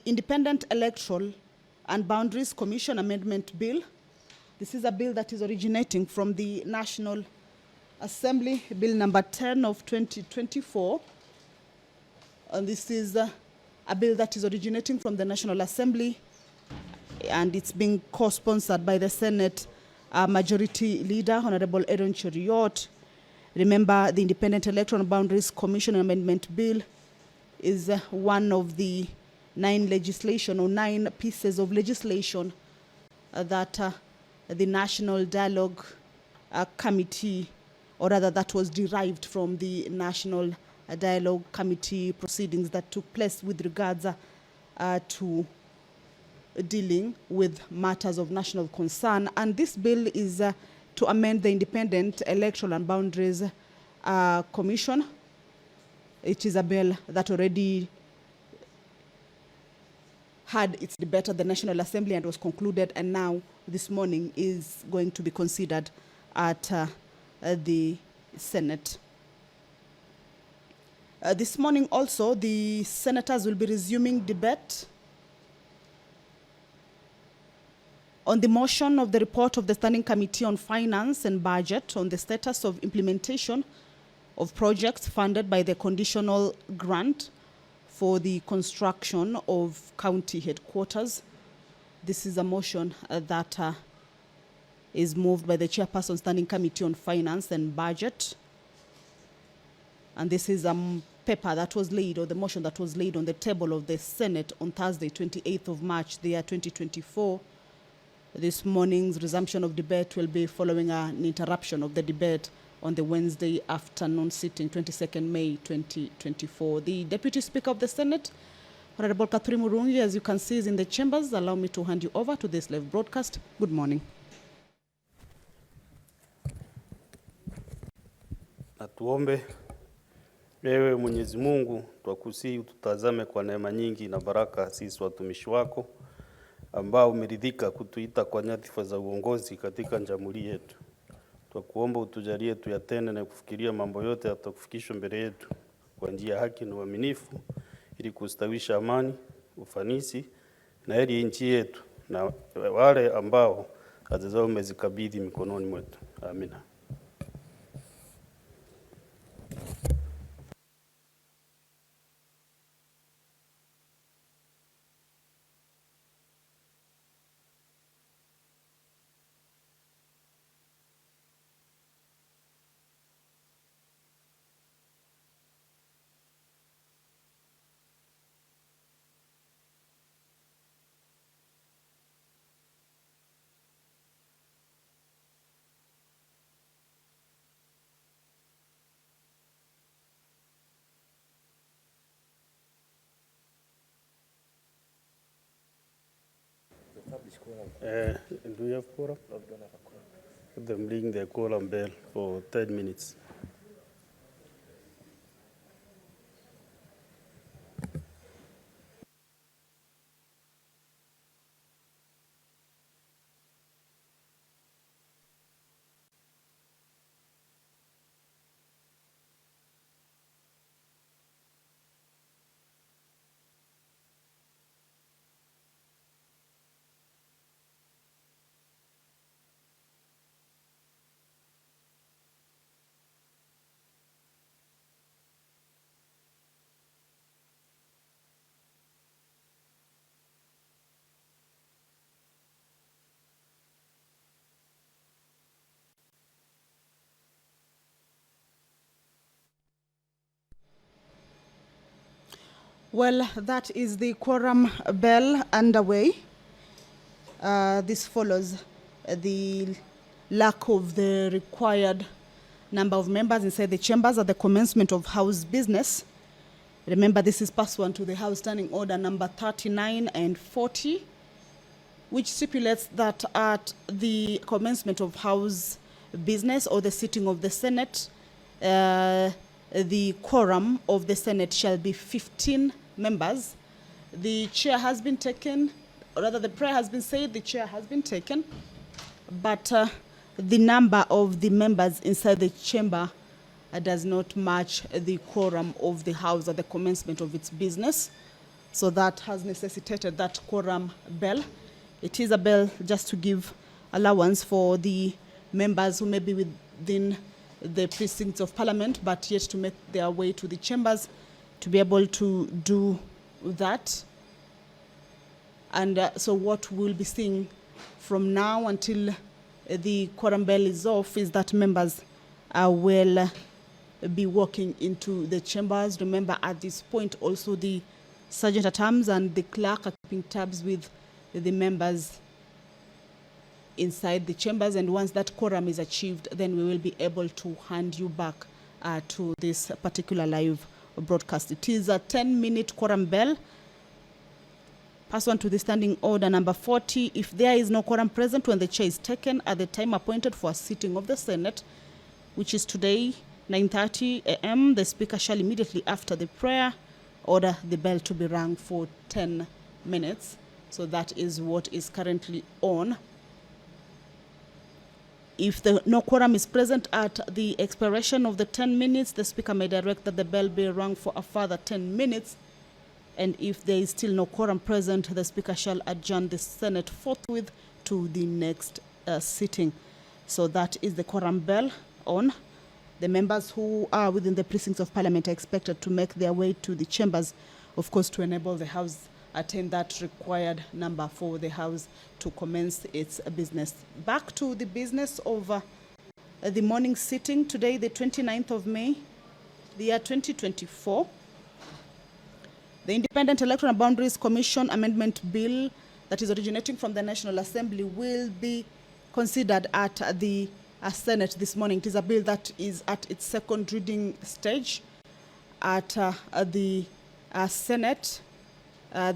Independent Electoral and Boundaries Commission Amendment Bill. This is a bill that is originating from the National Assembly, Bill number 10 of 2024. And this is a bill that is originating from the National Assembly, and it's being co-sponsored by the Senate Majority Leader, Honorable Aaron Cheriot. Remember, the Independent Electoral and Boundaries Commission Amendment Bill is one of the 9 pieces of legislation that the National Dialogue Committee, or rather that was derived from the National Dialogue Committee proceedings that took place with regards to dealing with matters of national concern. And this bill is to amend the Independent Electoral and Boundaries Commission. It is a bill that already had its debate at the National Assembly and was concluded, and now this morning is going to be considered at the Senate. This morning also, the senators will be resuming debate on the motion of the report of the Standing Committee on Finance and Budget on the status of implementation of projects funded by the conditional grant for the construction of county headquarters. This is a motion that is moved by the Chairperson Standing Committee on Finance and Budget. And this is a paper that was laid, or the motion that was laid on the table of the Senate on Thursday, 28th of March, the year 2024. This morning's resumption of debate will be following an interruption of the debate on the Wednesday afternoon sitting, 22nd May 2024. The Deputy Speaker of the Senate, Honorable Kathryn Murungi, as you can see, is in the chambers. Allow me to hand you over to this live broadcast. Good morning. Natuombe. Ewe Mwenyezi Mungu, twakusihi ututazame kwa neema nyingi na baraka sisi watumishi wako ambao umeridhika kutuita kwa nyadhifa za uongozi katika jamhuri yetu. Twakuomba utujalie tuyatende na kufikiria mambo yote yatakufikishwa mbele yetu kwa njia ya haki na uaminifu, ili kustawisha amani, ufanisi na heri nchi yetu na wale ambao kazi zao umezikabidhi mikononi mwetu. Amina. Do you have quorum? No, we don't have a quorum. Let them ring the quorum bell for 10 minutes. Well, that is the quorum bell underway. This follows the lack of the required number of members inside the chambers at the commencement of House business. Remember, this is pursuant to the House Standing Order number 39 and 40, which stipulates that at the commencement of House business or the sitting of the Senate, the quorum of the Senate shall be 15 members. The chair has been taken, or rather the prayer has been said, the chair has been taken, but the number of the members inside the chamber does not match the quorum of the House at the commencement of its business. So that has necessitated that quorum bell. It is a bell just to give allowance for the members who may be within the precincts of Parliament but yet to make their way to the chambers to be able to do that. And so what we'll be seeing from now until the quorum bell is off is that members will be walking into the chambers. Remember, at this point also the sergeant at arms and the clerk are keeping tabs with the members inside the chambers, and once that quorum is achieved, then we will be able to hand you back to this particular live broadcast. It is a 10-minute quorum bell. Pursuant to the standing order number 40, if there is no quorum present when the chair is taken at the time appointed for a sitting of the Senate, which is today, 9:30 a.m., the Speaker shall immediately after the prayer order the bell to be rung for 10 minutes. So that is what is currently on. If no quorum is present at the expiration of the 10 minutes, the Speaker may direct that the bell be rung for a further 10 minutes. And if there is still no quorum present, the Speaker shall adjourn the Senate forthwith to the next sitting. So that is the quorum bell on. The members who are within the precincts of Parliament are expected to make their way to the chambers, of course, to enable the House attain that required number for the House to commence its business. Back to the business of the morning sitting today, the 29th of May, the year 2024. The Independent Electoral Boundaries Commission Amendment Bill that is originating from the National Assembly will be considered at the Senate this morning. It is a bill that is at its second reading stage at the Senate.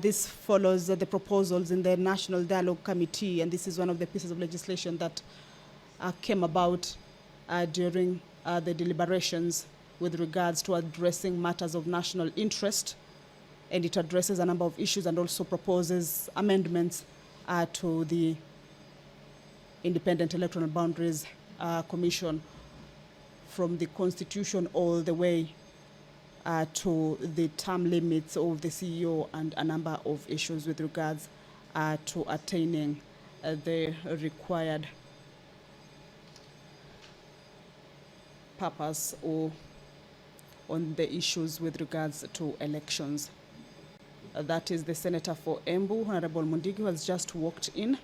This follows the proposals in the National Dialogue Committee, and this is one of the pieces of legislation that came about during the deliberations with regards to addressing matters of national interest, and it addresses a number of issues and also proposes amendments to the Independent Electoral Boundaries Commission from the Constitution all the way to the term limits of the CEO and a number of issues with regards to attaining the required purpose or on the issues with regards to elections. That is the Senator for Embu, Honorable Mundigi, who has just walked in.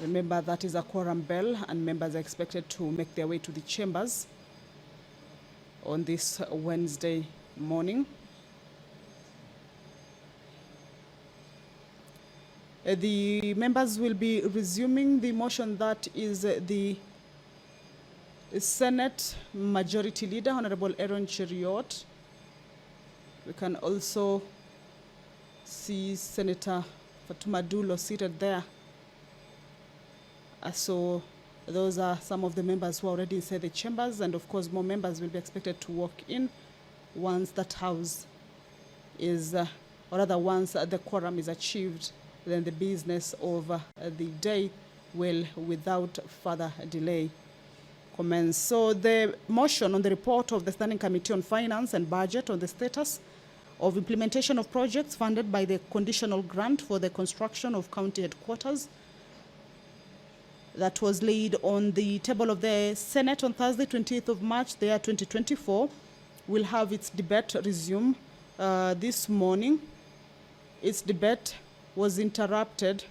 Remember, that is a quorum bell, and members are expected to make their way to the chambers on this Wednesday morning. The members will be resuming the motion that is the Senate Majority Leader, Honorable Aaron Cheriot. We can also see Senator Fatuma Dulo seated there. So those are some of the members who are already inside the chambers, and of course more members will be expected to walk in once that House is, or rather once the quorum is achieved. Then the business of the day will, without further delay, commence. So the motion on the report of the Standing Committee on Finance and Budget on the status of implementation of projects funded by the conditional grant for the construction of county headquarters that was laid on the table of the Senate on Thursday, 28th of March, the year 2024, will have its debate resume this morning. Its debate was interrupted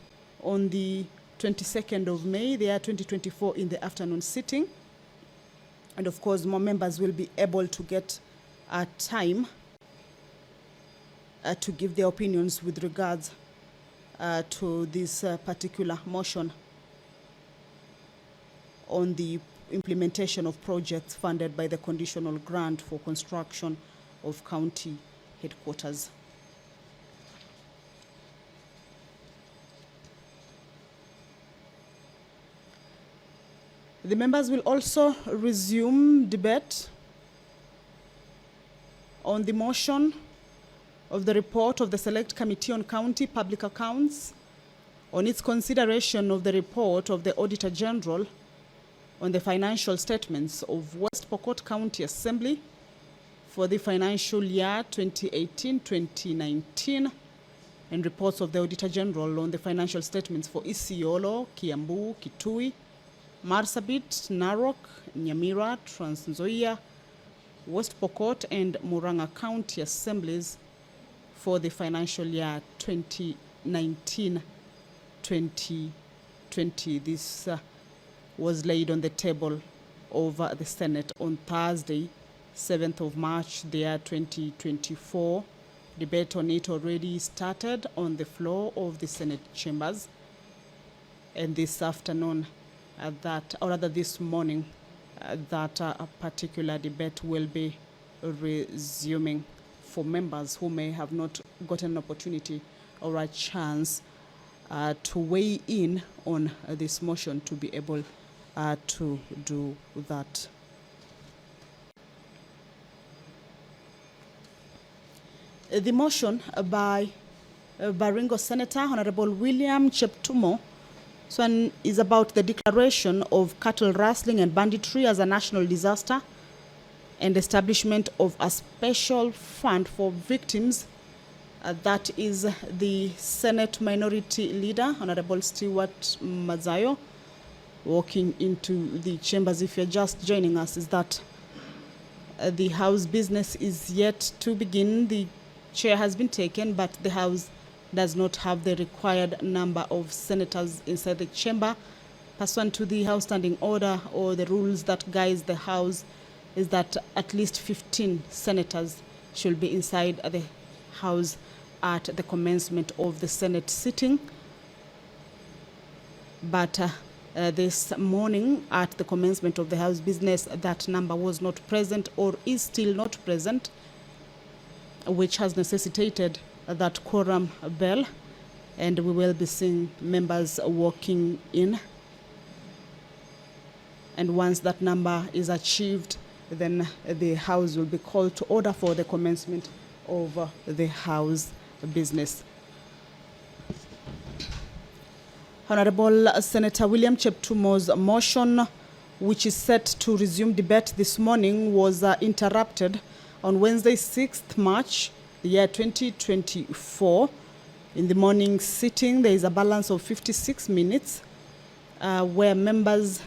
on the 22nd of May, the year 2024, in the afternoon sitting. And of course, more members will be able to get time to give their opinions with regards to this particular motion on the implementation of projects funded by the conditional grant for construction of county headquarters. The members will also resume debate on the motion of the report of the Select Committee on County Public Accounts on its consideration of the report of the Auditor General on the financial statements of West Pokot County Assembly for the financial year 2018-2019 and reports of the Auditor General on the financial statements for Isiolo, Kiambu, Kitui, Marsabit, Narok, Nyamira, Trans Nzoia, West Pokot and Murang'a County Assemblies for the financial year 2019-2020. This was laid on the table of the Senate on Thursday, 7th of March, the year 2024. Debate on it already started on the floor of the Senate chambers. And this afternoon, this morning, that a particular debate will be resuming for members who may have not gotten an opportunity or a chance to weigh in on this motion to be able to do that. The motion by Baringo Senator Honorable William Cheptumo is about the declaration of cattle rustling and banditry as a national disaster and establishment of a special fund for victims. That is the Senate Minority Leader, Honorable Stewart Mazayo, walking into the chambers. If you're just joining us, is that the House business is yet to begin. The chair has been taken, but the House does not have the required number of senators inside the chamber. Pursuant to the House Standing Order or the rules that guides the House is that at least 15 senators should be inside the House at the commencement of the Senate sitting. But this morning at the commencement of the House business, that number was not present or is still not present, which has necessitated that quorum bell, and we will be seeing members walking in. And once that number is achieved, then the House will be called to order for the commencement of the House business. Honorable Senator William Cheptumo's motion, which is set to resume debate this morning, was interrupted on Wednesday, 6th March, the year 2024. In the morning sitting, there is a balance of 56 minutes where members,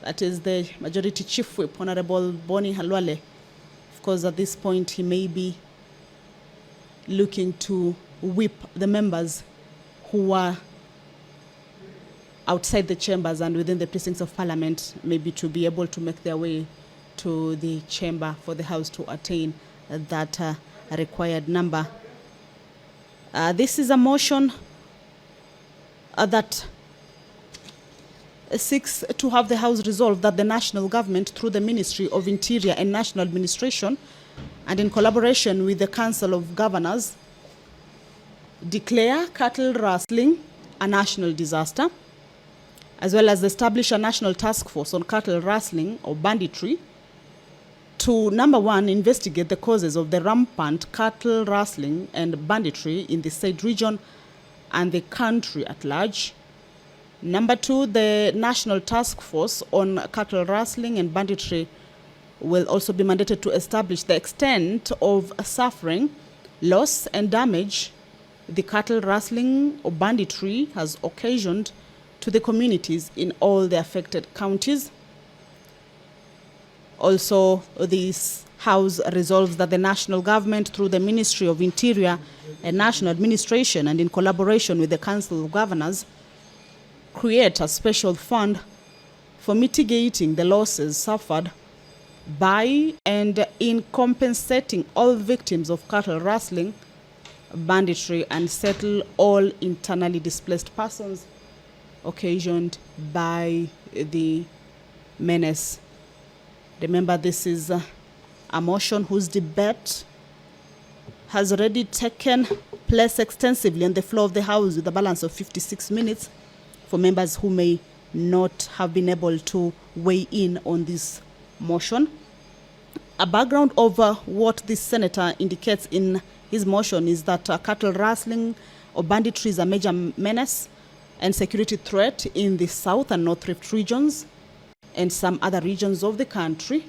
that is the Majority Chief Whip, Honorable Boni Halwale, of course at this point he may be looking to whip the members who are outside the chambers and within the precincts of Parliament, maybe to be able to make their way to the chamber for the House to attain that required number. This is a motion that seeks to have the House resolve that the national government, through the Ministry of Interior and National Administration, and in collaboration with the Council of Governors, declare cattle rustling a national disaster, as well as establish a national task force on cattle rustling or banditry to, number one, investigate the causes of the rampant cattle rustling and banditry in the said region and the country at large. Number two, the National Task Force on Cattle Rustling and Banditry will also be mandated to establish the extent of suffering, loss, and damage the cattle rustling or banditry has occasioned to the communities in all the affected counties. Also, this House resolves that the national government, through the Ministry of Interior and National Administration and in collaboration with the Council of Governors, create a special fund for mitigating the losses suffered by and in compensating all victims of cattle rustling, banditry, and settle all internally displaced persons occasioned by the menace. Remember, this is a motion whose debate has already taken place extensively on the floor of the House with a balance of 56 minutes for members who may not have been able to weigh in on this motion. A background of what this senator indicates in his motion is that cattle rustling or banditry is a major menace and security threat in the South and North Rift regions and some other regions of the country.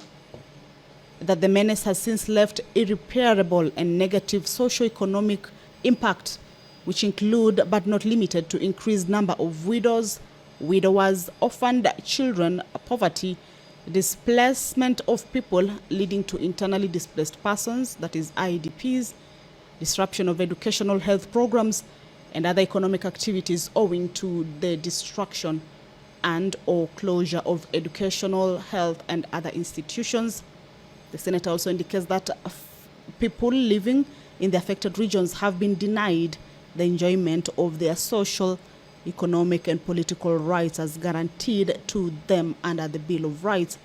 that the menace has since left irreparable and negative socio-economic impact, which include but not limited to increased number of widows, widowers, orphaned children, poverty, displacement of people leading to internally displaced persons, that is IDPs, disruption of educational health programs, and other economic activities owing to the destruction and or closure of educational, health, and other institutions. The Senator also indicates that people living in the affected regions have been denied the enjoyment of their social, economic, and political rights as guaranteed to them under the Bill of Rights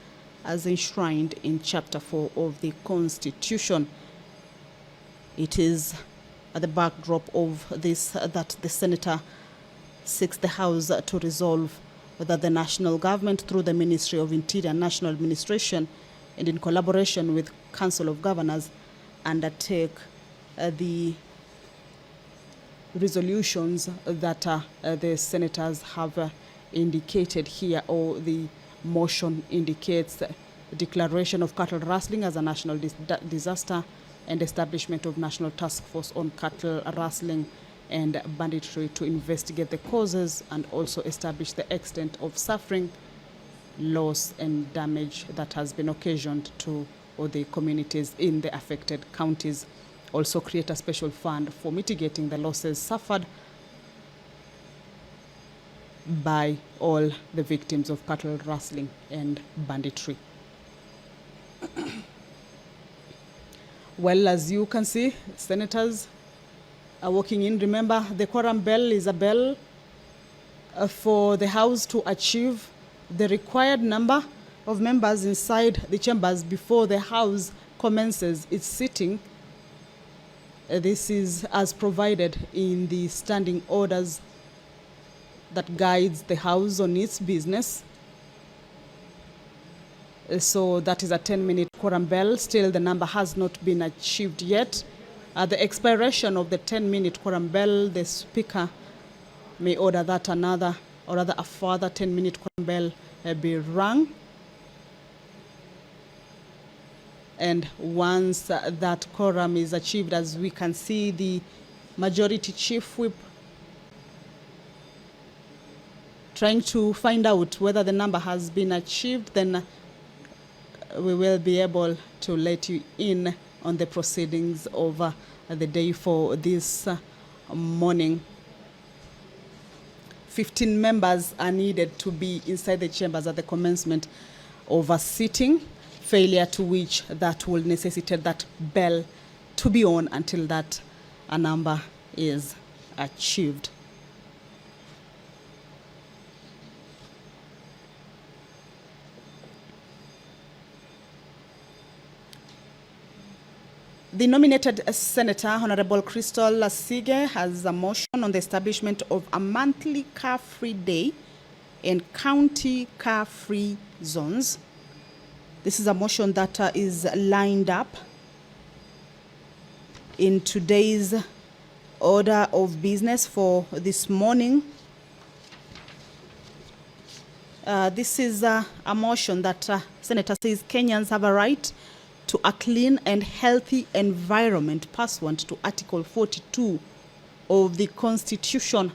as enshrined in Chapter 4 of the Constitution. It is at the backdrop of this that the Senator seeks the House to resolve that the national government, through the Ministry of Interior and National Administration, and in collaboration with Council of Governors, undertake the resolutions that the senators have indicated here, or the motion indicates declaration of cattle rustling as a national disaster and establishment of National Task Force on Cattle Rustling and Banditry to investigate the causes and also establish the extent of suffering, loss, and damage that has been occasioned to all the communities in the affected counties. Also create a special fund for mitigating the losses suffered by all the victims of cattle rustling and banditry. Well, as you can see, senators are walking in. Remember, the quorum bell is a bell for the House to achieve the required number of members inside the chambers before the House commences its sitting. This is as provided in the standing orders that guides the House on its business. So that is a 10-minute quorum bell. Still, the number has not been achieved yet. At the expiration of the 10-minute quorum bell, the Speaker may order that another, or rather a further 10-minute quorum bell be rung. And once that quorum is achieved, as we can see, the Majority Chief Whip trying to find out whether the number has been achieved, then we will be able to let you in on the proceedings of the day for this morning. 15 members are needed to be inside the chambers at the commencement of a sitting, failure to which that will necessitate that bell to be on until that a number is achieved. The nominated Senator, Honorable Crystal Lasige, has a motion on the establishment of a monthly car-free day in county car-free zones. This is a motion that is lined up in today's order of business for this morning. This is a motion that Senator says Kenyans have a right to a clean and healthy environment pursuant to Article 42 of the Constitution.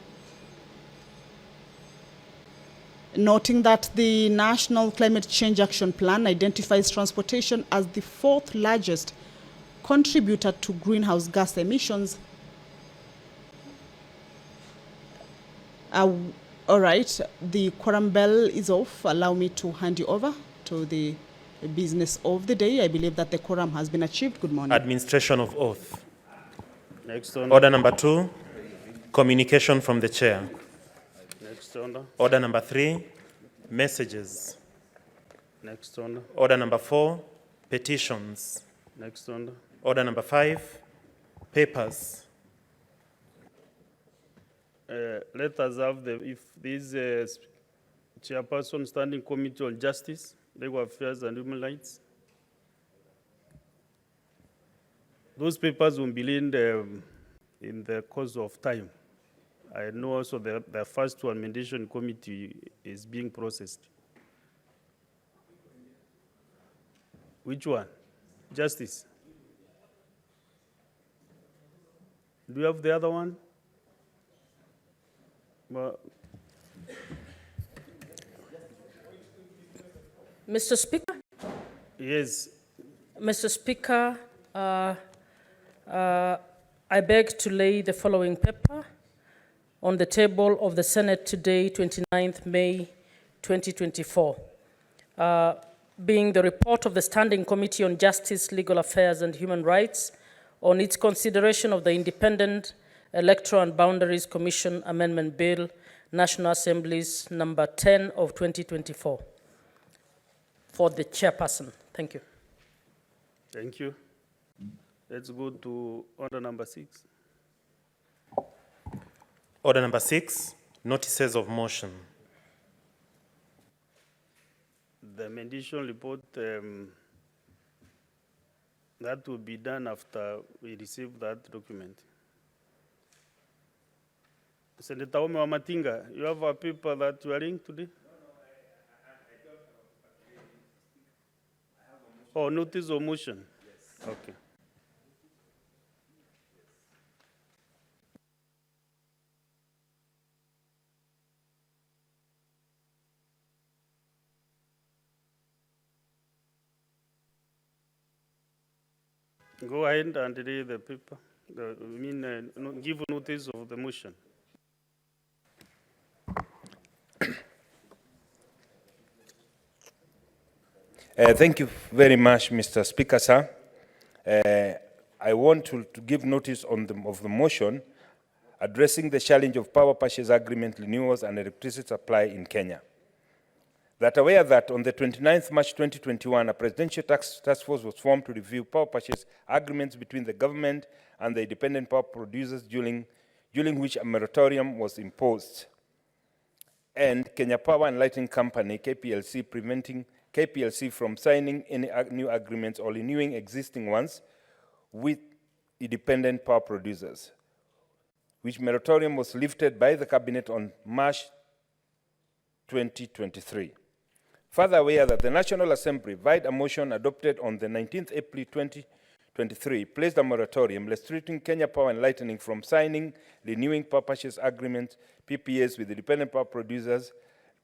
Noting that the National Climate Change Action Plan identifies transportation as the fourth largest contributor to greenhouse gas emissions. All right, the quorum bell is off. Allow me to hand you over to the business of the day. I believe that the quorum has been achieved. Good morning. Administration of oath. Next on. Order number 2, communication from the chair. Next on. Order number 3, messages. Next on. Order number 4, petitions. Next on. Order number 5, papers. Let us have if this chairperson standing committee on justice, legal affairs and human rights. Those papers will be in the course of time. I know also the first one, amendation committee, is being processed. Which one? Justice. Do you have the other one? Well, Mr. Speaker, yes. Mr. Speaker, I beg to lay the following paper on the table of the Senate today, 29th May 2024, being the report of the Standing Committee on Justice, Legal Affairs and Human Rights on its consideration of the Independent Electoral and Boundaries Commission Amendment Bill, National Assembly's number 10 of 2024. For the chairperson. Thank you. Thank you. Let's go to order number 6. Order number 6, notices of motion. The amendation report, that will be done after we receive that document. Senator Ome Wamatinga, you have a paper that you are reading today? Oh, notice of motion? Yes. Okay. Go ahead and read the paper. Give notice of the motion. Thank you very much, Mr. Speaker, sir. I want to give notice on of the motion addressing the challenge of power purchase agreement renewals and electricity supply in Kenya. That aware that on the 29th March 2021, a presidential task force was formed to review power purchase agreements between the government and the independent power producers, during which a moratorium was imposed, and Kenya Power and Lighting Company, KPLC, preventing KPLC from signing any new agreements or renewing existing ones with independent power producers, which moratorium was lifted by the Cabinet on March 2023. Further aware that the National Assembly, via a motion adopted on the 19th April 2023, placed a moratorium restricting Kenya Power and Lighting from signing, renewing power purchase agreements, PPAs, with independent power producers,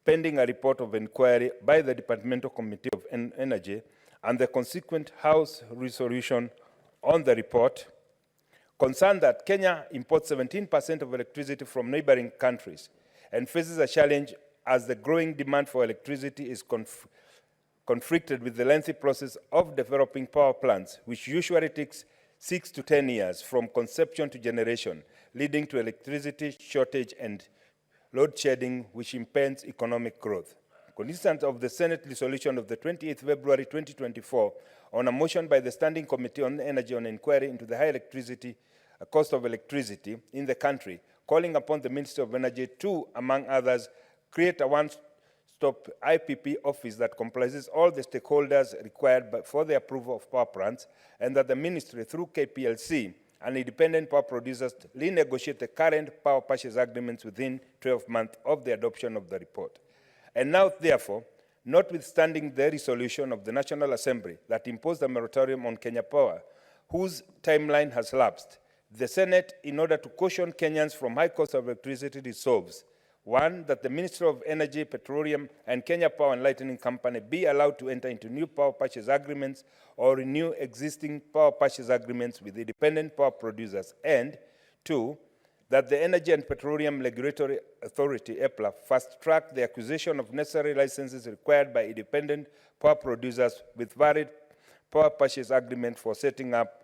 pending a report of inquiry by the Departmental Committee of Energy and the consequent House resolution on the report, concerned that Kenya imports 17% of electricity from neighboring countries and faces a challenge as the growing demand for electricity is conflicted with the lengthy process of developing power plants, which usually takes 6 to 10 years from conception to generation, leading to electricity shortage and load shedding, which impedes economic growth. Consistent of the Senate resolution of the 28th February 2024 on a motion by the Standing Committee on Energy on inquiry into the high electricity cost of electricity in the country, calling upon the Ministry of Energy to, among others, create a one-stop IPP office that comprises all the stakeholders required for the approval of power plants, and that the ministry, through KPLC and independent power producers, renegotiate the current power purchase agreements within 12 months of the adoption of the report. And now, therefore, notwithstanding the resolution of the National Assembly that imposed a moratorium on Kenya Power, whose timeline has lapsed, the Senate, in order to caution Kenyans from high cost of electricity, resolves: 1, that the Ministry of Energy, Petroleum, and Kenya Power and Lighting Company be allowed to enter into new power purchase agreements or renew existing power purchase agreements with independent power producers, and 2, that the Energy and Petroleum Regulatory Authority, EPLA, fast-track the acquisition of necessary licenses required by independent power producers with varied power purchase agreements for setting up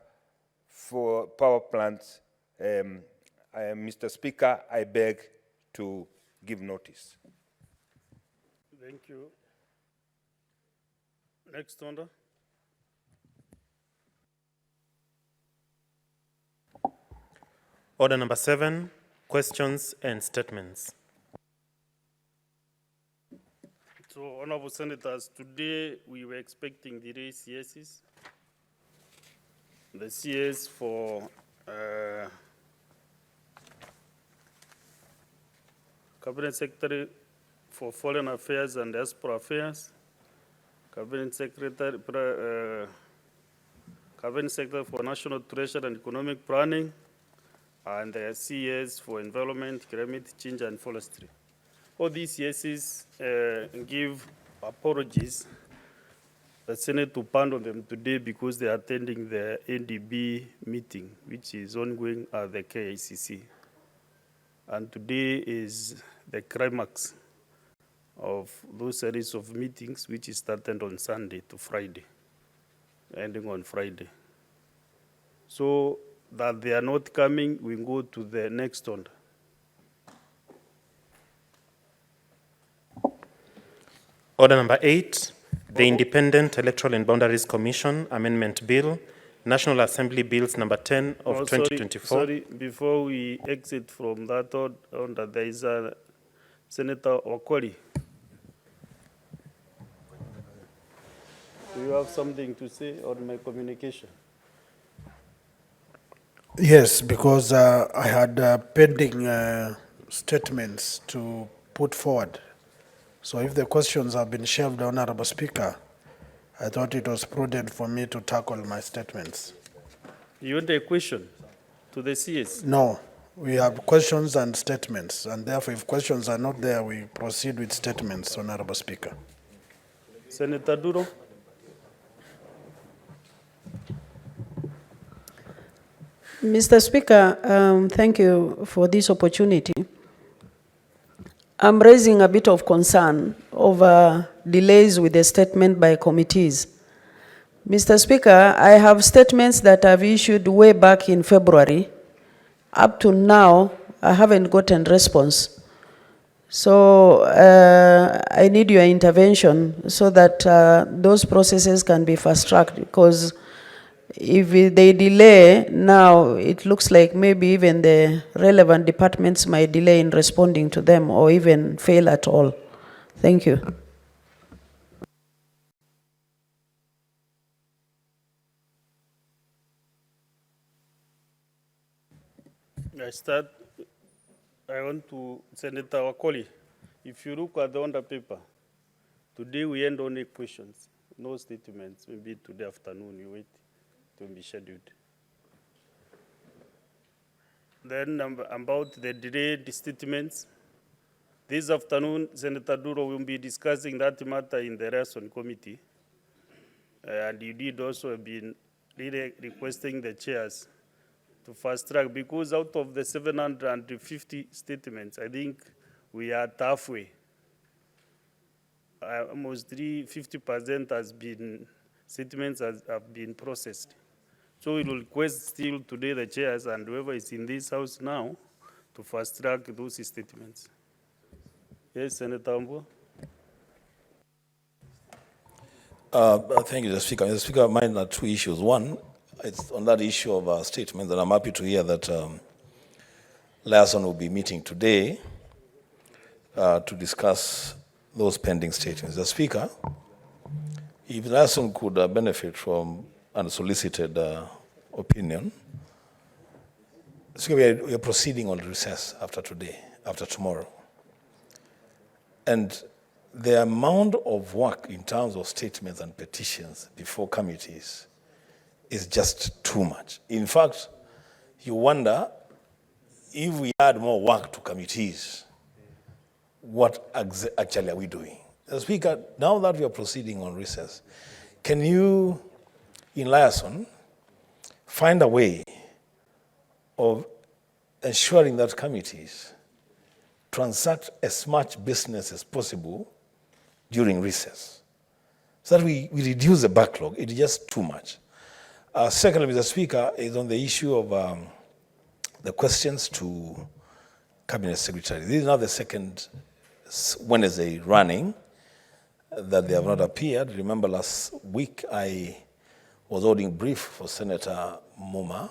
for power plants. Mr. Speaker, I beg to give notice. Thank you. Next order. Order number 7, questions and statements. So, Honorable Senators, today we were expecting the CSs. The CS for Cabinet Secretary for Foreign Affairs and Diaspora Affairs, Cabinet Secretary Cabinet Secretary for National Treasury and Economic Planning, and the CS for Environment, Climate Change and Forestry. All these yeses give apologies. The Senate to pardon them today because they are attending the NDB meeting, which is ongoing at the KICC. And today is the climax of those series of meetings, which is started on Sunday to Friday, ending on Friday. So that they are not coming, we go to the next one. Order number 8, the Independent Electoral and Boundaries Commission Amendment Bill, National Assembly Bills number 10 of Oh, 2024. Sorry, before we exit from that order, there is a Senator Okoli. Do you have something to say on my communication? Yes, because I had pending statements to put forward. So if the questions have been shelved, Honorable Speaker, I thought it was prudent for me to tackle my statements. You want a question to the CS? No, we have questions and statements, and therefore if questions are not there, we proceed with statements, Honorable Speaker. Senator Duro? Mr. Speaker, thank you for this opportunity. I'm raising a bit of concern over delays with the statement by committees. Mr. Speaker, I have statements that I've issued way back in February. Up to now, I haven't gotten response. So I need your intervention so that those processes can be fast-tracked, because if they delay now, it looks like maybe even the relevant departments might delay in responding to them or even fail at all. Thank you. I want to, Senator Wakoli, if you look at the under paper, today we end only questions, no statements. Maybe today afternoon you wait to be scheduled. Then about the delayed statements, this afternoon, Senator Duro will be discussing that matter in the Liaison Committee. And you did also been really requesting the chairs to fast track, because out of the 750 statements, I think we are halfway. Almost 50% has been, statements have been processed. So we will request still today the chairs and whoever is in this house now to fast track those statements. Yes, Senator Ambo. Thank you, Mr. Speaker. Mr. Speaker, mine are two issues. One, it's on that issue of statements, and I'm happy to hear that Liaison will be meeting today to discuss those pending statements. The Speaker, if Liaison could benefit from unsolicited opinion, Speaker, we are proceeding on recess after today, after tomorrow. And the amount of work in terms of statements and petitions before committees is just too much. In fact, you wonder if we add more work to committees, what actually are we doing? Speaker, now that we are proceeding on recess, can you, in Liaison, find a way of ensuring that committees transact as much business as possible during recess, so that we reduce the backlog? It is just too much. Secondly, Mr. Speaker, is on the issue of the questions to Cabinet Secretary. This is now the second Wednesday running that they have not appeared. Remember last week I was holding brief for Senator Muma.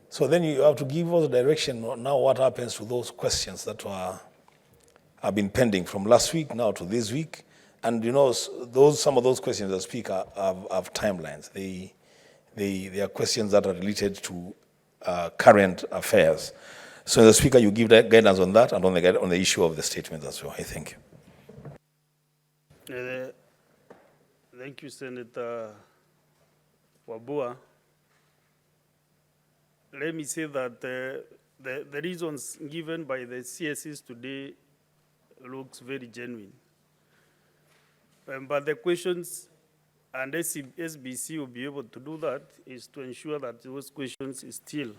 So then you have to give us a direction on now what happens to those questions that have been pending from last week now to this week. And you know, some of those questions, the Speaker, have timelines. They are questions that are related to current affairs. So the Speaker, you give that guidance on that and on the issue of the statement as well. I thank you. Thank you, Senator Wabua, let me say that the reasons given by the CSEs today looks very genuine. But the questions, and SBC will be able to do that, is to ensure that those questions is still,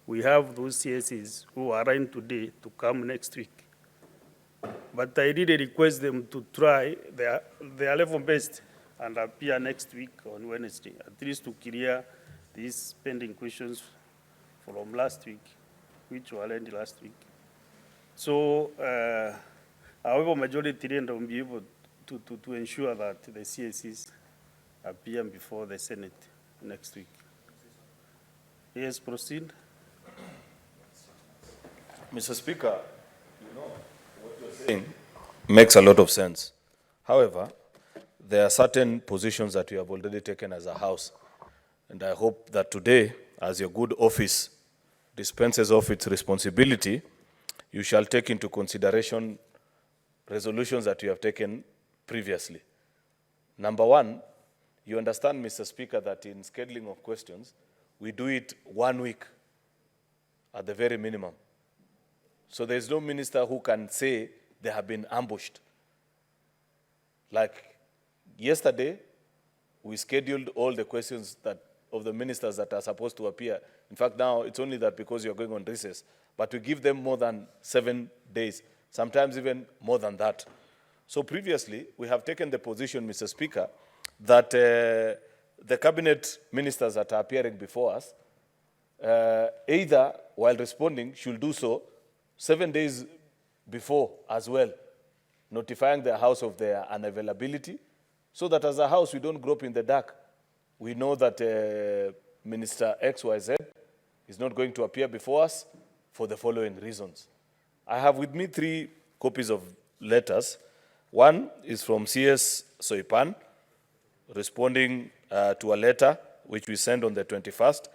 we have those CSEs who are in today to come next week. But I really request them to try their level best and appear next week on Wednesday, at least to clear these pending questions from last week, which were ended last week. So, however, majority will be able to ensure that the CSEs appear before the Senate next week. Yes, proceed. Mr. Speaker, you know, what you're saying makes a lot of sense. However, there are certain positions that you have already taken as a House, and I hope that today, as your good office dispenses of its responsibility, you shall take into consideration resolutions that you have taken previously. Number one, you understand, Mr. Speaker, that in scheduling of questions, we do it 1 week at the very minimum. So there is no minister who can say they have been ambushed. Like yesterday, we scheduled all the questions of the ministers that are supposed to appear. In fact, now it's only that because you're going on recess, but we give them more than 7 days, sometimes even more than that. So previously, we have taken the position, Mr. Speaker, that the cabinet ministers that are appearing before us, either while responding, should do so 7 days before as well, notifying the House of their unavailability, so that as a House, we don't grope in the dark. We know that Minister XYZ is not going to appear before us for the following reasons. I have with me 3 copies of letters. One is from CS Soipan, responding to a letter which we sent on the 21st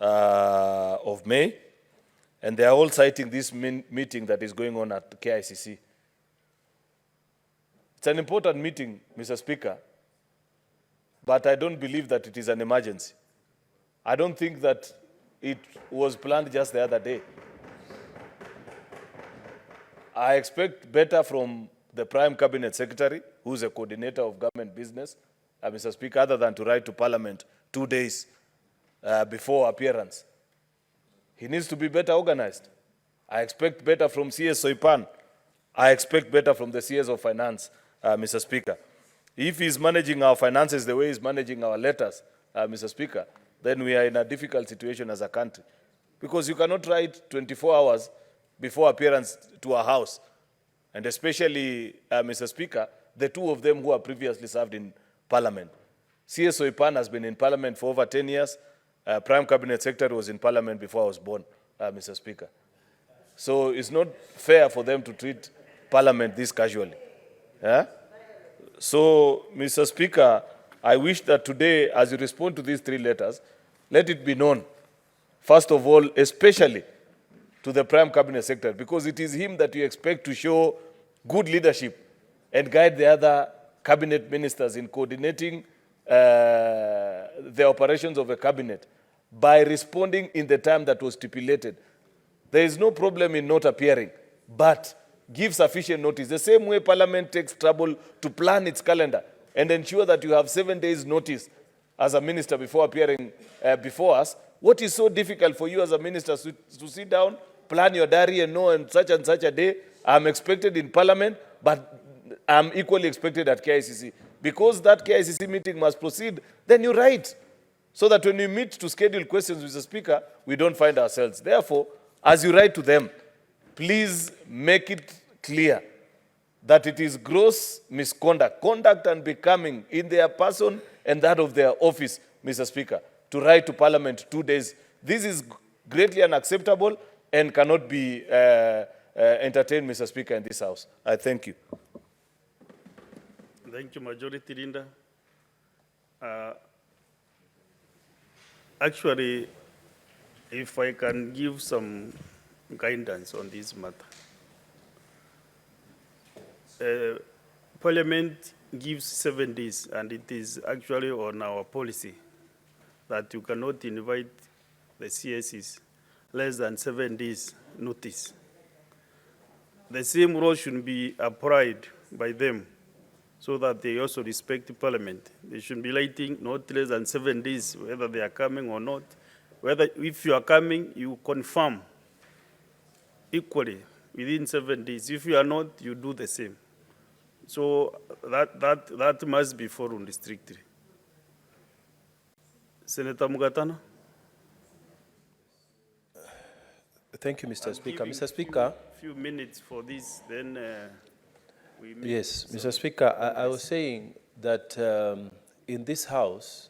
of May. And they are all citing this meeting that is going on at KICC. It's an important meeting, Mr. Speaker, but I don't believe that it is an emergency. I don't think that it was planned just the other day. I expect better from the Prime Cabinet Secretary, who is a coordinator of government business, Mr. Speaker, other than to write to Parliament 2 days before appearance. He needs to be better organized. I expect better from CS Soipan. I expect better from the CS of Finance, Mr. Speaker. If he's managing our finances the way he's managing our letters, Mr. Speaker, then we are in a difficult situation as a country. Because you cannot write 24 hours before appearance to a House. And especially, Mr. Speaker, the 2 of them who are previously served in Parliament. CS Soipan has been in Parliament for over 10 years. Prime Cabinet Secretary was in Parliament before I was born, Mr. Speaker. So it's not fair for them to treat Parliament this casually. Yeah? So, Mr. Speaker, I wish that today, as you respond to these 3 letters, let it be known, first of all, especially to the Prime Cabinet Secretary, because it is him that you expect to show good leadership and guide the other cabinet ministers in coordinating the operations of a cabinet by responding in the time that was stipulated. There is no problem in not appearing, but give sufficient notice. The same way Parliament takes trouble to plan its calendar and ensure that you have 7 days notice as a minister before appearing before us. What is so difficult for you as a minister to sit down, plan your diary and know on such and such a day, I'm expected in Parliament, but I'm equally expected at KICC. Because that KICC meeting must proceed, then you write. So that when we meet to schedule questions with the Speaker, we don't find ourselves. Therefore, as you write to them, please make it clear that it is gross misconduct, conduct unbecoming in their person and that of their office, Mr. Speaker, to write to Parliament 2 days. This is greatly unacceptable and cannot be entertained, Mr. Speaker, in this House. I thank you. Thank you, Majority Leader. Actually, if I can give some guidance on this matter. Parliament gives 7 days, and it is actually on our policy that you cannot invite the CSs less than 7 days notice. The same rule should be applied by them so that they also respect Parliament. They should be writing not less than 7 days, whether they are coming or not. Whether if you are coming, you confirm equally within 7 days. If you are not, you do the same. So that must be followed strictly. Senator Mugatana? Thank you, Mr. Speaker. Giving Mr. Speaker. Few minutes for this, then we may. Yes, Mr. Speaker, I was saying that in this House,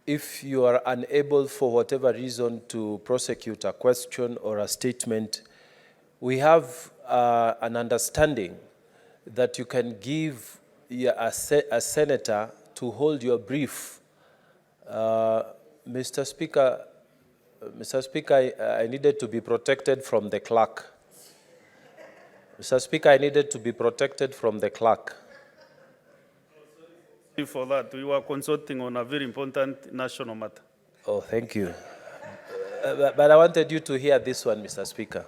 if you are unable for whatever reason to prosecute a question or a statement, we have an understanding that you can give a senator to hold your brief. Mr. Speaker, I needed to be protected from the clerk. Mr. Speaker, I needed to be protected from the clerk. Sorry for that. We were consulting on a very important national matter. Oh, thank you. But I wanted you to hear this one, Mr. Speaker.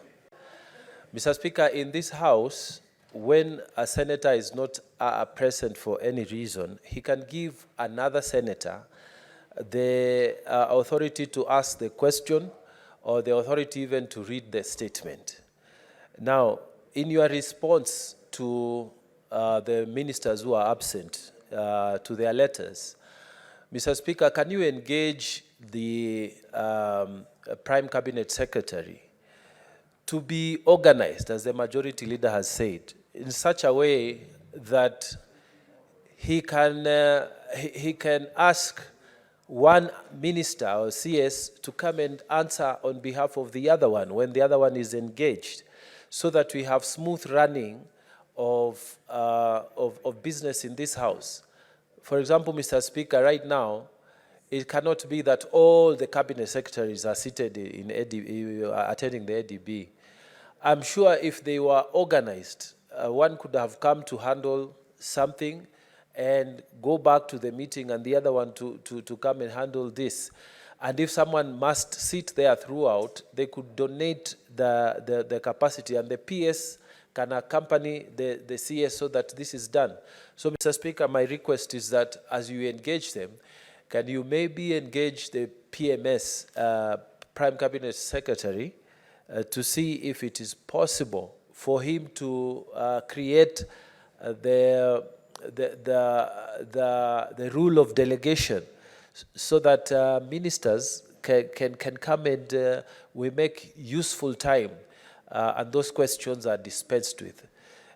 Mr. Speaker, in this House, when a senator is not present for any reason, he can give another senator the authority to ask the question or the authority even to read the statement. Now, in your response to the ministers who are absent, to their letters, Mr. Speaker, can you engage the Prime Cabinet Secretary to be organized, as the majority leader has said, in such a way that he can ask one minister or CS to come and answer on behalf of the other one when the other one is engaged, so that we have smooth running of business in this House. For example, Mr. Speaker, right now, it cannot be that all the cabinet secretaries are seated in attending the ADB. I'm sure if they were organized, one could have come to handle something and go back to the meeting and the other one to come and handle this. And if someone must sit there throughout, they could donate the capacity, and the PS can accompany the CS so that this is done. So, Mr. Speaker, my request is that as you engage them, can you maybe engage the PMS, Prime Cabinet Secretary, to see if it is possible for him to create the rule of delegation, so that ministers can come and we make useful time and those questions are dispensed with.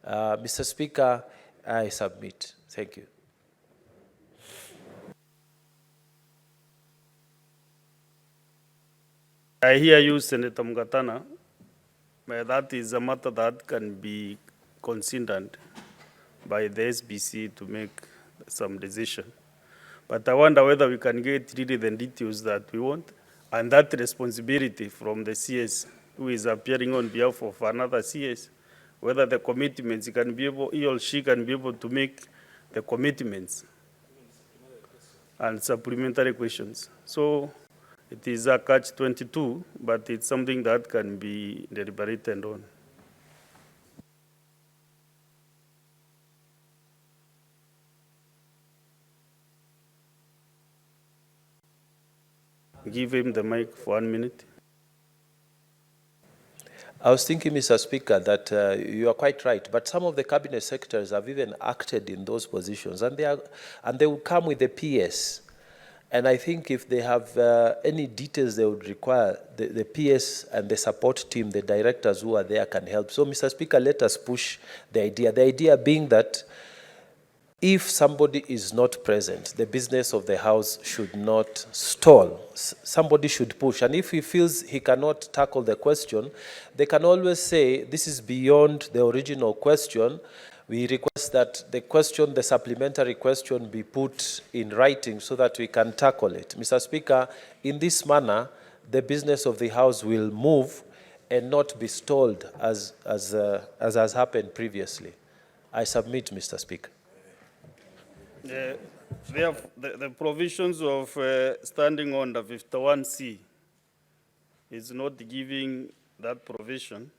Mr. Speaker, I submit. Thank you. I hear you, Senator Mugatana. That is a matter that can be considered by the SBC to make some decision. But I wonder whether we can get really the details that we want, and that responsibility from the CS who is appearing on behalf of another CS, whether the commitments can be able, he or she can be able to make the commitments and supplementary questions. So it is a catch-22, but it's something that can be deliberated on. Give him the mic for 1 minute. I was thinking, Mr. Speaker, that you are quite right, but some of the cabinet secretaries have even acted in those positions, and they will come with the PS. And I think if they have any details they would require, the PS and the support team, the directors who are there can help. So, Mr. Speaker, let us push the idea. The idea being that if somebody is not present, the business of the House should not stall. Somebody should push. And if he feels he cannot tackle the question, they can always say, this is beyond the original question. We request that the question, the supplementary question, be put in writing so that we can tackle it. Mr. Speaker, in this manner, the business of the House will move and not be stalled as has happened previously. I submit, Mr. Speaker. The provisions of standing order 51C is not giving that provision,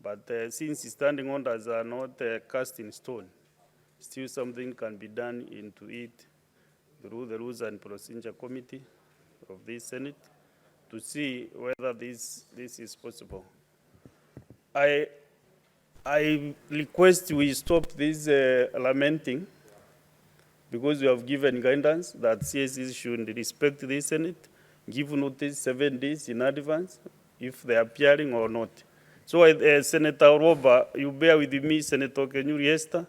but since standing orders are not cast in stone, still something can be done into it through the Rules and Procedure Committee of the Senate to see whether this is possible. I request we stop this lamenting, because we have given guidance that CSEs should respect the Senate, give notice 7 days in advance if they are appearing or not. So Senator Roba, you bear with me, Senator Kenyuri Esther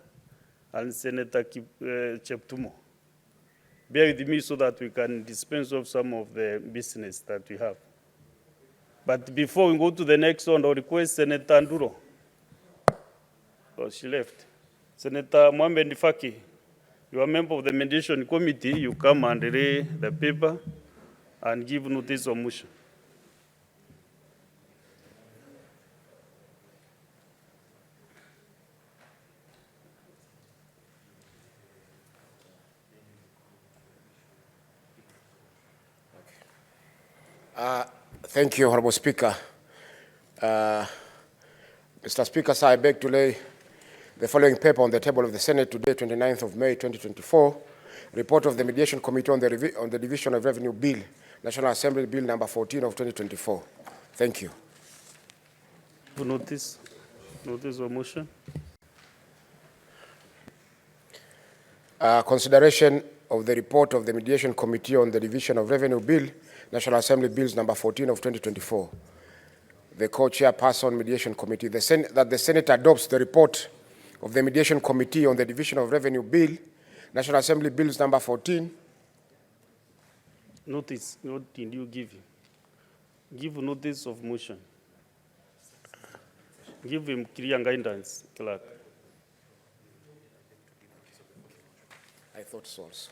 and Senator Cheptumo. Bear with me so that we can dispense of some of the business that we have. But before we go to the next one, I'll request Senator Anduro. Oh, she left. Senator Mohamed Faki, you are a member of the mediation committee. You come and read the paper and give notice of motion. Thank you, Honorable Speaker. Mr. Speaker, sir, I beg to lay the following paper on the table of the Senate today, 29th of May, 2024. Report of the Mediation Committee on the Division of Revenue Bill, National Assembly Bill number 14 of 2024. Thank you. Notice of motion. Consideration of the report of the Mediation Committee on the Division of Revenue Bill, National Assembly Bills number 14 of 2024. The co-chairperson Mediation Committee, that the Senate adopts the report of the Mediation Committee on the Division of Revenue Bill, National Assembly Bills number 14. Notice, what did you give him? Give notice of motion. Give him clear guidance, clerk. I thought so also.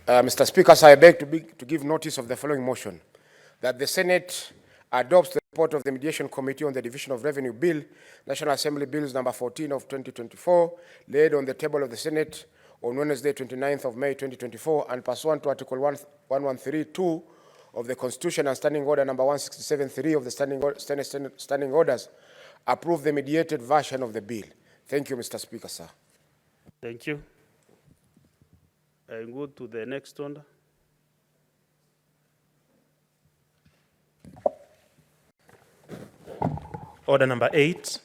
Mr. Speaker, so I beg to give notice of the following motion, that the Senate adopts the report of the Mediation Committee on the Division of Revenue Bill, National Assembly Bills number 14 of 2024, laid on the table of the Senate on Wednesday, 29th of May, 2024, and pursuant to Article 1132 of the Constitution and Standing Order number 167.3 of the Standing Orders, approve the mediated version of the bill. Thank you, Mr. Speaker, sir. Thank you. I go to the next order. Order number 8,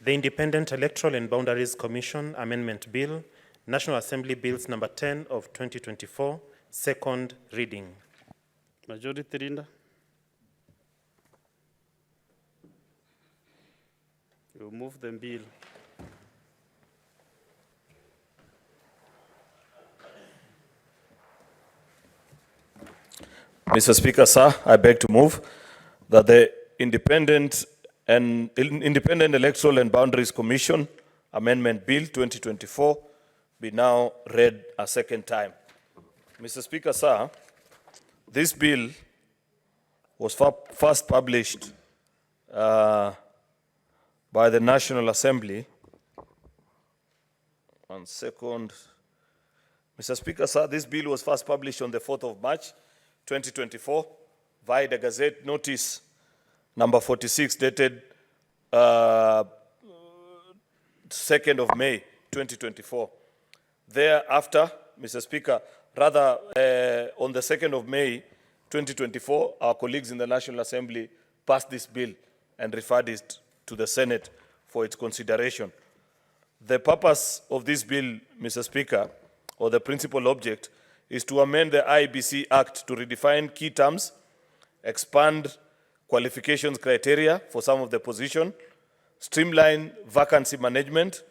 the Independent Electoral and Boundaries Commission Amendment Bill, National Assembly Bills number 10 of 2024, second reading. Majority Leader. You move the bill. Mr. Speaker, sir, I beg to move that the Independent Electoral and Boundaries Commission Amendment Bill 2024 be now read a second time. Mr. Speaker, sir, this bill was first published by the National Assembly. One second. Mr. Speaker, sir, this bill was first published on the 4th of March, 2024, via the Gazette Notice number 46, dated 2nd of May, 2024. Thereafter, Mr. Speaker, rather on the 2nd of May, 2024, our colleagues in the National Assembly passed this bill and referred it to the Senate for its consideration. The purpose of this bill, Mr. Speaker, or the principal object, is to amend the IBC Act to redefine key terms, expand qualifications criteria for some of the position, streamline vacancy management.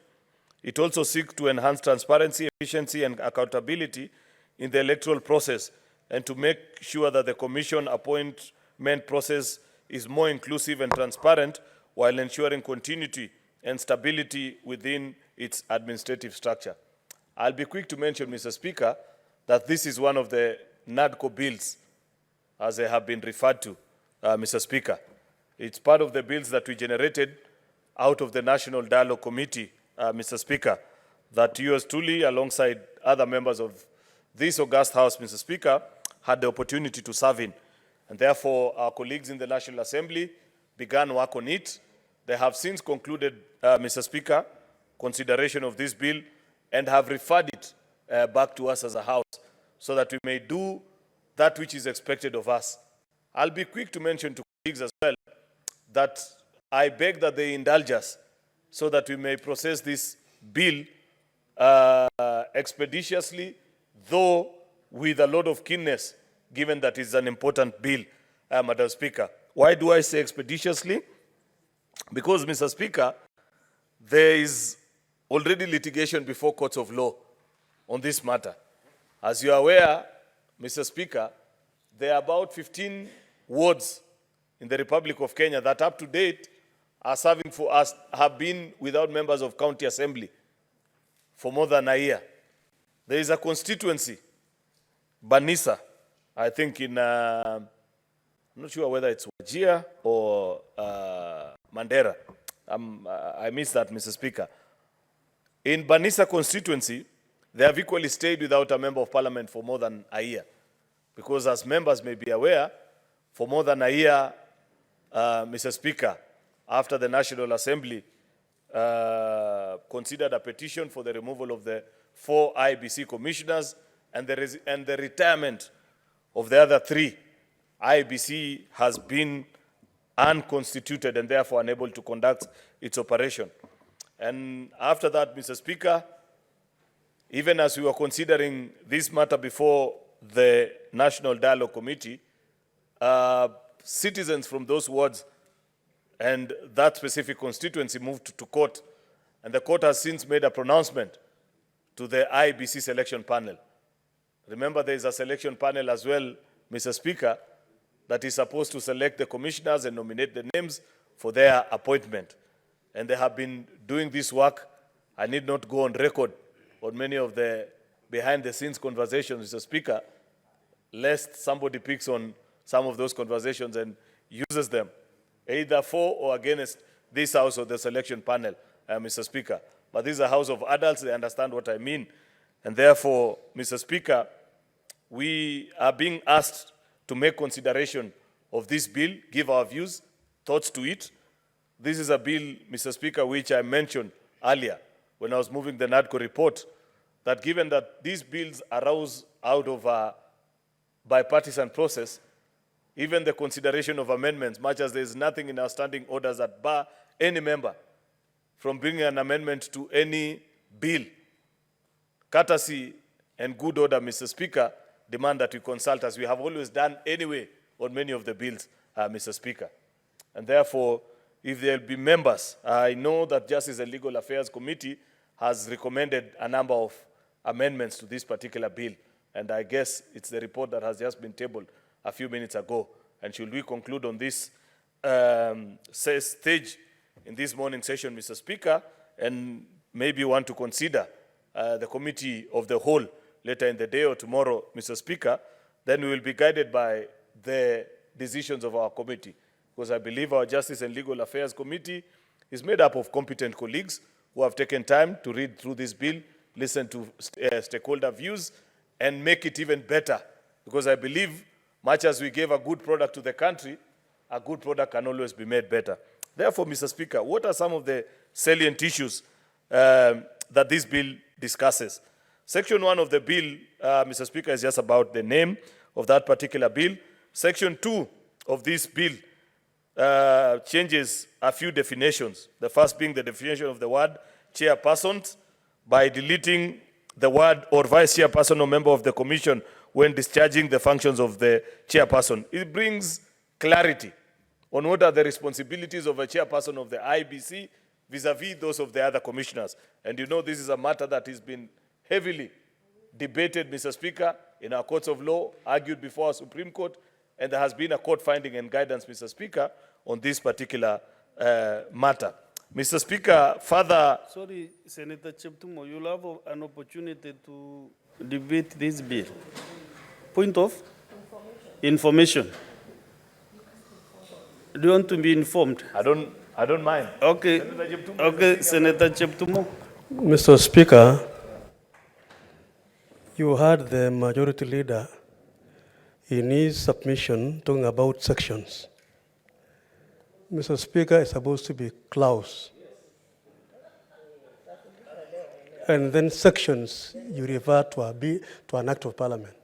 It also seeks to enhance transparency, efficiency, and accountability in the electoral process, and to make sure that the Commission appointment process is more inclusive and transparent, while ensuring continuity and stability within its administrative structure. I'll be quick to mention, Mr. Speaker, that this is one of the NADCO bills, as they have been referred to, Mr. Speaker. It's part of the bills that we generated out of the National Dialogue Committee, Mr. Speaker, that yours truly, alongside other members of this august House, Mr. Speaker, had the opportunity to serve in. And therefore, our colleagues in the National Assembly began work on it. They have since concluded, Mr. Speaker, consideration of this bill and have referred it back to us as a House so that we may do that which is expected of us. I'll be quick to mention to colleagues as well that I beg that they indulge us so that we may process this bill expeditiously, though with a lot of keenness, given that it's an important bill, Madam Speaker. Why do I say expeditiously? Because, Mr. Speaker, there is already litigation before courts of law on this matter. As you are aware, Mr. Speaker, there are about 15 wards in the Republic of Kenya that up to date are serving for us, have been without members of county assembly for more than a year. There is a constituency, Banisa, I think in, I'm not sure whether it's Wajir or Mandera. I missed that, Mr. Speaker. In Banisa constituency, they have equally stayed without a member of parliament for more than a year. Because as members may be aware, for more than a year, Mr. Speaker, after the National Assembly considered a petition for the removal of the 4 IBC commissioners and the retirement of the other 3, IBC has been unconstituted and therefore unable to conduct its operation. And after that, Mr. Speaker, even as we were considering this matter before the National Dialogue Committee, citizens from those wards and that specific constituency moved to court, and the court has since made a pronouncement to the IBC selection panel. Remember, there is a selection panel as well, Mr. Speaker, that is supposed to select the commissioners and nominate the names for their appointment. And they have been doing this work. I need not go on record on many of the behind-the-scenes conversations, Mr. Speaker, lest somebody picks on some of those conversations and uses them, either for or against this House or the selection panel, Mr. Speaker. But this is a House of adults, they understand what I mean. And therefore, Mr. Speaker, we are being asked to make consideration of this bill, give our views, thoughts to it. This is a bill, Mr. Speaker, which I mentioned earlier when I was moving the NADCO report, that given that these bills arose out of a bipartisan process, even the consideration of amendments, much as there is nothing in our standing orders that bar any member from bringing an amendment to any bill, courtesy and good order, Mr. Speaker, demand that we consult, as we have always done anyway on many of the bills, Mr. Speaker. And therefore, if there will be members, I know that Justice and Legal Affairs Committee has recommended a number of amendments to this particular bill, and I guess it's the report that has just been tabled a few minutes ago. And should we conclude on this stage in this morning session, Mr. Speaker, and maybe want to consider the committee of the whole later in the day or tomorrow, Mr. Speaker, then we will be guided by the decisions of our committee. Because I believe our Justice and Legal Affairs Committee is made up of competent colleagues who have taken time to read through this bill, listen to stakeholder views, and make it even better. Because I believe, much as we gave a good product to the country, a good product can always be made better. Therefore, Mr. Speaker, what are some of the salient issues that this bill discusses? Section 1 of the bill, Mr. Speaker, is just about the name of that particular bill. Section 2 of this bill changes a few definitions. The first being the definition of the word chairperson by deleting the word or vice chairperson or member of the commission when discharging the functions of the chairperson. It brings clarity on what are the responsibilities of a chairperson of the IBC vis-a-vis those of the other commissioners. And you know this is a matter that has been heavily debated, Mr. Speaker, in our courts of law, argued before our Supreme Court, and there has been a court finding and guidance, Mr. Speaker, on this particular matter. Mr. Speaker, further... Sorry, Senator Cheptumo, you'll have an opportunity to debate this bill. Point of information. Do you want to be informed? I don't mind. Okay, okay, Senator Cheptumo. Mr. Speaker, You heard the majority leader in his submission talking about sections. Mr. Speaker, it's supposed to be clause. And then sections, you refer to an act of parliament.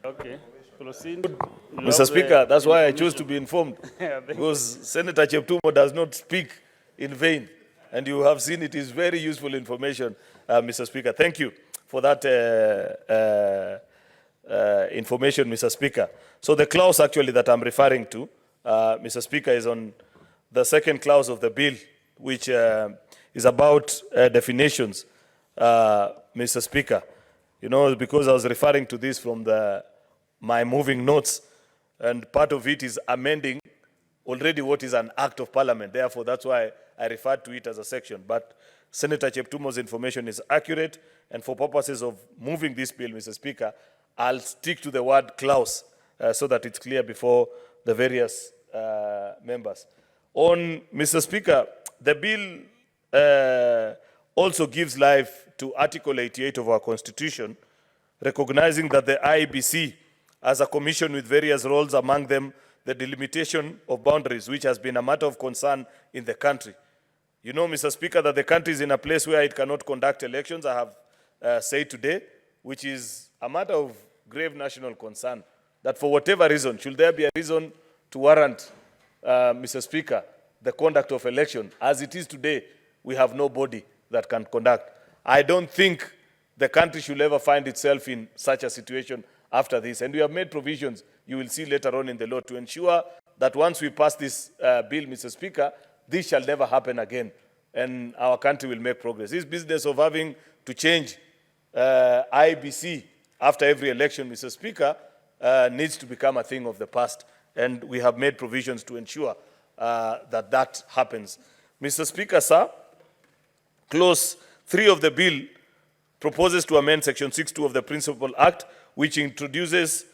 Okay. Mr. Speaker, that's why I chose to be informed. Because Senator Cheptumo does not speak in vain. And you have seen it is very useful information, Mr. Speaker. Thank you for that information, Mr. Speaker. So the clause actually that I'm referring to, Mr. Speaker, is on the second clause of the bill, which is about definitions, Mr. Speaker. You know, because I was referring to this from my moving notes, and part of it is amending already what is an act of parliament. Therefore, that's why I referred to it as a section. But Senator Cheptumo's information is accurate, and for purposes of moving this bill, Mr. Speaker, I'll stick to the word clause so that it's clear before the various members. On, Mr. Speaker, the bill also gives life to Article 88 of our Constitution, recognizing that the IEBC, as a commission with various roles, among them the delimitation of boundaries, which has been a matter of concern in the country. You know, Mr. Speaker, that the country is in a place where it cannot conduct elections, I have said today, which is a matter of grave national concern, that for whatever reason, should there be a reason to warrant, Mr. Speaker, the conduct of election, as it is today, we have no body that can conduct. I don't think the country should ever find itself in such a situation after this. And we have made provisions, you will see later on in the law, to ensure that once we pass this bill, Mr. Speaker, this shall never happen again, and our country will make progress. This business of having to change IBC after every election, Mr. Speaker, needs to become a thing of the past, and we have made provisions to ensure that that happens. Mr. Speaker, sir, Clause 3 of the bill proposes to amend Section 6.2 of the Principal Act, which introduces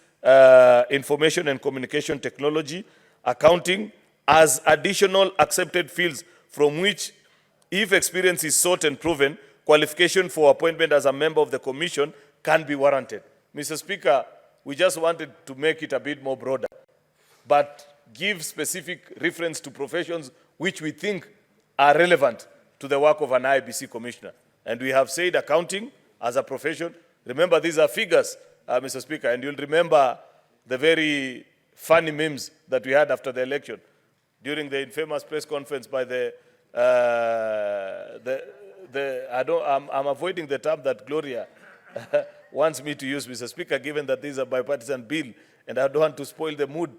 information and communication technology, accounting, as additional accepted fields from which, if experience is sought and proven, qualification for appointment as a member of the commission can be warranted. Mr. Speaker, we just wanted to make it a bit more broader, but give specific reference to professions which we think are relevant to the work of an IBC commissioner. And we have said accounting as a profession. Remember, these are figures, Mr. Speaker, and you'll remember the very funny memes that we had after the election during the infamous press conference by I'm avoiding the term that Gloria wants me to use, Mr. Speaker, given that this is a bipartisan bill, and I don't want to spoil the mood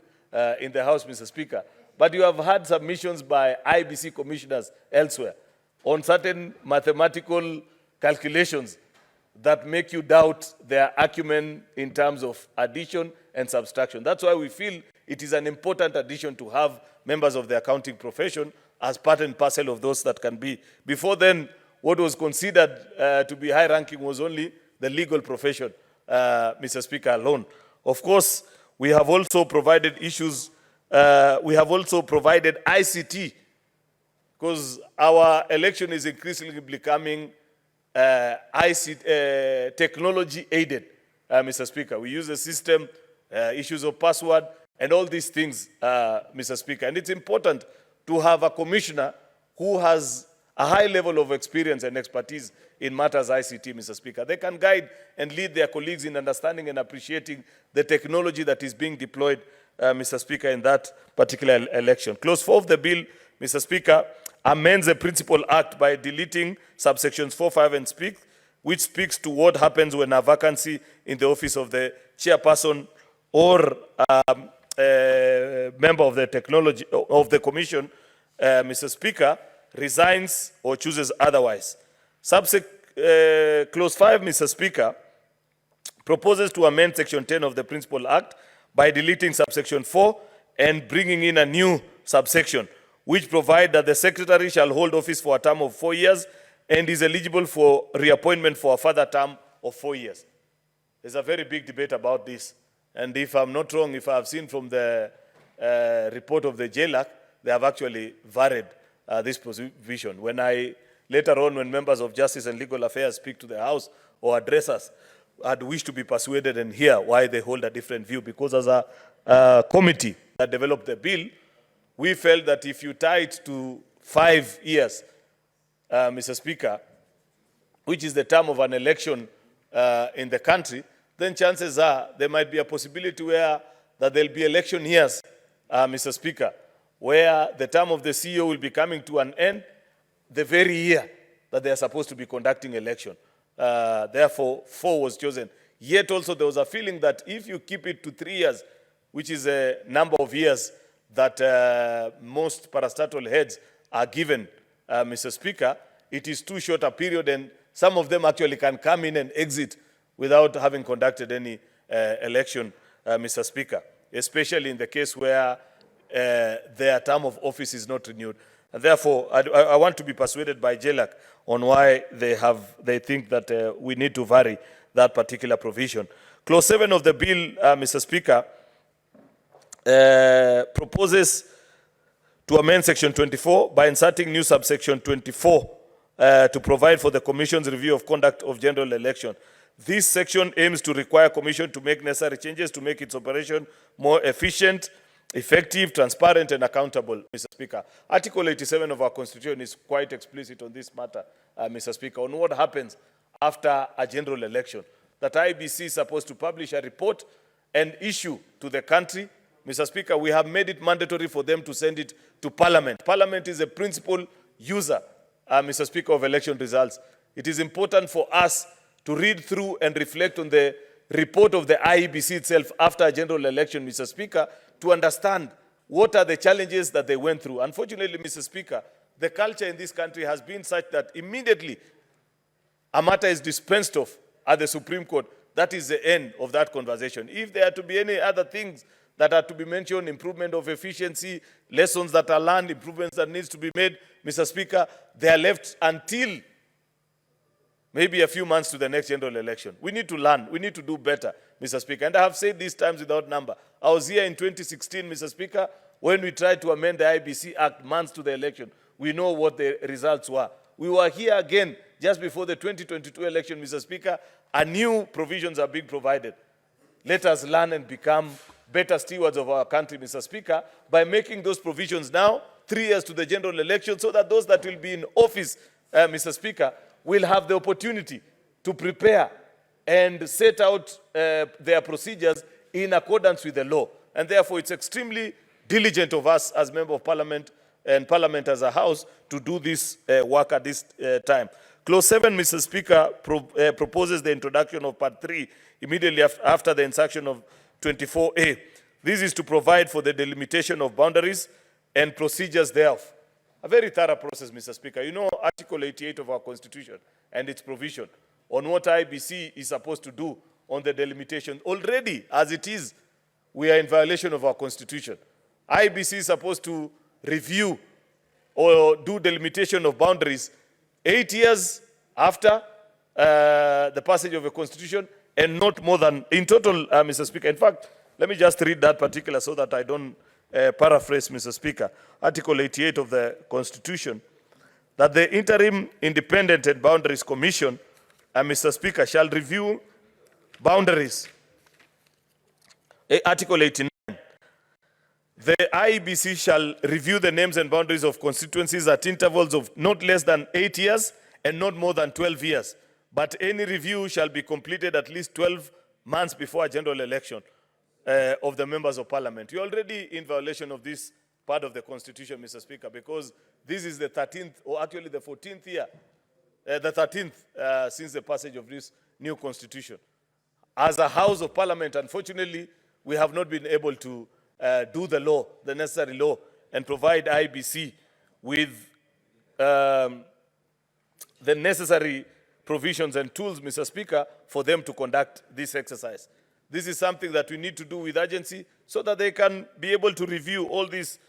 in the House, Mr. Speaker. But you have had submissions by IBC commissioners elsewhere on certain mathematical calculations that make you doubt their acumen in terms of addition and subtraction. That's why we feel it is an important addition to have members of the accounting profession as part and parcel of those that can be. Before then, what was considered to be high ranking was only the legal profession, Mr. Speaker, alone. Of course, we have also provided provided ICT, because our election is increasingly becoming technology aided, Mr. Speaker. We use the system, issues of password, and all these things, Mr. Speaker. And it's important to have a commissioner who has a high level of experience and expertise in matters ICT, Mr. Speaker. They can guide and lead their colleagues in understanding and appreciating the technology that is being deployed, Mr. Speaker, in that particular election. Clause 4 of the bill, Mr. Speaker, amends the Principal Act by deleting subsections 4, 5, and 6, which speaks to what happens when a vacancy in the office of the chairperson or member of the commission, Mr. Speaker, resigns or chooses otherwise. Clause 5, Mr. Speaker, proposes to amend Section 10 of the Principal Act by deleting subsection 4 and bringing in a new subsection, which provides that the Secretary shall hold office for a term of 4 years and is eligible for reappointment for a further term of 4 years. There's a very big debate about this. And if I'm not wrong, if I've seen from the report of the JLAC, they have actually varied this provision. When I later on when members of Justice and Legal Affairs speak to the House or address us, I'd wish to be persuaded and hear why they hold a different view. Because as a committee that developed the bill, we felt that if you tie it to 5 years, Mr. Speaker, which is the term of an election in the country, then chances are there might be a possibility where that there'll be election years, Mr. Speaker, where the term of the CEO will be coming to an end the very year that they are supposed to be conducting election. Therefore, 4 was chosen. Yet also there was a feeling that if you keep it to 3 years, which is a number of years that most parastatal heads are given, Mr. Speaker, it is too short a period, and some of them actually can come in and exit without having conducted any election, Mr. Speaker, especially in the case where their term of office is not renewed. And therefore, I want to be persuaded by JLAC on why they think that we need to vary that particular provision. Clause 7 of the bill, Mr. Speaker, proposes to amend Section 24 by inserting new subsection 24 to provide for the Commission's review of conduct of general election. This section aims to require Commission to make necessary changes to make its operation more efficient, effective, transparent, and accountable, Mr. Speaker. Article 87 of our Constitution is quite explicit on this matter, Mr. Speaker, on what happens after a general election. That IBC is supposed to publish a report and issue to the country. Mr. Speaker, we have made it mandatory for them to send it to Parliament. Parliament is a principal user, Mr. Speaker, of election results. It is important for us to read through and reflect on the report of the IEBC itself after a general election, Mr. Speaker, to understand what are the challenges that they went through. Unfortunately, Mr. Speaker, the culture in this country has been such that immediately a matter is dispensed of at the Supreme Court, that is the end of that conversation. If there are to be any other things that are to be mentioned, improvement of efficiency, lessons that are learned, improvements that needs to be made, Mr. Speaker, they are left until maybe a few months to the next general election. We need to learn. We need to do better, Mr. Speaker. And I have said these times without number. I was here in 2016, Mr. Speaker, when we tried to amend the IBC Act months to the election. We know what the results were. We were here again just before the 2022 election, Mr. Speaker, and new provisions are being provided. Let us learn and become better stewards of our country, Mr. Speaker, by making those provisions now, 3 years to the general election, so that those that will be in office, Mr. Speaker, will have the opportunity to prepare and set out their procedures in accordance with the law. And therefore, it's extremely diligent of us as Member of Parliament and Parliament as a House to do this work at this time. Clause 7, Mr. Speaker, proposes the introduction of Part 3 immediately after the insertion of 24A. This is to provide for the delimitation of boundaries and procedures thereof. A very thorough process, Mr. Speaker. You know Article 88 of our Constitution and its provision on what IBC is supposed to do on the delimitation. Already, as it is, we are in violation of our Constitution. IBC is supposed to review or do delimitation of boundaries 8 years after the passage of a Constitution, and not more than, in total, Mr. Speaker. In fact, let me just read that particular so that I don't paraphrase, Mr. Speaker. Article 88 of the Constitution, that the Interim Independent and Boundaries Commission, Mr. Speaker, shall review boundaries. Article 89. The IEBC shall review the names and boundaries of constituencies at intervals of not less than 8 years and not more than 12 years. But any review shall be completed at least 12 months before a general election of the members of Parliament. You're already in violation of this part of the Constitution, Mr. Speaker, because this is the 13th, or actually the 14th year, the 13th since the passage of this new Constitution. As a House of Parliament, unfortunately, we have not been able to do the law, the necessary law, and provide IBC with the necessary provisions and tools, Mr. Speaker, for them to conduct this exercise. This is something that we need to do with urgency so that they can be able to review all these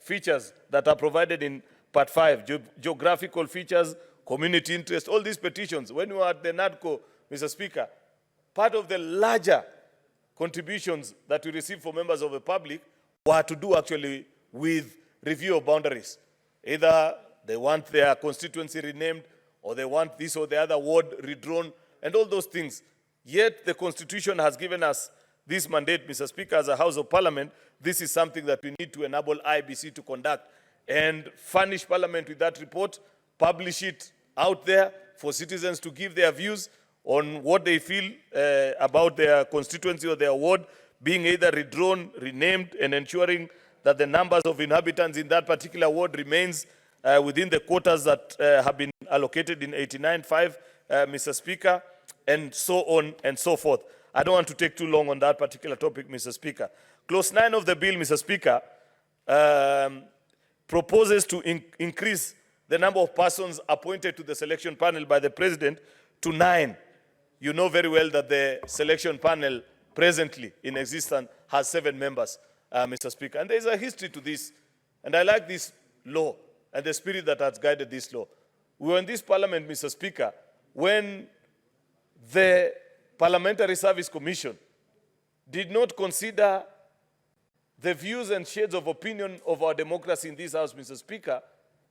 features that are provided in Part 5, geographical features, community interest, all these petitions. When we were at the NADCO, Mr. Speaker, part of the larger contributions that we receive from members of the public were to do actually with review of boundaries, either they want their constituency renamed, or they want this or the other ward redrawn, and all those things. Yet the Constitution has given us this mandate, Mr. Speaker, as a House of Parliament. This is something that we need to enable IBC to conduct and furnish Parliament with that report, publish it out there for citizens to give their views on what they feel about their constituency or their ward being either redrawn, renamed, and ensuring that the numbers of inhabitants in that particular ward remains within the quotas that have been allocated in 89.5, Mr. Speaker, and so on and so forth. I don't want to take too long on that particular topic, Mr. Speaker. Clause 9 of the bill, Mr. Speaker, proposes to increase the number of persons appointed to the selection panel by the President to 9. You know very well that the selection panel presently in existence has 7 members, Mr. Speaker. And there is a history to this. And I like this law and the spirit that has guided this law. We were in this Parliament, Mr. Speaker, when the Parliamentary Service Commission did not consider the views and shades of opinion of our democracy in this House, Mr. Speaker,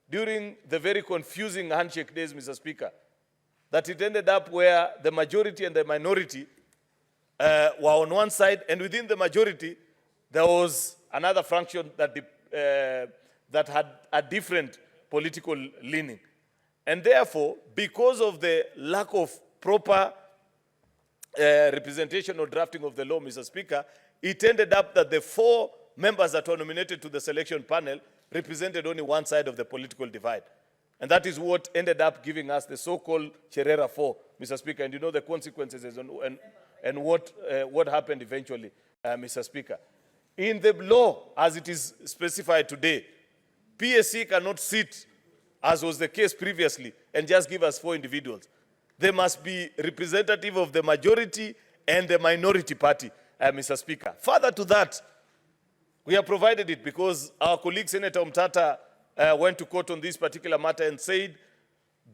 during the very confusing handshake days, Mr. Speaker, that it ended up where the majority and the minority were on one side, and within the majority, there was another fraction that, that had a different political leaning. And therefore, because of the lack of proper representation or drafting of the law, Mr. Speaker, it ended up that the 4 members that were nominated to the selection panel represented only one side of the political divide. And that is what ended up giving us the so-called Cherera 4, Mr. Speaker. And you know the consequences and what happened eventually, Mr. Speaker. In the law, as it is specified today, PSC cannot sit, as was the case previously, and just give us 4 individuals. They must be representative of the majority and the minority party, Mr. Speaker. Further to that, we have provided it because our colleague Senator Mtata went to court on this particular matter and said,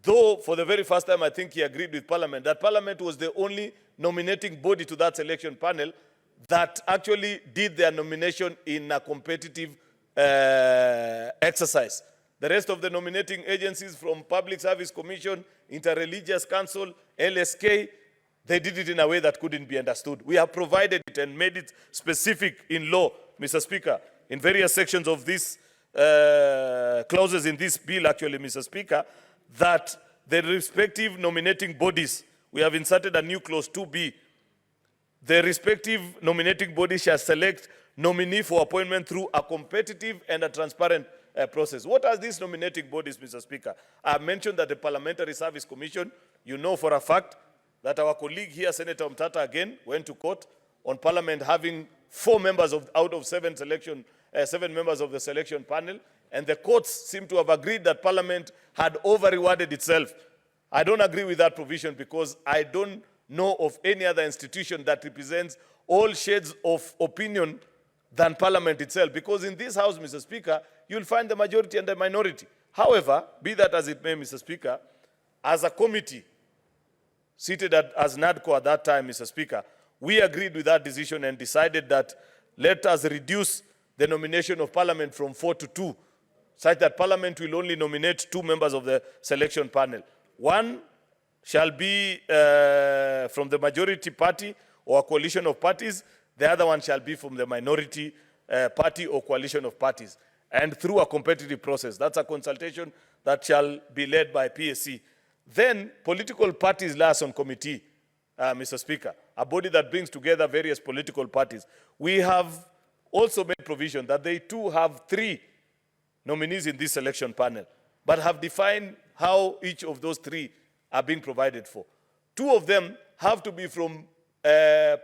though for the very first time I think he agreed with Parliament, that Parliament was the only nominating body to that selection panel that actually did their nomination in a competitive exercise. The rest of the nominating agencies from Public Service Commission, Interreligious Council, LSK, they did it in a way that couldn't be understood. We have provided it and made it specific in law, Mr. Speaker, in various sections of this clauses in this bill, actually, Mr. Speaker, that the respective nominating bodies, we have inserted a new clause 2B, the respective nominating body shall select nominee for appointment through a competitive and a transparent process. What are these nominating bodies, Mr. Speaker? I have mentioned that the Parliamentary Service Commission, you know for a fact that our colleague here, Senator Mtata, again, went to court on Parliament having 4 members out of 7 members of the selection panel, and the courts seem to have agreed that Parliament had over-rewarded itself. I don't agree with that provision because I don't know of any other institution that represents all shades of opinion than Parliament itself. Because in this House, Mr. Speaker, you'll find the majority and the minority. However, be that as it may, Mr. Speaker, as a committee seated as NADCO at that time, Mr. Speaker, we agreed with that decision and decided that let us reduce the nomination of Parliament from 4 to 2, such that Parliament will only nominate 2 members of the selection panel. One shall be from the majority party or a coalition of parties. The other one shall be from the minority party or coalition of parties, and through a competitive process. That's a consultation that shall be led by PSC. Then political parties liaison committee, Mr. Speaker, a body that brings together various political parties. We have also made provision that they too have 3 nominees in this selection panel, but have defined how each of those 3 are being provided for. 2 of them have to be from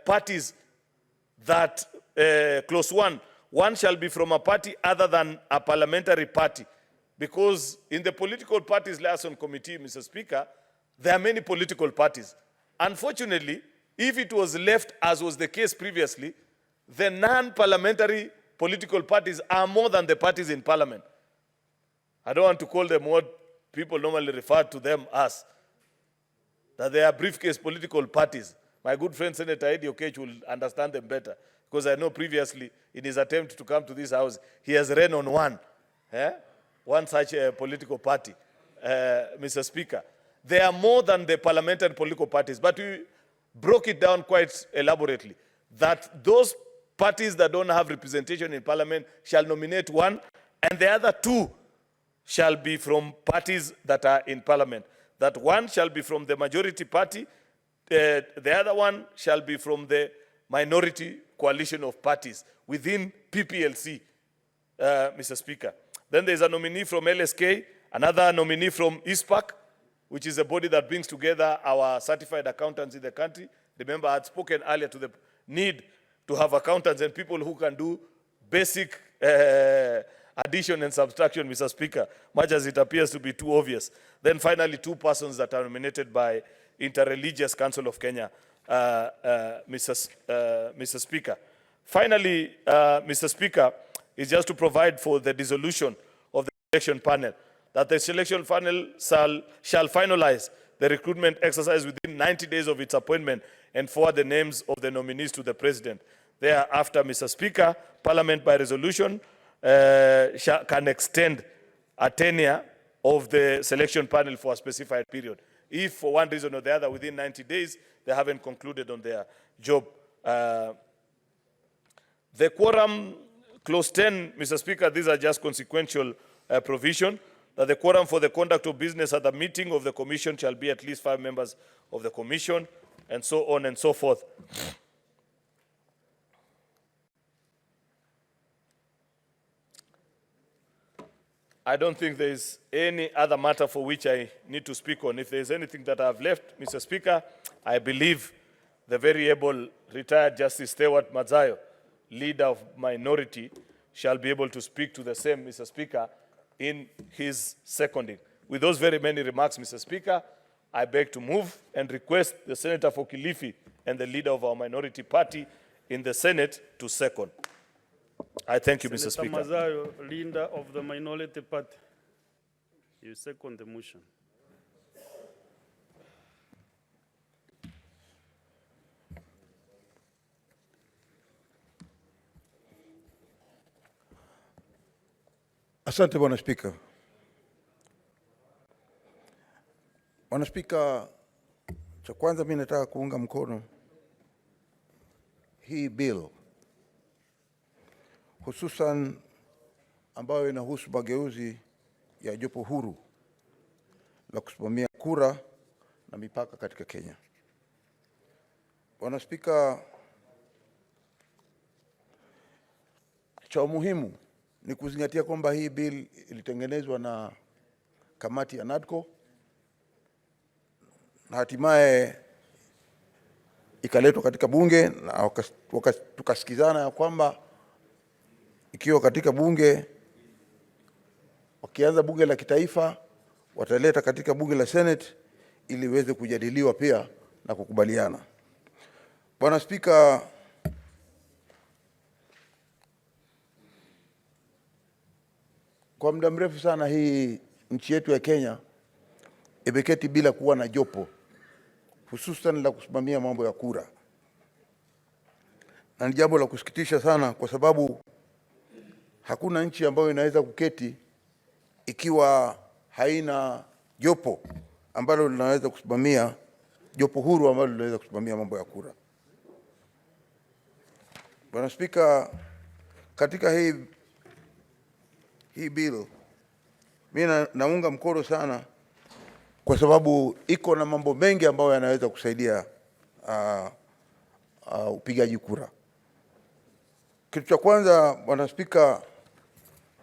parties that, clause 1 shall be from a party other than a parliamentary party. Because in the political parties liaison committee, Mr. Speaker, there are many political parties. Unfortunately, if it was left as was the case previously, the non-parliamentary political parties are more than the parties in Parliament. I don't want to call them what people normally refer to them as, that they are briefcase political parties. My good friend Senator Eddie Okech will understand them better, because I know previously, in his attempt to come to this House, he has ran on one. one such political party, Mr. Speaker. There are more than the parliamentary political parties, but we broke it down quite elaborately, that those parties that don't have representation in parliament shall nominate one, and the other two shall be from parties that are in parliament. That one shall be from the majority party, the other one shall be from the minority coalition of parties within PPLC, Mr. Speaker. Then there's a nominee from LSK, another nominee from ISPAC, which is a body that brings together our certified accountants in the country. Remember, I had spoken earlier to the need to have accountants and people who can do basic addition and subtraction, Mr. Speaker, much as it appears to be too obvious. Then finally, two persons that are nominated by Interreligious Council of Kenya, Mr. Speaker. Finally, Mr. Speaker, is just to provide for the dissolution of the selection panel, that the selection panel shall finalize the recruitment exercise within 90 days of its appointment and forward the names of the nominees to the President. Thereafter, Mr. Speaker, Parliament by resolution can extend a tenure of the selection panel for a specified period, if for one reason or the other within 90 days they haven't concluded on their job. The quorum, clause 10, Mr. Speaker, these are just consequential provision, that the quorum for the conduct of business at the meeting of the Commission shall be at least 5 members of the Commission, and so on and so forth. I don't think there is any other matter for which I need to speak on. If there is anything that I have left, Mr. Speaker, I believe the very able retired Justice Stewart Mazayo, leader of minority, shall be able to speak to the same, Mr. Speaker, in his seconding. With those very many remarks, Mr. Speaker, I beg to move and request the Senator for Kilifi and the leader of our minority party in the Senate to second. I thank you, Mr. Speaker. Senator Mazayo, leader of the minority party, you second the motion. Asante Bwana Spika. Bwana Spika, cha kwanza mimi nataka kuunga mkono hii bill, hususan ambayo inahusu mageuzi ya jopo huru la kusimamia kura na mipaka katika Kenya. Bwana Spika, cha muhimu ni kuzingatia kwamba hii bill ilitengenezwa na kamati ya NADCO na hatimaye ikaletwa katika bunge, na tukasikizana ya kwamba ikiwa katika bunge, wakianza bunge la kitaifa, wataleta katika bunge la Senate ili iweze kujadiliwa pia na kukubaliana. Bwana Spika, kwa muda mrefu sana hii nchi yetu ya Kenya imeketi bila kuwa na jopo, hususan la kusimamia mambo ya kura. Na ni jambo la kusikitisha sana, kwa sababu hakuna nchi ambayo inaweza kuketi ikiwa haina jopo ambalo linaweza kusimamia, jopo huru ambalo linaweza kusimamia mambo ya kura. Bwana Spika, katika hii bill mimi naunga mkono sana, kwa sababu iko na mambo mengi ambayo yanaweza kusaidia upigaji kura. Kitu cha kwanza Bwana Spika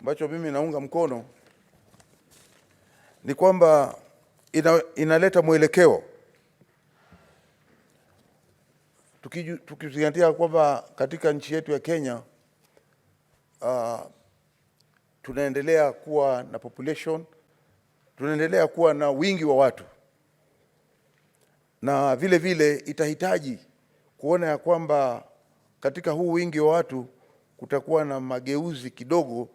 ambacho mimi naunga mkono ni kwamba inaleta mwelekeo, tukizingatia kwamba katika nchi yetu ya Kenya tunaendelea kuwa na population, tunaendelea kuwa na wingi wa watu, na vile vile itahitaji kuona ya kwamba katika huu wingi wa watu kutakuwa na mageuzi kidogo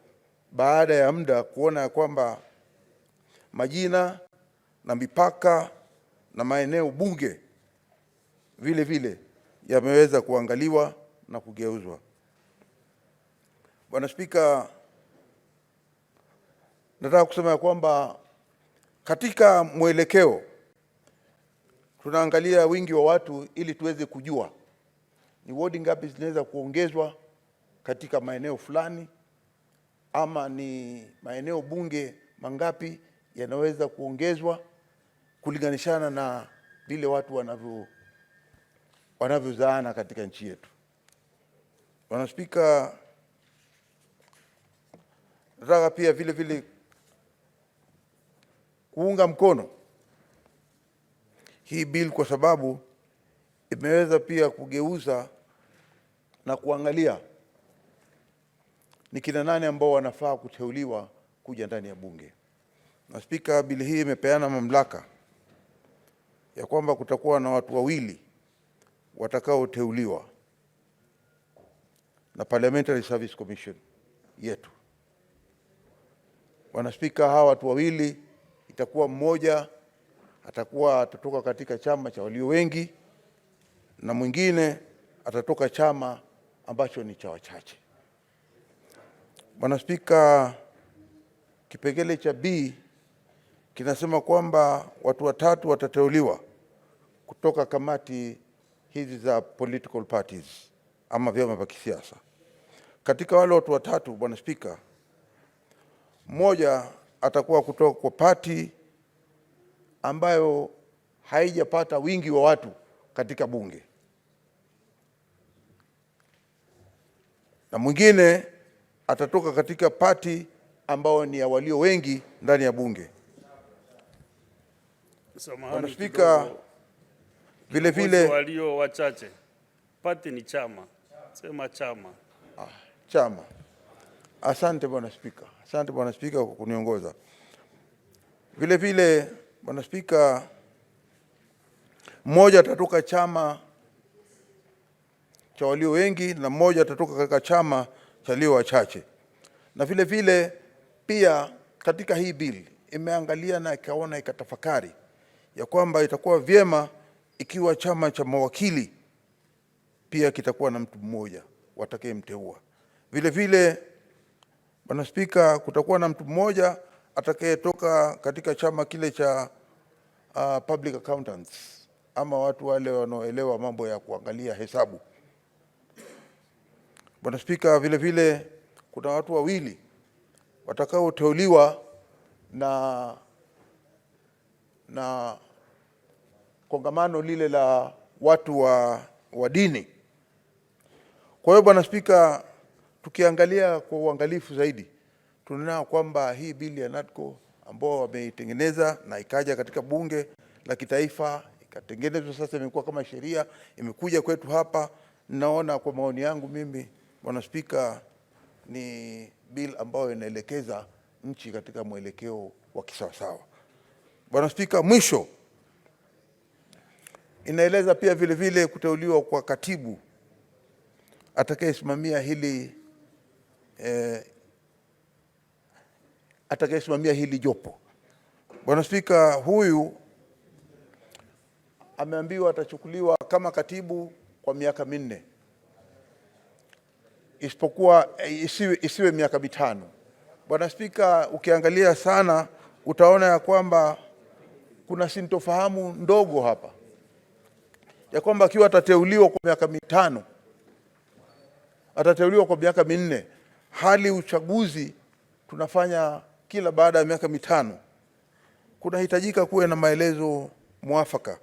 baada ya muda, kuona ya kwamba majina na mipaka na maeneo bunge vile vile yameweza kuangaliwa na kugeuzwa. Bwana Spika, nataka kusema ya kwamba katika mwelekeo tunaangalia wingi wa watu ili tuweze kujua ni wodi ngapi zinaweza kuongezwa katika maeneo fulani, ama ni maeneo bunge mangapi yanaweza kuongezwa kulinganishana na vile watu wanavyozaana katika nchi yetu. Bwana Spika, nataka pia vile vile kuunga mkono hii bill kwa sababu imeweza pia kugeuza na kuangalia ni kina nani ambao wanafaa kuteuliwa kuja ndani ya bunge. Na Spika, bill hii imepeana mamlaka ya kwamba kutakuwa na watu wawili watakaoteuliwa na Parliamentary Service Commission yetu. Bwana Spika, hawa watu wawili itakuwa mmoja atatoka katika chama cha walio wengi na mwingine atatoka chama ambacho ni cha wachache. Bwana Spika, kipengele cha B kinasema kwamba watu watatu watateuliwa kutoka kamati hizi za political parties ama vyama vya kisiasa. Katika wale watu watatu, Bwana Spika, mmoja atakuwa kutoka kwa party ambayo haijapata wingi wa watu katika bunge, na mwingine atatoka katika party ambao ni ya walio wengi ndani ya bunge. Bwana Spika, vile vile walio wachache, party ni chama, sema chama. Chama. Asante Bwana Spika, asante Bwana Spika kwa kuniongoza. Vile vile Bwana Spika, mmoja atatoka chama cha walio wengi na mmoja atatoka katika chama cha walio wachache. Na vile vile pia katika hii bill imeangalia na ikaona ikatafakari ya kwamba itakuwa vyema ikiwa chama cha mawakili pia kitakuwa na mtu mmoja watakayemteua. Vile vile Bwana Spika, kutakuwa na mtu mmoja atakayetoka katika chama kile cha public accountants ama watu wale wanaoelewa mambo ya kuangalia hesabu. Bwana Spika, vile vile kuna watu wawili watakaoteuliwa na kongamano lile la watu wa dini. Kwa hiyo Bwana Spika, tukiangalia kwa uangalifu zaidi, tunaona kwamba hii bili ya NADCO ambao wameitengeneza na ikaja katika bunge la kitaifa, ikatengenezwa sasa imekuwa kama sheria, imekuja kwetu hapa, naona kwa maoni yangu mimi Bwana Spika, ni bill ambayo inaelekeza nchi katika mwelekeo wa kisawasawa. Bwana Spika, mwisho inaeleza pia vile vile kuteuliwa kwa katibu atakayesimamia hili jopo. Bwana Spika, huyu ameambiwa atachukuliwa kama katibu kwa miaka 4, isipokuwa isiwe miaka 5. Bwana Spika, ukiangalia sana utaona ya kwamba kuna sintofahamu ndogo hapa ya kwamba akiwa atateuliwa kwa miaka 5, atateuliwa kwa miaka 4, hali uchaguzi tunafanya kila baada ya miaka 5. Kunahitajika kuwe na maelezo mwafaka.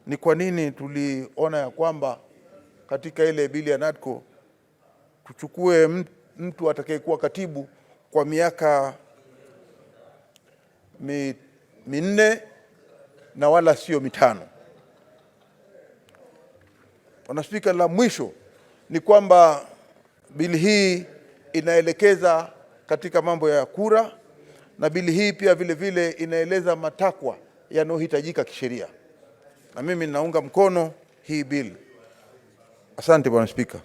Ni kwa nini tuliona ya kwamba katika ile bili ya NADCO tuchukue mtu atakayekuwa katibu kwa miaka 4 na wala sio 5. Bwana Spika, la mwisho ni kwamba bili hii inaelekeza katika mambo ya kura, na bili hii pia vile vile inaeleza matakwa yanayohitajika kisheria, na mimi naunga mkono hii bili. Asante Bwana Spika.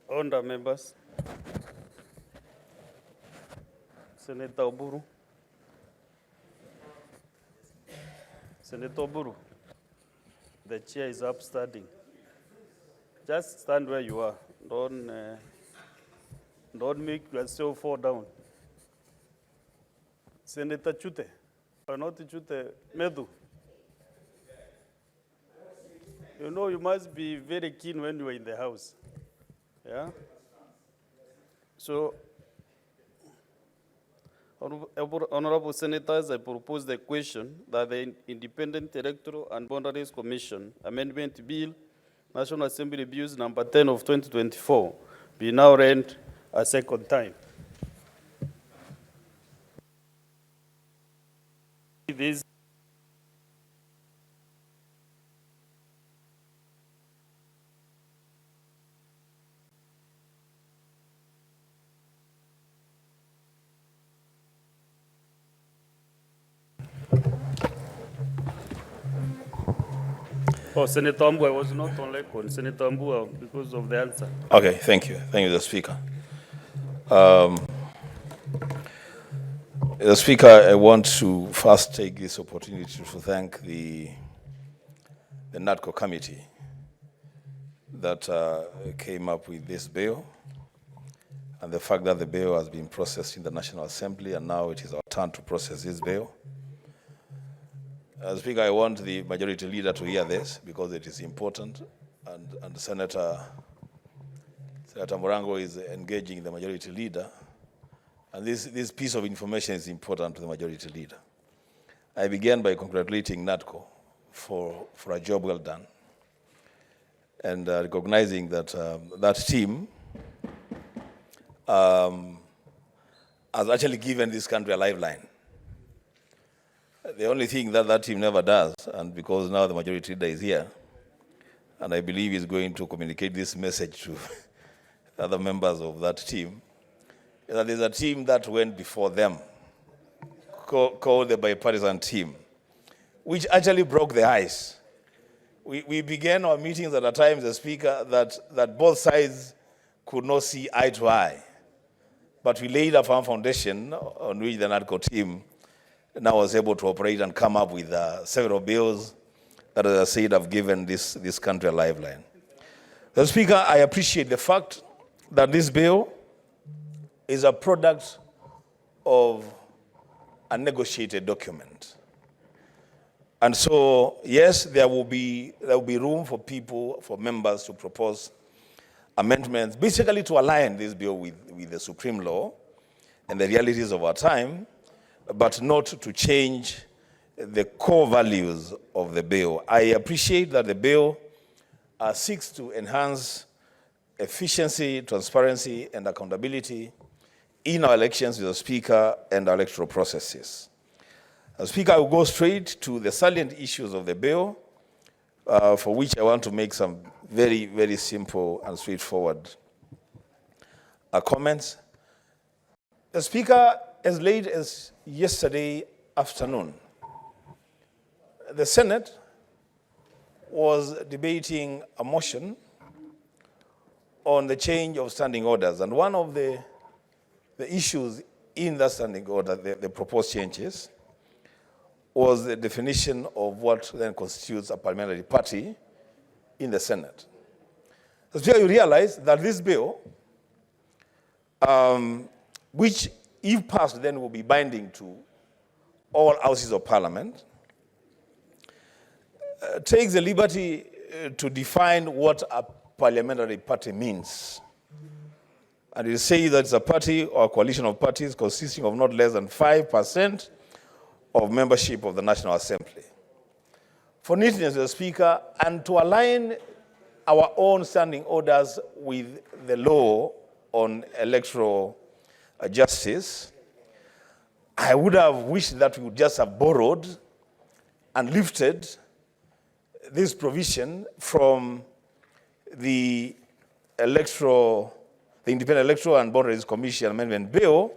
Honourable members, Senator Oburu. Senator Oburu, the chair is upstanding. Just stand where you are. Don't make yourself fall down. Senator Chute, or not Chute, Medu. You know, you must be very keen when you are in the house. Yeah? So, Honorable Senators, I propose the question that the Independent Electoral and Boundaries Commission Amendment Bill, National Assembly Bills number 10 of 2024, be now read a second time. This Oh, Senator Ambu, I was not on record. Senator Ambu, because of the answer. Okay, thank you. Thank you, the Speaker. The Speaker, I want to first take this opportunity to thank the NADCO committee that came up with this bill, and the fact that the bill has been processed in the National Assembly, and now it is our turn to process this bill. Speaker, I want the majority leader to hear this because it is important, and Senator Morango is engaging the majority leader, and this piece of information is important to the majority leader. I began by congratulating NADCO for a job well done, and recognizing that that team has actually given this country a lifeline. The only thing that team never does, and because now the majority leader is here, and I believe he's going to communicate this message to other members of that team, is that there's a team that went before them, called the bipartisan team, which actually broke the ice. We began our meetings at a time, the Speaker, that both sides could not see eye to eye. But we laid a firm foundation on which the NADCO team now was able to operate and come up with several bills that, as I said, have given this country a lifeline. The Speaker, I appreciate the fact that this bill is a product of a negotiated document. And so, yes, there will be room for members to propose amendments, basically to align this bill with the Supreme Law and the realities of our time, but not to change the core values of the bill. I appreciate that the bill seeks to enhance efficiency, transparency, and accountability in our elections with the Speaker and our electoral processes. The Speaker, I will go straight to the salient issues of the bill, for which I want to make some very, very simple and straightforward comments. The Speaker, as late as yesterday afternoon, the Senate was debating a motion on the change of standing orders. And one of the issues in that standing order, the proposed changes, was the definition of what then constitutes a parliamentary party in the Senate. So here you realize that this bill, which if passed then will be binding to all houses of parliament, takes the liberty to define what a parliamentary party means. And it says that it's a party or a coalition of parties consisting of not less than 5% of membership of the National Assembly. For neatness, the Speaker, and to align our own standing orders with the law on electoral justice, I would have wished that we would just have borrowed and lifted this provision from the Independent Electoral and Boundaries Commission Amendment Bill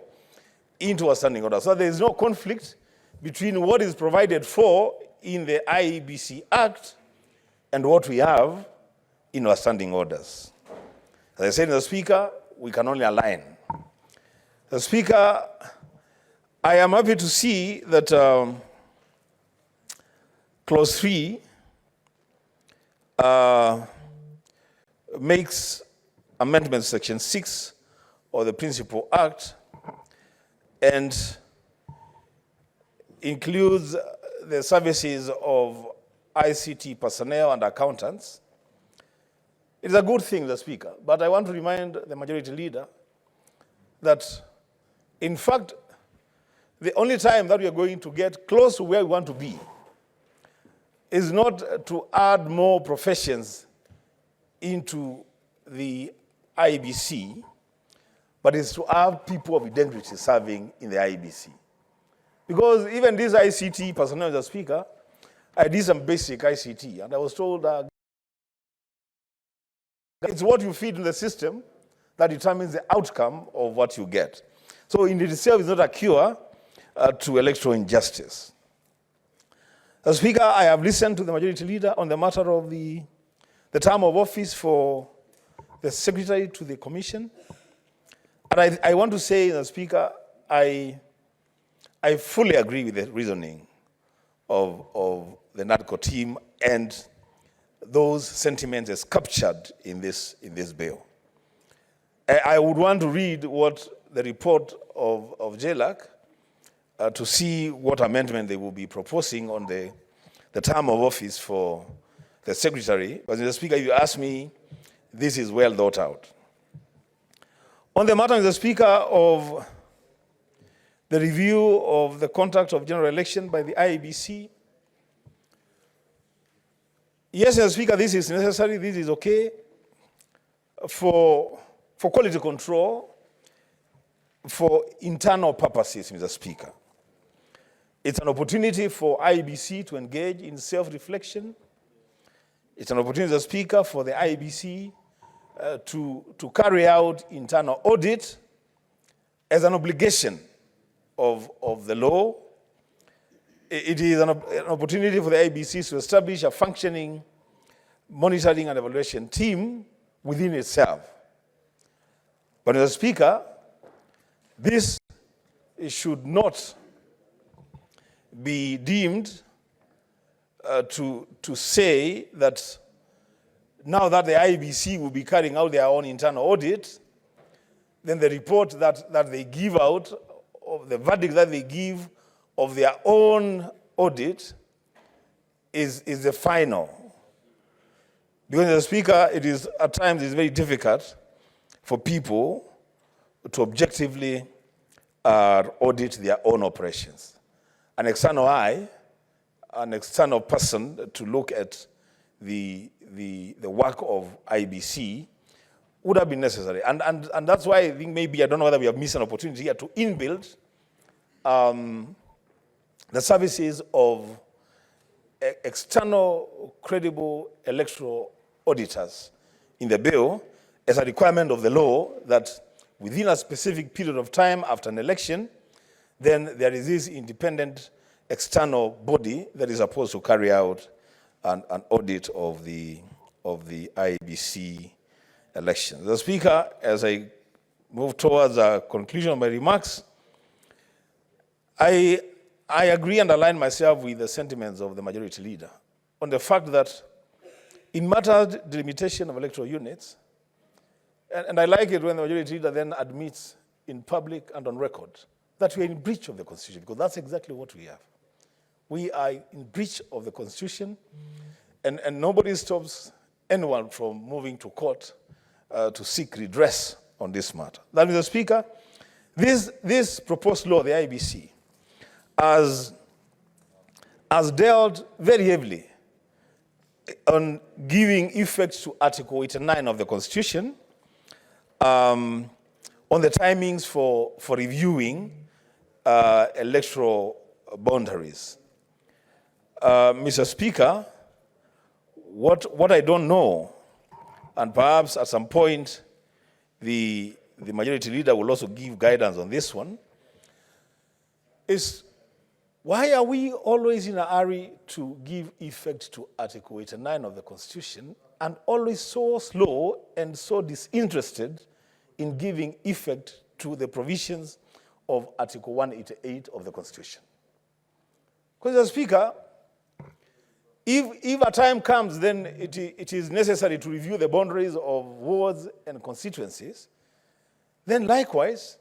into a standing order. So there is no conflict between what is provided for in the IEBC Act and what we have in our standing orders. As I said to the Speaker, we can only align. The Speaker, I am happy to see that clause 3 makes amendment section 6 of the Principal Act and includes the services of ICT personnel and accountants. It is a good thing, Mr. Speaker, but I want to remind the Majority Leader that, in fact, the only time that we are going to get close to where we want to be is not to add more professions into the IBC, but is to have people of integrity serving in the IBC. Because even this ICT personnel, Mr. Speaker, I did some basic ICT, and I was told it's what you feed in the system that determines the outcome of what you get. So in itself, it's not a cure to electoral injustice. As Speaker, I have listened to the Majority Leader on the matter of the term of office for the Secretary to the Commission. And I want to say, Mr. Speaker, I fully agree with the reasoning of the NADCO team and those sentiments as captured in this bill. I would want to read what the report of JLAC to see what amendment they will be proposing on the term of office for the Secretary. But Mr. Speaker, if you ask me, this is well thought out. On the matter, Mr. Speaker, of the review of the conduct of general election by the IEBC, yes, Mr. Speaker, this is necessary, this is okay for quality control, for internal purposes, Mr. Speaker. It's an opportunity for IEBC to engage in self-reflection. It's an opportunity, Mr. Speaker, for the IEBC to carry out internal audit as an obligation of the law. It is an opportunity for the IEBC to establish a functioning monitoring and evaluation team within itself. But, Mr. Speaker, this should not be deemed to say that now that the IEBC will be carrying out their own internal audit, then the report that they give out, of the verdict that they give of their own audit is the final. Because, Mr. Speaker, it is at times it's very difficult for people to objectively audit their own operations. An external eye, an external person to look at the work of IBC would have been necessary. And that's why I think maybe, I don't know whether we have missed an opportunity here to inbuild the services of external credible electoral auditors in the bill as a requirement of the law that within a specific period of time after an election, then there is this independent external body that is supposed to carry out an audit of the IEBC election. The Speaker, as I move towards a conclusion of my remarks, I agree and align myself with the sentiments of the Majority Leader on the fact that in matters delimitation of electoral units, and I like it when the Majority Leader then admits in public and on record that we are in breach of the Constitution, because that's exactly what we have. We are in breach of the Constitution, and nobody stops anyone from moving to court to seek redress on this matter. That, Mr. Speaker, this proposed law, the IBC, has dealt very heavily on giving effect to Article 89 of the Constitution on the timings for reviewing electoral boundaries. Mr. Speaker, what I don't know, and perhaps at some point the Majority Leader will also give guidance on this one, is why are we always in a hurry to give effect to Article 89 of the Constitution and always so slow and so disinterested in giving effect to the provisions of Article 188 of the Constitution. Because, Mr. Speaker, if a time comes, then it is necessary to review the boundaries of wards and constituencies, then likewise,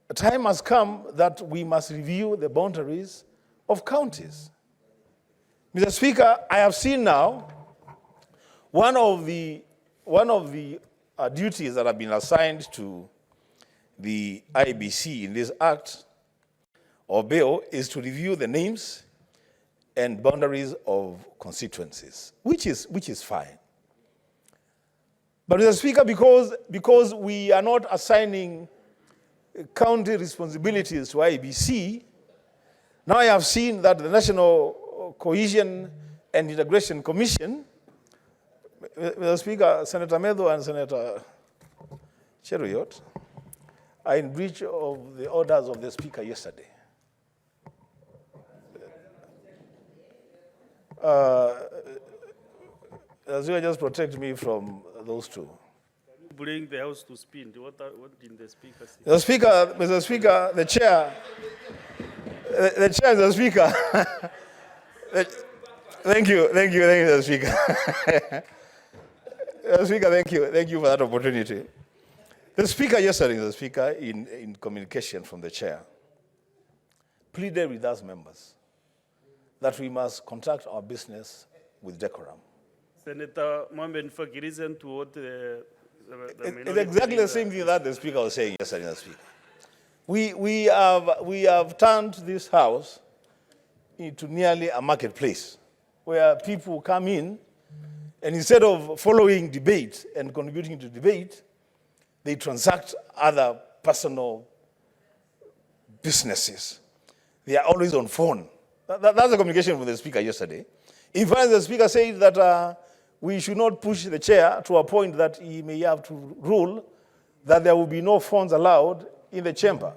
a time has come that we must review the boundaries of counties. Mr. Speaker, I have seen now one of the duties that have been assigned to the IBC in this act or bill is to review the names and boundaries of constituencies, which is fine. But Mr. Speaker, because we are not assigning county responsibilities to IBC, now I have seen that the National Cohesion and Integration Commission, Mr. Speaker, Senator Medo and Senator Cheruiyot are in breach of the orders of the Speaker yesterday. Just protect me from those two. Bring the house to spin. What did the Speaker say? Mr. Speaker, the chair, Mr. Speaker. Thank you, Mr. Speaker. Mr. Speaker, thank you for that opportunity. The Speaker yesterday, Mr. Speaker, in communication from the chair, pleaded with us members that we must conduct our business with decorum. Senator Mohamed Faki, listen to what it's exactly the same thing that the Speaker was saying yesterday, Mr. Speaker. We have turned this house into nearly a marketplace where people come in and instead of following debate and contributing to debate, they transact other personal businesses. They are always on phone. That's the communication from the Speaker yesterday. In fact, the Speaker said that we should not push the chair to a point that he may have to rule that there will be no phones allowed in the chamber.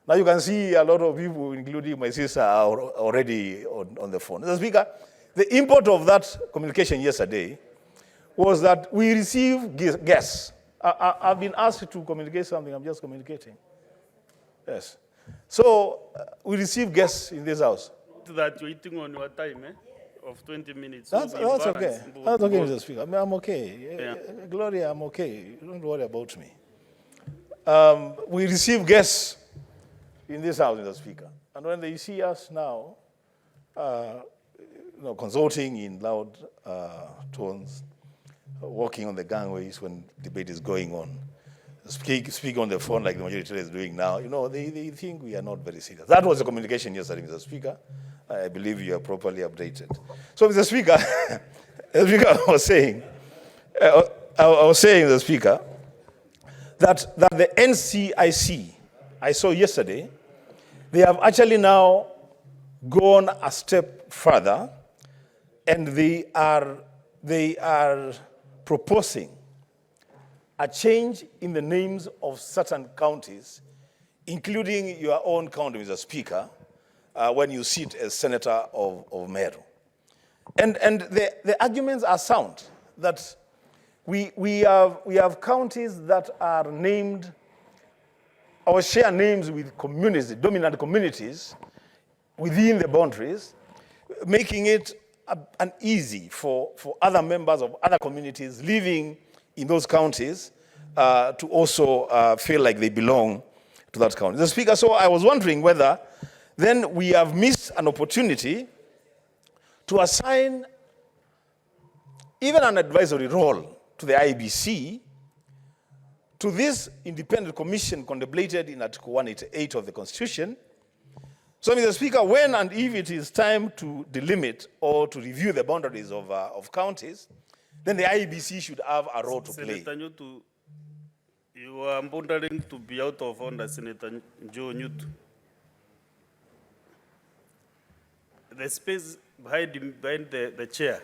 Now you can see a lot of people, including my sister, are already on the phone. Mr. Speaker, the import of that communication yesterday was that we receive guests. I've been asked to communicate something, I'm just communicating. Yes. So we receive guests in this house. That you're eating on your time, of 20 minutes. That's okay. That's okay, Mr. Speaker. I mean, I'm okay. Yeah. Gloria, I'm okay. Don't worry about me. We receive guests in this house, Mr. Speaker. And when they see us now, consulting in loud tones, walking on the gangways when debate is going on, speak on the phone like the majority is doing now, they think we are not very serious. That was the communication yesterday, Mr. Speaker. I believe you are properly updated. So, Mr. Speaker, I was saying, Mr. Speaker, that the NCIC, I saw yesterday, they have actually now gone a step further, and they are proposing a change in the names of certain counties, including your own county, Mr. Speaker, when you sit as Senator of Meru. And the arguments are sound, that we have counties that are named, or share names with communities, dominant communities, within the boundaries, making it uneasy for other members of other communities living in those counties to also feel like they belong to that county. Mr. Speaker, so I was wondering whether then we have missed an opportunity to assign even an advisory role to the IBC to this independent commission contemplated in Article 188 of the Constitution. So, Mr. Speaker, when and if it is time to delimit or to review the boundaries of counties, then the IBC should have a role to play. Senator Nyutu, you are wondering to be out of order, Senator Joe Nyutu. The space behind the chair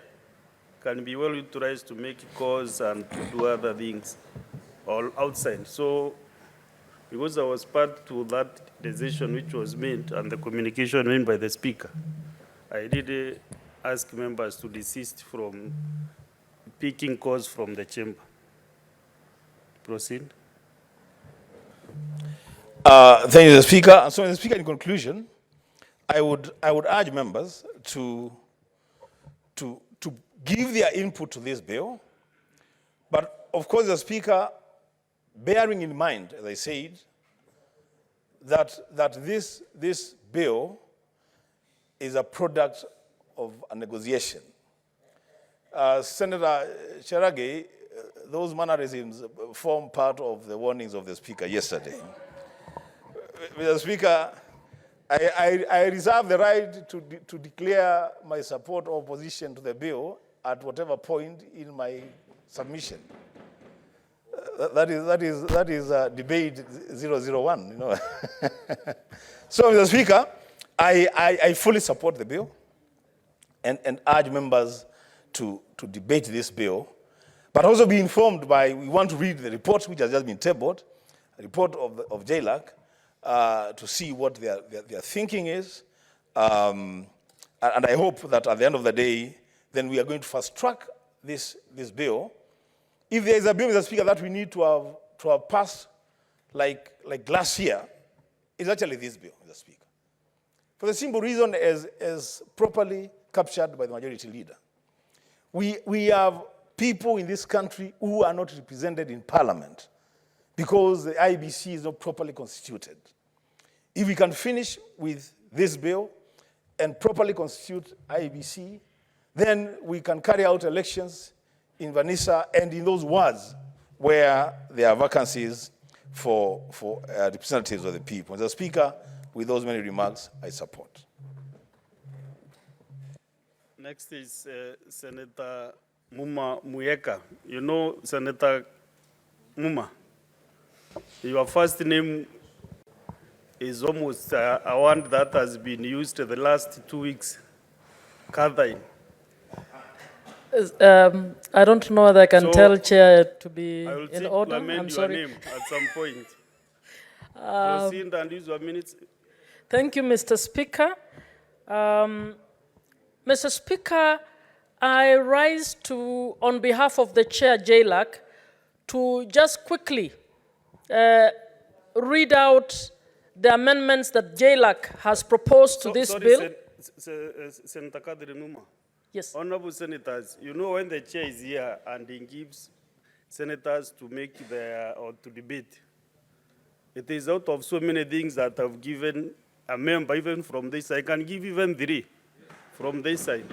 can be well utilized to make calls and to do other things all outside. So, because I was part to that decision which was made and the communication made by the Speaker, I did ask members to desist from picking calls from the chamber. Proceed. Thank you, Mr. Speaker. So, Mr. Speaker, in conclusion, I would urge members to give their input to this bill. But of course, the Speaker, bearing in mind, as I said, that this bill is a product of a negotiation. Senator Cherage, those mannerisms form part of the warnings of the Speaker yesterday. Mr. Speaker, I reserve the right to declare my support or opposition to the bill at whatever point in my submission. That is debate 001, you know. So, Mr. Speaker, I fully support the bill and urge members to debate this bill, but also be informed by, we want to read the report which has just been tabled, a report of JLAC, to see what their thinking is. And I hope that at the end of the day, then we are going to fast track this bill. If there is a bill, Mr. Speaker, that we need to have passed like last year, it's actually this bill, Mr. Speaker. For the simple reason as properly captured by the majority leader. We have people in this country who are not represented in parliament because the IBC is not properly constituted. If we can finish with this bill and properly constitute IBC, then we can carry out elections in Vanessa and in those wards where there are vacancies for representatives of the people. Mr. Speaker, with those many remarks, I support. Next is Senator Muma Muyeka. You know, Senator Muma, your first name is almost a one that has been used the last 2 weeks, Catherine. I don't know whether I can tell Chair to be I will in order. I'm your sorry. name at some point. Proceed and use your minutes. Thank you, Mr. Speaker. Mr. Speaker, I rise on behalf of the Chair, JLAC, to just quickly read out the amendments that JLAC has proposed to this bill. Senator Catherine Muma. Yes. Honorable Senators, you know when the Chair is here and he gives senators to make or to debate, it is out of so many things that I've given a member, even from this side. I can give even 3 from this side.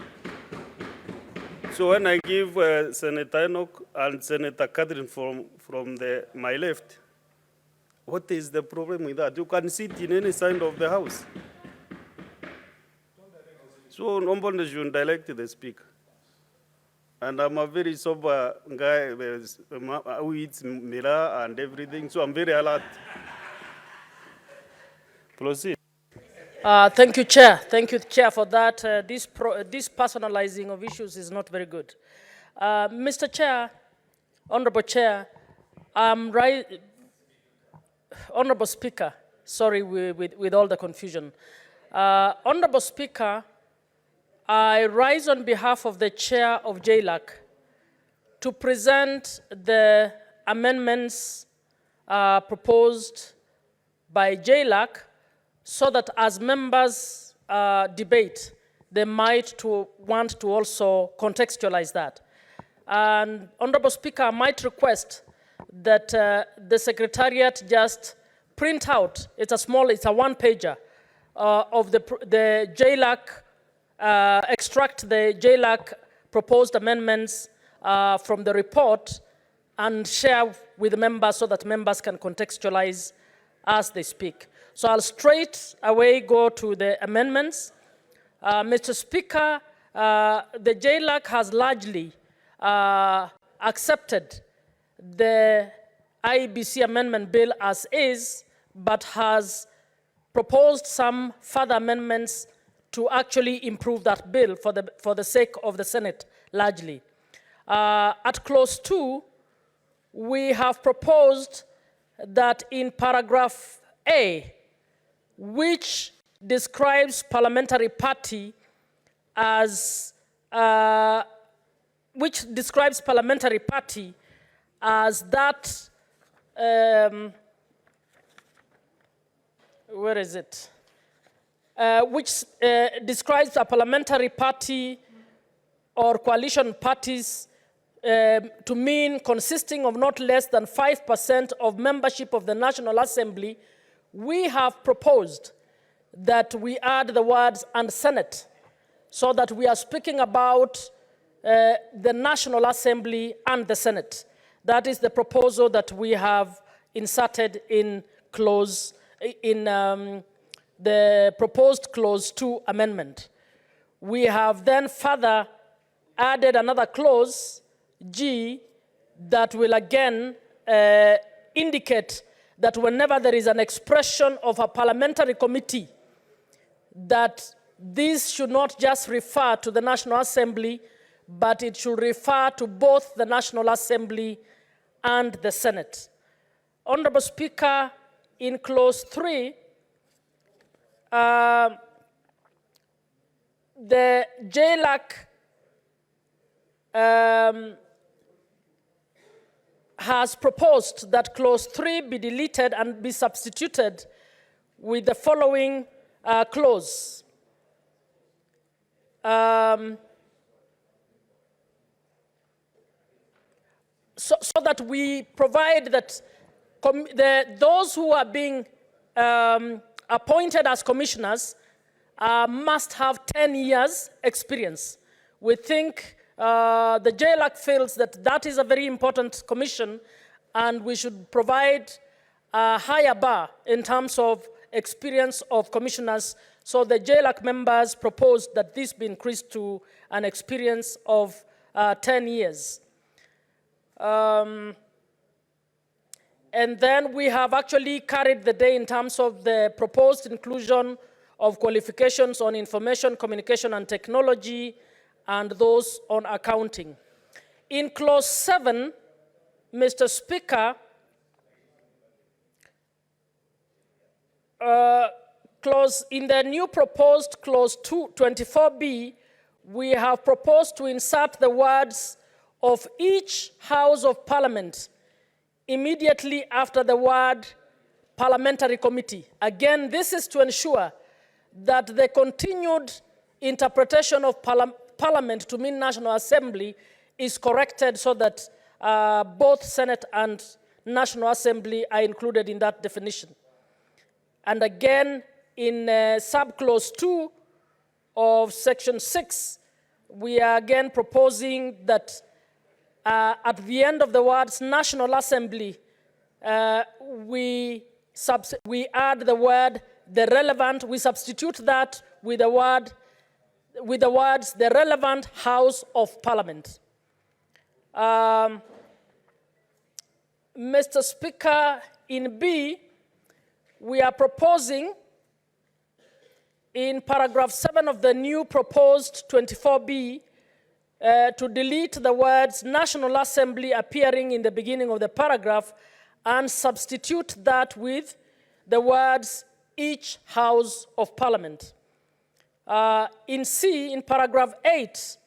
So when I give Senator Enoch and Senator Catherine from my left, what is the problem with that? You can sit in any side of the house. So nobody should direct the speaker. And I'm a very sober guy who eats mirror and everything, so I'm very alert. Proceed. Thank you, Chair. Thank you, Chair, for that. This personalizing of issues is not very good. Mr. Chair, Honorable Chair, Honorable Speaker, sorry with all the confusion. Honorable Speaker, I rise on behalf of the Chair of JLAC to present the amendments proposed by JLAC so that as members debate, they might want to also contextualize that. And Honorable Speaker, I might request that the Secretariat just print out, it's a one-pager of the JLAC, extract the JLAC proposed amendments from the report and share with the members so that members can contextualize as they speak. So I'll straight away go to the amendments. Mr. Speaker, the JLAC has largely accepted the IBC amendment bill as is, but has proposed some further amendments to actually improve that bill for the sake of the Senate, largely. At clause 2, we have proposed that in paragraph A, which describes parliamentary party as that where is it? Which describes a parliamentary party or coalition parties to mean consisting of not less than 5% of membership of the National Assembly. We have proposed that we add the words "and Senate," so that we are speaking about the National Assembly and the Senate. That is the proposal that we have inserted in the proposed clause 2 amendment. We have then further added another clause, G, that will again indicate that whenever there is an expression of a parliamentary committee, that this should not just refer to the National Assembly, but it should refer to both the National Assembly and the Senate. Honorable Speaker, in clause 3, the JLAC has proposed that clause 3 be deleted and be substituted with the following clause. So that we provide that those who are being appointed as commissioners must have 10 years experience. We think the JLAC feels that that is a very important commission, and we should provide a higher bar in terms of experience of commissioners. So the JLAC members proposed that this be increased to an experience of 10 years. And then we have actually carried the day in terms of the proposed inclusion of qualifications on information, communication, and technology, and those on accounting. In clause 7, Mr. Speaker, in the new proposed clause 24B, we have proposed to insert the words "of each House of Parliament" immediately after the word "parliamentary committee." Again, this is to ensure that the continued interpretation of Parliament to mean National Assembly is corrected, so that both Senate and National Assembly are included in that definition. And again, in subclause 2 of section 6, we are again proposing that at the end of the words National Assembly, we add the word "the relevant," we substitute that with the words "the relevant House of Parliament." Mr. Speaker, in B, we are proposing in paragraph 7 of the new proposed 24B to delete the words "National Assembly" appearing in the beginning of the paragraph and substitute that with the words "each House of Parliament." In C, in paragraph 8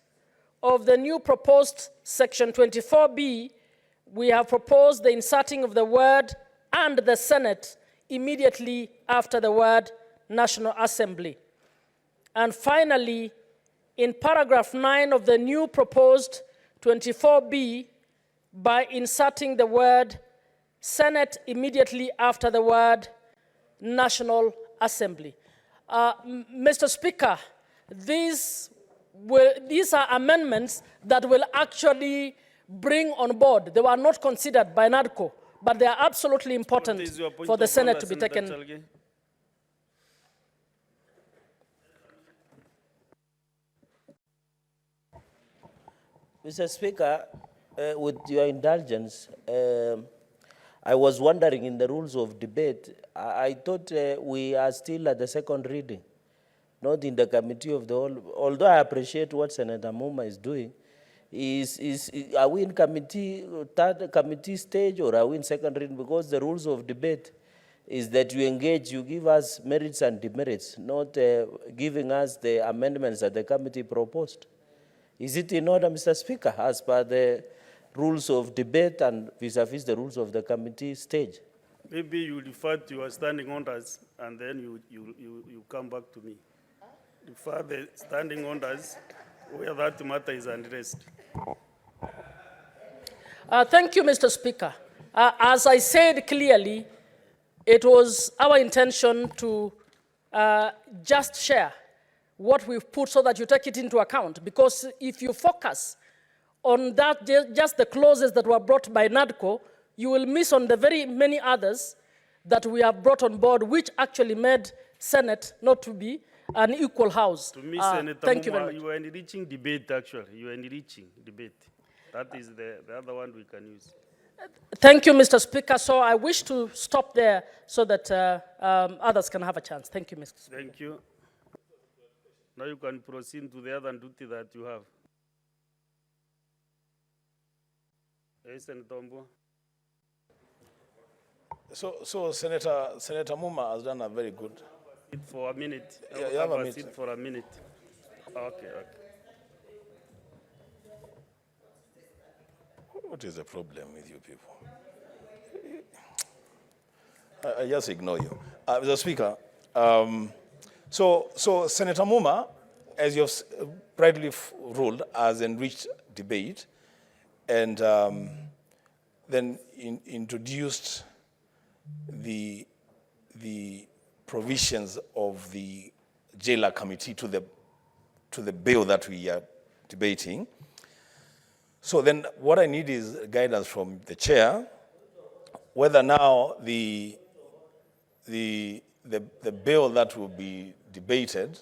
of the new proposed section 24B, we have proposed the inserting of the word "and the Senate" immediately after the word "National Assembly." And finally, in paragraph 9 of the new proposed 24B, by inserting the word "Senate" immediately after the word "National Assembly." Mr. Speaker, these are amendments that will actually bring on board. They were not considered by NADCO, but they are absolutely important for the Senate to be taken. Mr. Speaker, with your indulgence, I was wondering in the rules of debate, I thought we are still at the second reading, not in the committee of the whole. Although I appreciate what Senator Muma is doing, are we in third committee stage, or are we in second reading? Because the rules of debate is that you engage, you give us merits and demerits, not giving us the amendments that the committee proposed. Is it in order, Mr. Speaker, as per the rules of debate and vis-a-vis the rules of the committee stage? Maybe you refer to your standing orders and then you come back to me. Refer the standing orders where that matter is addressed. Thank you, Mr. Speaker. As I said clearly, it was our intention to just share what we've put so that you take it into account. Because if you focus on that, just the clauses that were brought by NADCO, you will miss on the very many others that we have brought on board, which actually made Senate not to be an equal house. To me, Senator Thank you Muma, very much. you are enriching debate, actually. You are enriching debate. That is the other one we can use. Thank you, Mr. Speaker. So I wish to stop there so that others can have a chance. Thank you, Mr. Speaker. Thank you. Now you can proceed to the other duty that you have. Yes, Senator Mbua. So Senator Muma has done a very good. Sit for a minute. Yeah, you have a Sit minute. for a minute. Okay. What is the problem with you people? I just ignore you. Mr. Speaker, so Senator Muma, as you have rightly ruled, has enriched debate and then introduced the provisions of the jailer committee to the bill that we are debating. So then what I need is guidance from the chair, whether now the bill that will be debated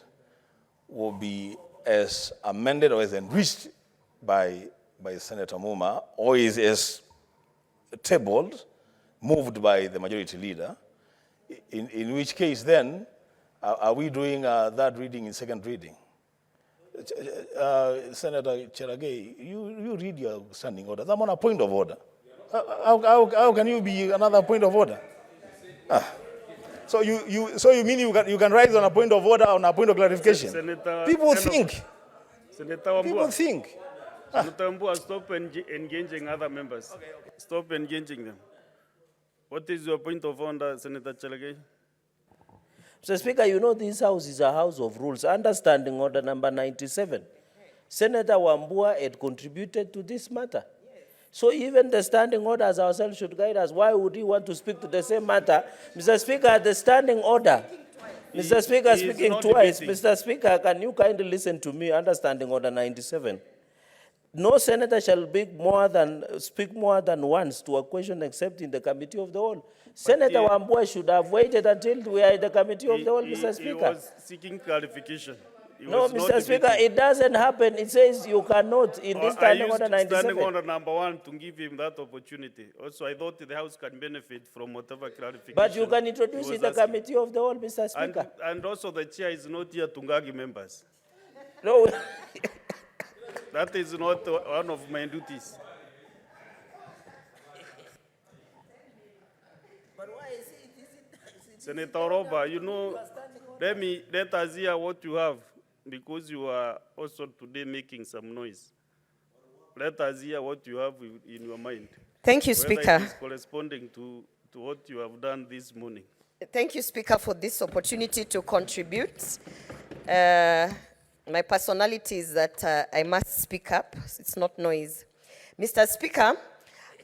will be as amended or as enriched by Senator Muma, or is as tabled, moved by the majority leader, in which case then, are we doing that reading in second reading? Senator Cheragay, you read your standing orders. I'm on a point of order. How can you be another point of order? So you mean you can rise on a point of order, on a point of clarification? People think. Senator Wambua. People think. Senator Mbua, stop engaging other members. Okay. Stop engaging them. What is your point of order, Senator Chelagay? Mr. Speaker, you know this house is a house of rules. Understanding order number 97. Senator Wambua had contributed to this matter. So even the standing orders ourselves should guide us. Why would he want to speak to the same matter? Mr. Speaker, the standing order. Mr. Speaker, speaking twice. Mr. Speaker, can you kindly listen to me? Understanding order 97. No senator shall speak more than once to a question except in the committee of the whole. Senator Wambua should have waited until we are in the committee of the whole, Mr. Speaker. He was seeking clarification. No, Mr. Speaker, it doesn't happen. It says you cannot in this standing order 97. Standing order number 1 to give him that opportunity. Also, I thought the House can benefit from whatever clarification. But you can introduce in the committee of the whole, Mr. Speaker. And also the chair is not here to gag members. No. That is not one of my duties. But why is it? Senator Roba, you know, let us hear what you have, because you are also today making some noise. Let us hear what you have in your mind. Thank you, Whether Speaker. it is corresponding to what you have done this morning. Thank you, Speaker, for this opportunity to contribute. My personality is that I must speak up. It's not noise. Mr. Speaker,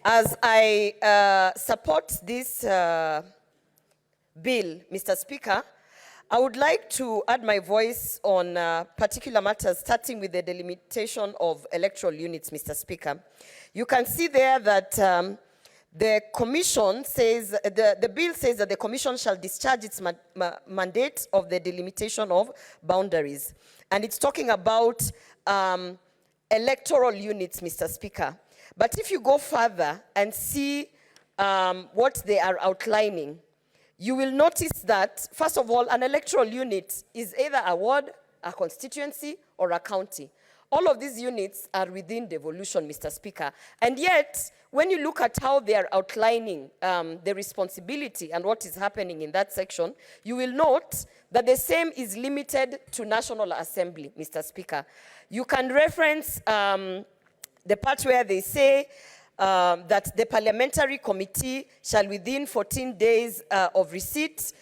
as I support this bill, Mr. Speaker, I would like to add my voice on particular matters, starting with the delimitation of electoral units, Mr. Speaker. You can see there that the commission says, the bill says that the commission shall discharge its mandate of the delimitation of boundaries. And it's talking about electoral units, Mr. Speaker. But if you go further and see what they are outlining, you will notice that, first of all, an electoral unit is either a ward, a constituency, or a county. All of these units are within devolution, Mr. Speaker. And yet, when you look at how they are outlining the responsibility and what is happening in that section, you will note that the same is limited to National Assembly, Mr. Speaker. You can reference the part where they say that the parliamentary committee shall within 14 days of receipt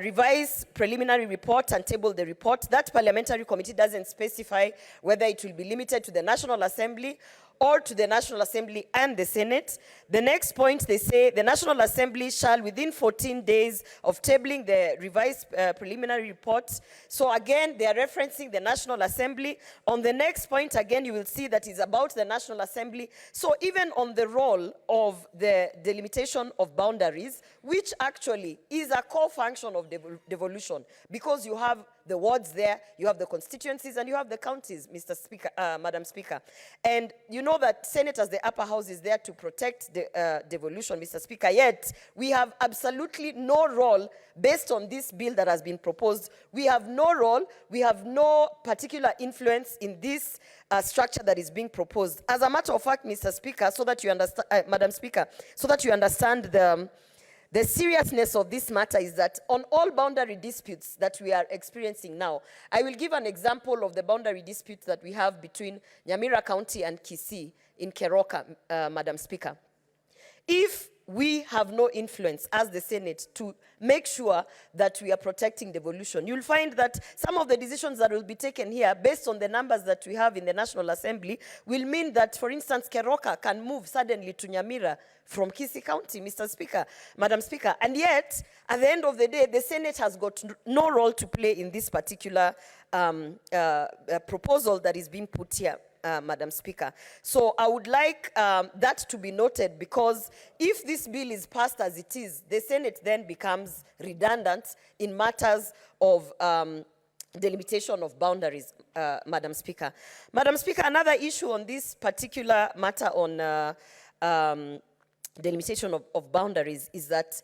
revise preliminary report and table the report. That parliamentary committee doesn't specify whether it will be limited to the National Assembly or to the National Assembly and the Senate. The next point, they say the National Assembly shall within 14 days of tabling the revised preliminary report. So again, they are referencing the National Assembly. On the next point, again, you will see that it's about the National Assembly. So even on the role of the delimitation of boundaries, which actually is a core function of devolution, because you have the wards there, you have the constituencies, and you have the counties, Mr. Speaker, Madam Speaker. And you know that Senate as the upper house is there to protect the devolution, Mr. Speaker, yet we have absolutely no role based on this bill that has been proposed. We have no role, we have no particular influence in this structure that is being proposed. As a matter of fact, Mr. Speaker, so that you understand, Madam Speaker, so that you understand the seriousness of this matter is that on all boundary disputes that we are experiencing now, I will give an example of the boundary disputes that we have between Nyamira County and Kisii in Keroka, Madam Speaker. If we have no influence as the Senate to make sure that we are protecting devolution, you'll find that some of the decisions that will be taken here based on the numbers that we have in the National Assembly will mean that, for instance, Keroka can move suddenly to Nyamira from Kisii County, Mr. Speaker, Madam Speaker. And yet, at the end of the day, the Senate has got no role to play in this particular proposal that is being put here. Madam Speaker. So I would like that to be noted, because if this bill is passed as it is, the Senate then becomes redundant in matters of delimitation of boundaries, Madam Speaker. Madam Speaker, another issue on this particular matter on delimitation of boundaries is that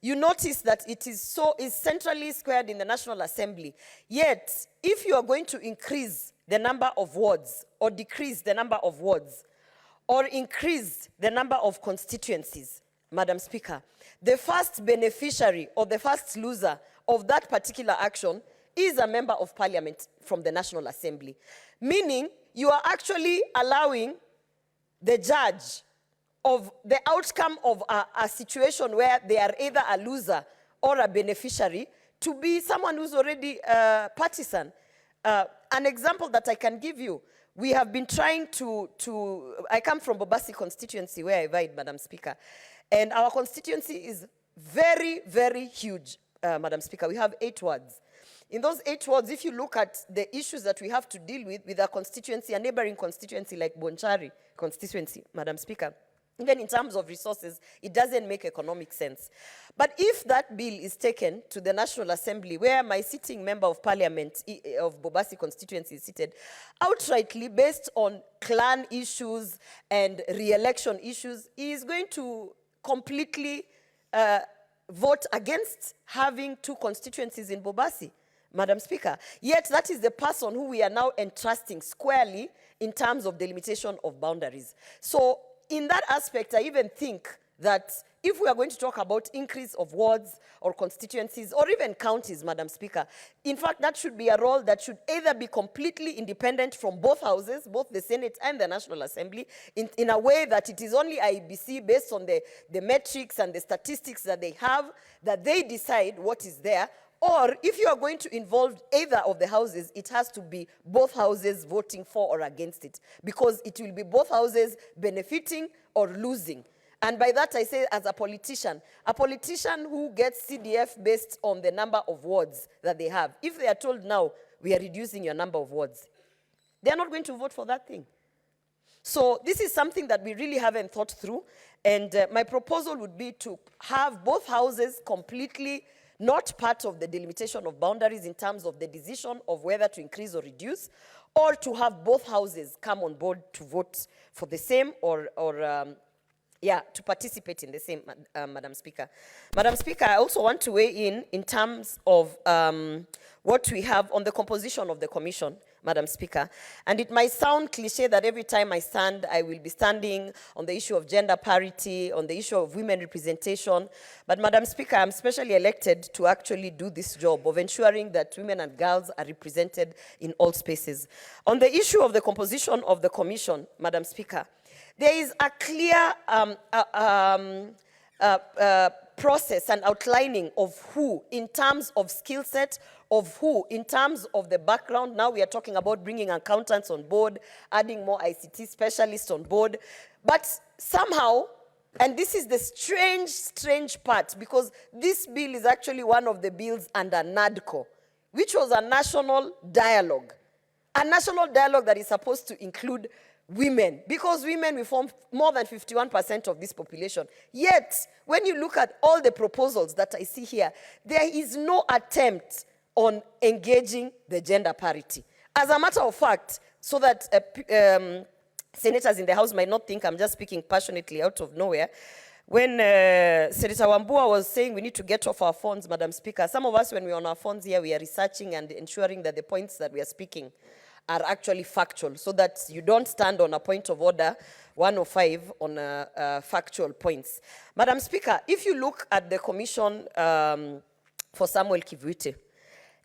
you notice that it is centrally squared in the National Assembly. Yet, if you are going to increase the number of wards, or decrease the number of wards, or increase the number of constituencies, Madam Speaker, the first beneficiary or the first loser of that particular action is a member of parliament from the National Assembly. Meaning, you are actually allowing the judge of the outcome of a situation where they are either a loser or a beneficiary to be someone who's already partisan. An example that I can give you, we have been trying I come from Bobasi constituency where I reside, Madam Speaker, and our constituency is very, very huge, Madam Speaker. We have 8 wards. In those 8 wards, if you look at the issues that we have to deal with our constituency, a neighboring constituency like Bonchari constituency, Madam Speaker, even in terms of resources, it doesn't make economic sense. But if that bill is taken to the National Assembly, where my sitting member of parliament of Bobasi constituency is seated, outrightly based on clan issues and re-election issues, he is going to completely vote against having 2 constituencies in Bobasi, Madam Speaker. Yet that is the person who we are now entrusting squarely in terms of delimitation of boundaries. So in that aspect, I even think that if we are going to talk about increase of wards or constituencies or even counties, Madam Speaker, in fact, that should be a role that should either be completely independent from both houses, both the Senate and the National Assembly, in a way that it is only IEBC, based on the metrics and the statistics that they have, that they decide what is there. Or if you are going to involve either of the houses, it has to be both houses voting for or against it, because it will be both houses benefiting or losing. And by that I say, as a politician who gets CDF based on the number of wards that they have, if they are told now, we are reducing your number of wards, they are not going to vote for that thing. So this is something that we really haven't thought through. And my proposal would be to have both houses completely not part of the delimitation of boundaries in terms of the decision of whether to increase or reduce, or to have both houses come on board to vote for the same or to participate in the same, Madam Speaker. Madam Speaker, I also want to weigh in terms of what we have on the composition of the commission, Madam Speaker. And it might sound cliche that every time I stand, I will be standing on the issue of gender parity, on the issue of women representation. But Madam Speaker, I'm specially elected to actually do this job of ensuring that women and girls are represented in all spaces. On the issue of the composition of the commission, Madam Speaker, There is a clear process and outlining of who, in terms of skill set, of who, in terms of the background. Now we are talking about bringing accountants on board, adding more ICT specialists on board. But somehow, and this is the strange part, because this bill is actually one of the bills under NADCO, which was a national dialogue. A national dialogue that is supposed to include women, because women, we form more than 51% of this population. Yet, when you look at all the proposals that I see here, there is no attempt on engaging the gender parity. As a matter of fact, so that senators in the House might not think I'm just speaking passionately out of nowhere, when Senator Wambua was saying we need to get off our phones, Madam Speaker, some of us, when we're on our phones here, we are researching and ensuring that the points that we are speaking are actually factual, so that you don't stand on a point of order 105 on factual points. Madam Speaker, if you look at the commission for Samuel Kivuite,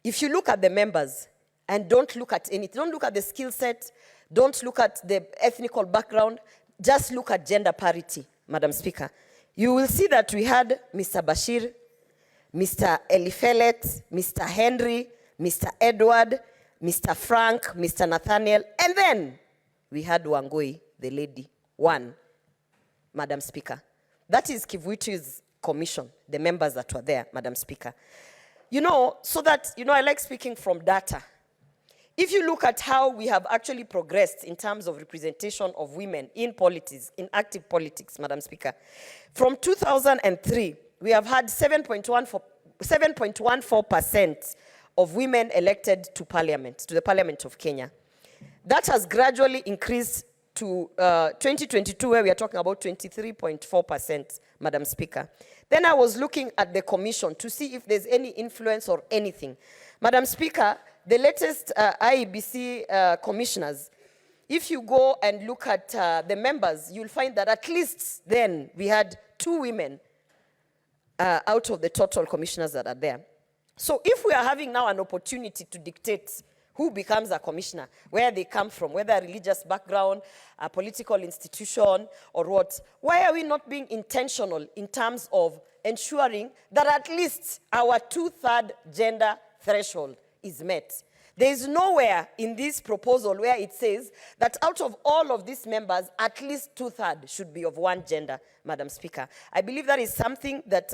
if you look at the members and don't look at anything, don't look at the skill set, don't look at the ethnical background, just look at gender parity, Madam Speaker, you will see that we had Mr. Bashir, Mr. Elifelet, Mr. Henry, Mr. Edward, Mr. Frank, Mr. Nathaniel, and then we had Wangui, the lady, one, Madam Speaker. That is Kivuiti's commission, the members that were there, Madam Speaker. You know, so that, you know, I like speaking from data. If you look at how we have actually progressed in terms of representation of women in politics, in active politics, Madam Speaker, from 2003, we have had 7.14% of women elected to Parliament, to the Parliament of Kenya. That has gradually increased to 2022, where we are talking about 23.4%, Madam Speaker. Then I was looking at the commission to see if there's any influence or anything. Madam Speaker, the latest IEBC commissioners, if you go and look at the members, you'll find that at least then we had 2 women out of the total commissioners that are there. So if we are having now an opportunity to dictate who becomes a commissioner, where they come from, whether a religious background, a political institution, or what, why are we not being intentional in terms of ensuring that at least our 2/3 gender threshold is met? There is nowhere in this proposal where it says that out of all of these members, at least 2/3 should be of one gender, Madam Speaker. I believe that is something that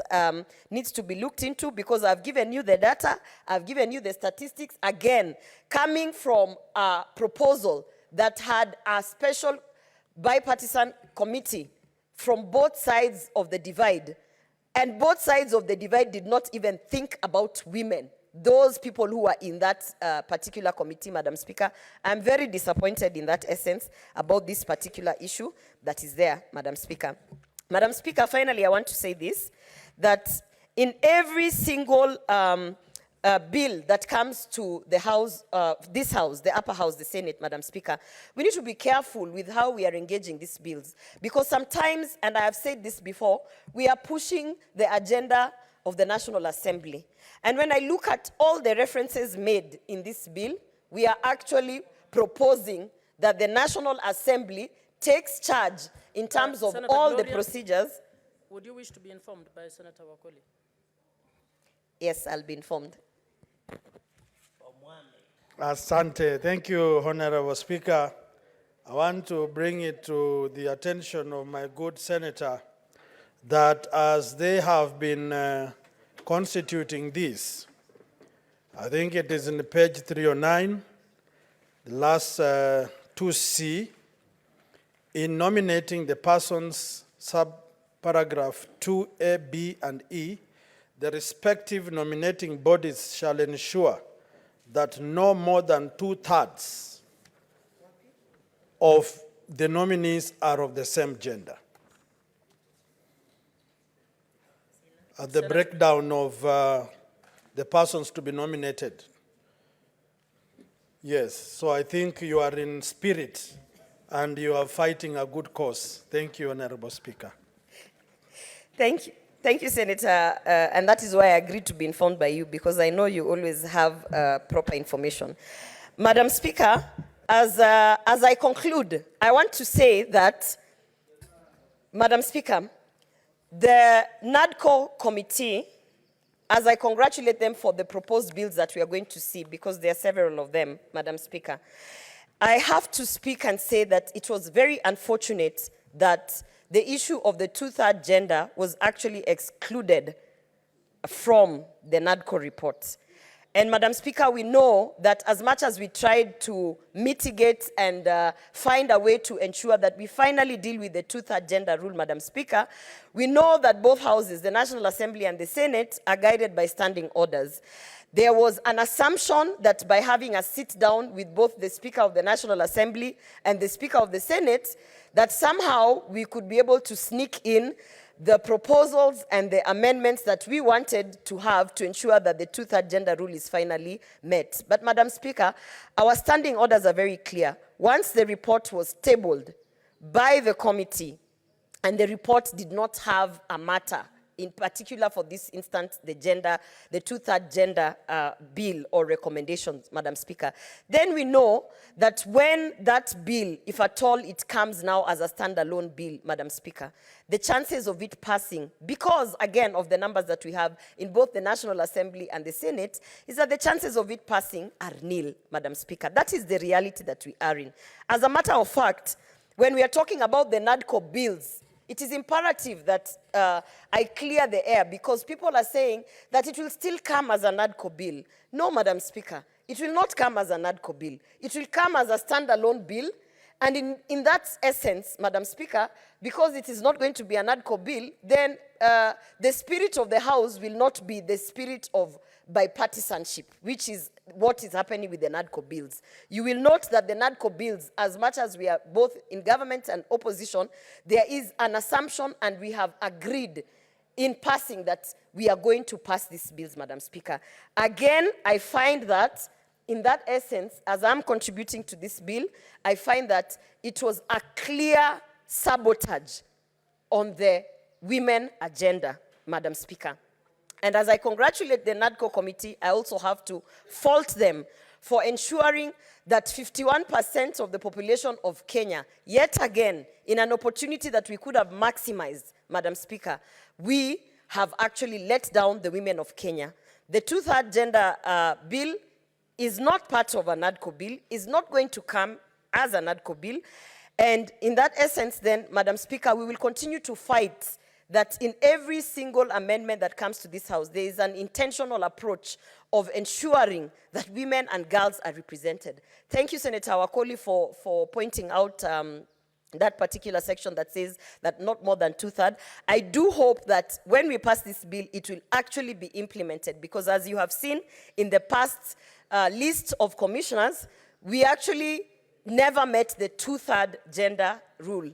needs to be looked into, because I've given you the data, I've given you the statistics, again, coming from a proposal that had a special bipartisan committee from both sides of the divide. And both sides of the divide did not even think about women. Those people who are in that particular committee, Madam Speaker, I'm very disappointed in that essence about this particular issue that is there, Madam Speaker. Madam Speaker, finally, I want to say this, that in every single bill that comes to the House, this House, the upper house, the Senate, Madam Speaker, we need to be careful with how we are engaging these bills. Because sometimes, and I have said this before, we are pushing the agenda of the National Assembly. And when I look at all the references made in this bill, we are actually proposing that the National Assembly takes charge in terms of Senator all Gloria, the procedures. Would you wish to be informed by Senator Wakoli? Yes, I'll be informed. Asante. Thank you, Honorable Speaker. I want to bring it to the attention of my good senator that as they have been constituting this, I think it is in page 309, the last 2C, in nominating the persons subparagraph 2A, B, and E, the respective nominating bodies shall ensure that no more than 2/3 of the nominees are of the same gender. At the breakdown of the persons to be nominated. Yes, so I think you are in spirit and you are fighting a good cause. Thank you, Honorable Speaker. Thank you. Thank you, Senator. And that is why I agreed to be informed by you, because I know you always have proper information. Madam Speaker, as I conclude, I want to say that Madam Speaker, the NADCO committee, as I congratulate them for the proposed bills that we are going to see, because there are several of them, Madam Speaker, I have to speak and say that it was very unfortunate that the issue of the two-third gender was actually excluded from the NADCO report. And Madam Speaker, we know that as much as we tried to mitigate and find a way to ensure that we finally deal with the two-third gender rule, Madam Speaker, we know that both houses, the National Assembly and the Senate, are guided by standing orders. There was an assumption that by having a sit-down with both the Speaker of the National Assembly and the Speaker of the Senate, that somehow we could be able to sneak in the proposals and the amendments that we wanted to have to ensure that the two-third gender rule is finally met. But Madam Speaker, our standing orders are very clear. Once the report was tabled by the committee and the report did not have a matter, in particular for this instance, the two-third gender bill or recommendations, Madam Speaker, then we know that when that bill, if at all it comes now as a standalone bill, Madam Speaker, the chances of it passing, because again of the numbers that we have in both the National Assembly and the Senate, is that the chances of it passing are nil, Madam Speaker. That is the reality that we are in. As a matter of fact, when we are talking about the NADCO bills, it is imperative that I clear the air, because people are saying that it will still come as a NADCO bill. No, Madam Speaker, it will not come as a NADCO bill. It will come as a standalone bill. And in that essence, Madam Speaker, because it is not going to be a NADCO bill, then the spirit of the House will not be the spirit of bipartisanship, which is what is happening with the NADCO bills. You will note that the NADCO bills, as much as we are both in government and opposition, there is an assumption and we have agreed in passing that we are going to pass these bills, Madam Speaker. Again, I find that in that essence, as I'm contributing to this bill, I find that it was a clear sabotage on the women agenda, Madam Speaker. And as I congratulate the NADCO committee, I also have to fault them for ensuring that 51% of the population of Kenya, yet again, in an opportunity that we could have maximized, Madam Speaker, we have actually let down the women of Kenya. The two-third gender bill is not part of a NADCO bill, is not going to come as a NADCO bill. And in that essence then, Madam Speaker, we will continue to fight that in every single amendment that comes to this House, there is an intentional approach of ensuring that women and girls are represented. Thank you, Senator Wakoli, for pointing out that particular section that says that not more than two-thirds. I do hope that when we pass this bill, it will actually be implemented, because as you have seen in the past list of commissioners, we actually never met the two-thirds gender rule.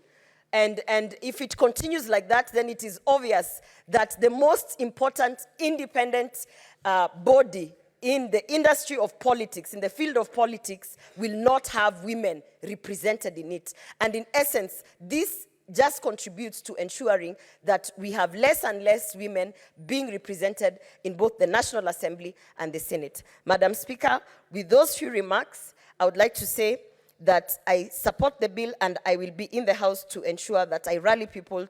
And if it continues like that, then it is obvious that the most important independent body in the industry of politics, in the field of politics, will not have women represented in it. And in essence, this just contributes to ensuring that we have less and less women being represented in both the National Assembly and the Senate. Madam Speaker, with those few remarks, I would like to say that I support the bill, and I will be in the House to ensure that I rally people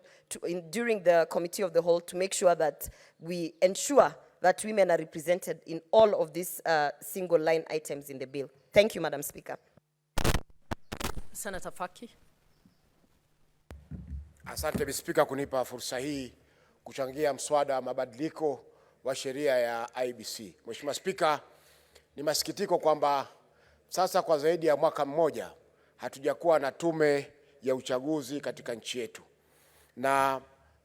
during the Committee of the Whole to make sure that we ensure that women are represented in all of these single line items in the bill. Thank you, Madam Speaker. Senator Faki. Asante Bi Spika kunipa fursa hii kuchangia mswada wa mabadiliko wa sheria ya IEBC. Mheshimiwa Spika, ni masikitiko kwamba sasa kwa zaidi ya mwaka mmoja hatujakuwa na tume ya uchaguzi katika nchi yetu. Na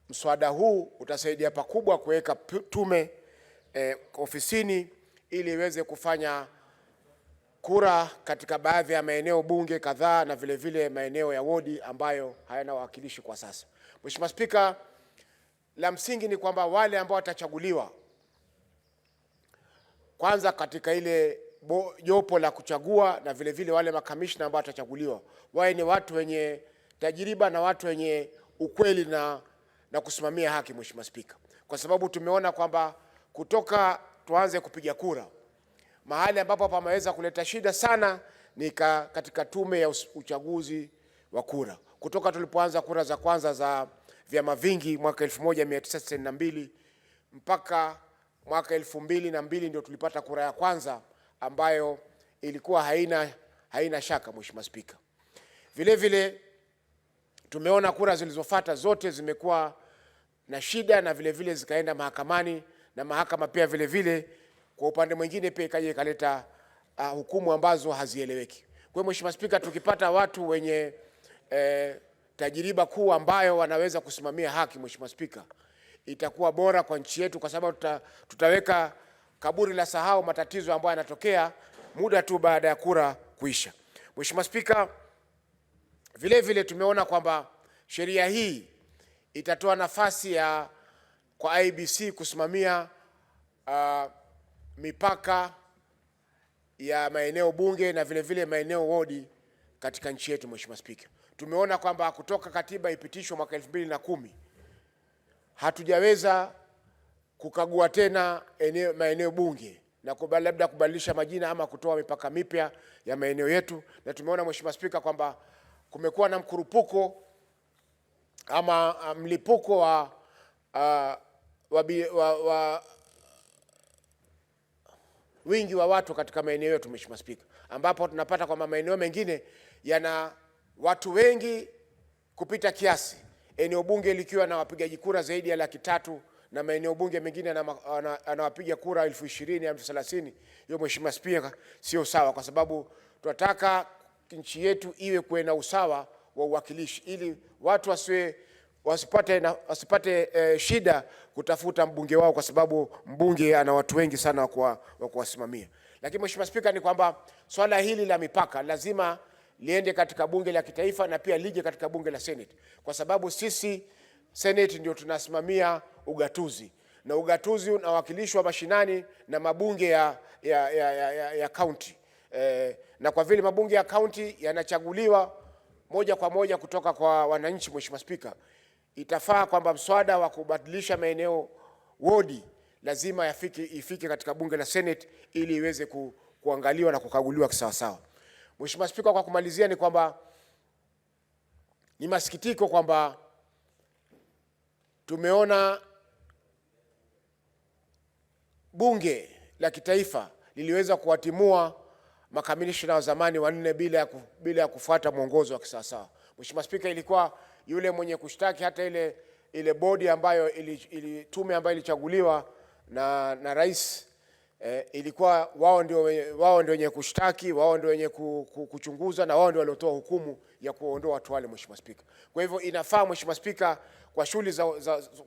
mswada huu utasaidia pakubwa kuweka tume ofisini ili iweze kufanya kura katika baadhi ya maeneo bunge kadhaa na vile vile maeneo ya wodi ambayo hayana wawakilishi kwa sasa. Mheshimiwa Spika, la msingi ni kwamba wale ambao watachaguliwa kwanza katika ile jopo la kuchagua na vile vile wale makamishna ambao watachaguliwa wawe ni watu wenye tajiriba na watu wenye ukweli na kusimamia haki, Mheshimiwa Spika. Kwa sababu tumeona kwamba kutoka tuanze kupiga kura, mahali ambapo pameweza kuleta shida sana ni katika tume ya uchaguzi wa kura. Kutoka tulipoanza kura za kwanza za vyama vingi mwaka 1992 mpaka mwaka 2002 ndio tulipata kura ya kwanza ambayo ilikuwa haina shaka, Mheshimiwa Spika. Vile vile tumeona kura zilizofuata zote zimekuwa na shida na vile vile zikaenda mahakamani, na mahakama pia vile vile kwa upande mwingine pia ikaje ikaleta hukumu ambazo hazieleweki. Kwa hiyo Mheshimiwa Spika, tukipata watu wenye tajiriba kuu ambayo wanaweza kusimamia haki, Mheshimiwa Spika, itakuwa bora kwa nchi yetu, kwa sababu tutaweka kaburi la sahau matatizo ambayo yanatokea muda tu baada ya kura kuisha. Mheshimiwa Spika, vile vile tumeona kwamba sheria hii itatoa nafasi kwa IEBC kusimamia mipaka ya maeneo bunge na vile vile maeneo wodi katika nchi yetu. Mheshimiwa Spika, tumeona kwamba kutoka katiba ipitishwe mwaka 2010 hatujaweza kukagua tena maeneo bunge na labda kubadilisha majina ama kutoa mipaka mipya ya maeneo yetu, na tumeona Mheshimiwa Spika kwamba kumekuwa na mkurupuko ama mlipuko wa wingi wa watu katika maeneo yetu, Mheshimiwa Spika, ambapo tunapata kwamba maeneo mengine yana watu wengi kupita kiasi, eneo bunge likiwa na wapigaji kura zaidi ya 300,000 na maeneo bunge mengine anawapiga kura 20,000 au 30,000. Hiyo Mheshimiwa Spika sio sawa, kwa sababu tunataka nchi yetu iwe kuwe na usawa wa uwakilishi ili watu wasipate shida kutafuta mbunge wao, kwa sababu mbunge ana watu wengi sana wa kuwasimamia. Lakini Mheshimiwa Spika, ni kwamba swala hili la mipaka lazima liende katika bunge la kitaifa na pia lije katika bunge la Senate, kwa sababu sisi Senate ndio tunasimamia ugatuzi, na ugatuzi unawakilishwa mashinani na mabunge ya county. Na kwa vile mabunge ya county yanachaguliwa moja kwa moja kutoka kwa wananchi, Mheshimiwa Spika, itafaa kwamba mswada wa kubadilisha maeneo wodi lazima ifike katika bunge la Senate ili iweze kuangaliwa na kukaguliwa kisawasawa. Mheshimiwa Spika, kwa kumalizia ni kwamba ni masikitiko kwamba tumeona bunge la kitaifa liliweza kuwatimua makamishna wa zamani 4 bila ya kufuata mwongozo wa kisawasawa. Mheshimiwa Spika, ilikuwa yule mwenye kushtaki hata ile bodi ambayo tume ambayo ilichaguliwa na rais, ilikuwa wao ndio wenye kushtaki, wao ndio wenye kuchunguza, na wao ndio waliotoa hukumu ya kuondoa watu wale, Mheshimiwa Spika. Kwa hivyo inafaa, Mheshimiwa Spika, kwa shughuli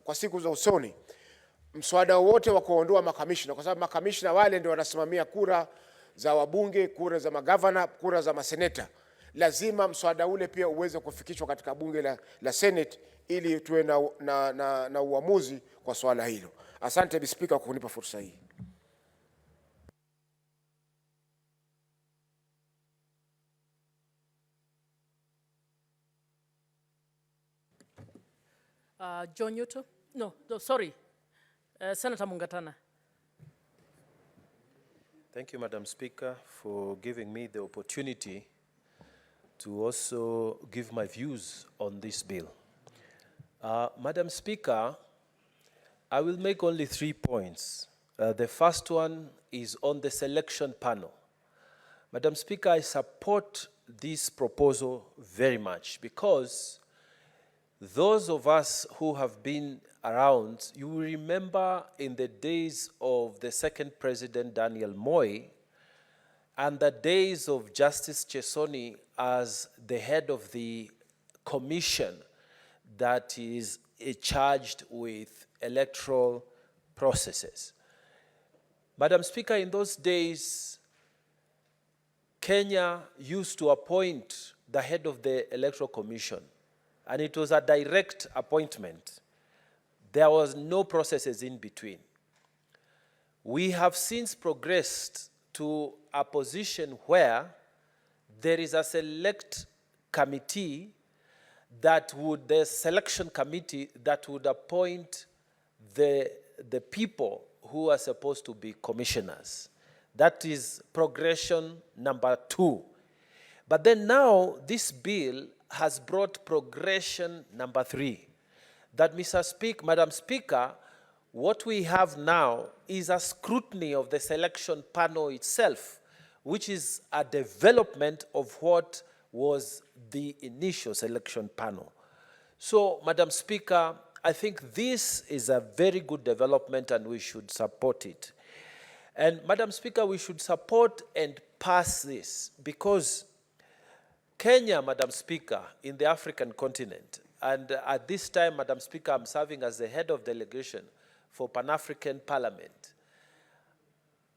kwa siku za usoni, mswada wote wa kuondoa makamishna, kwa sababu makamishna wale ndio wanasimamia kura za wabunge, kura za magavana, kura za maseneta, lazima mswada ule pia uweze kufikishwa katika bunge la Senate ili tuwe na uamuzi kwa swala hilo. Asante Spika kwa kunipa fursa hii. John Yuto? No, sorry. Senator Mungatana. Thank you, Madam Speaker, for giving me the opportunity to also give my views on this bill. Madam Speaker, I will make only 3 points. The first one is on the selection panel. Madam Speaker, I support this proposal very much because those of us who have been around, you will remember in the days of the second president, Daniel Moi, and the days of Justice Chesoni as the head of the commission that is charged with electoral processes. Madam Speaker, in those days, Kenya used to appoint the head of the Electoral Commission, and it was a direct appointment. There was no processes in between. We have since progressed to a position where there is a select committee the selection committee that would appoint the people who are supposed to be commissioners. That is progression number 2. But then now this bill has brought progression number 3, that Madam Speaker, what we have now is a scrutiny of the selection panel itself, which is a development of what was the initial selection panel. So, Madam Speaker, I think this is a very good development and we should support it. And Madam Speaker, we should support and pass this because Kenya, Madam Speaker, in the African continent, and at this time, Madam Speaker, I'm serving as the head of delegation for Pan-African Parliament.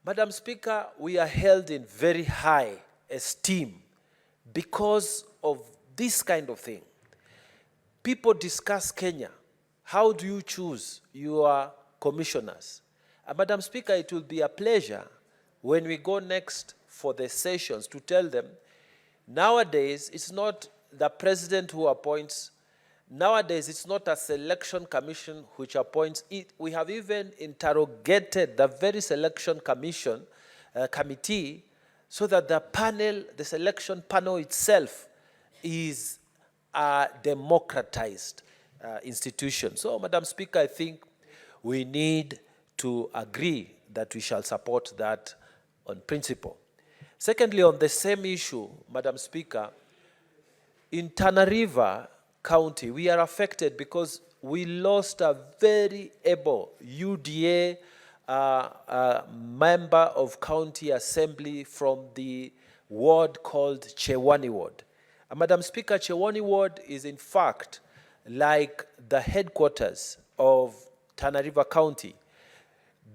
Madam Speaker, we are held in very high esteem because of this kind of thing. People discuss Kenya. How do you choose your commissioners? Madam Speaker, it will be a pleasure when we go next for the sessions to tell them, nowadays, it's not the president who appoints. Nowadays, it's not a selection commission which appoints it. We have even interrogated the very selection commission committee so that the panel, the selection panel itself is a democratized institution. So, Madam Speaker, I think we need to agree that we shall support that on principle. Secondly, on the same issue, Madam Speaker, in Tana River County, we are affected because we lost a very able UDA member of County Assembly from the ward called Chewani Ward. Madam Speaker, Chewani Ward is in fact like the headquarters of Tana River County.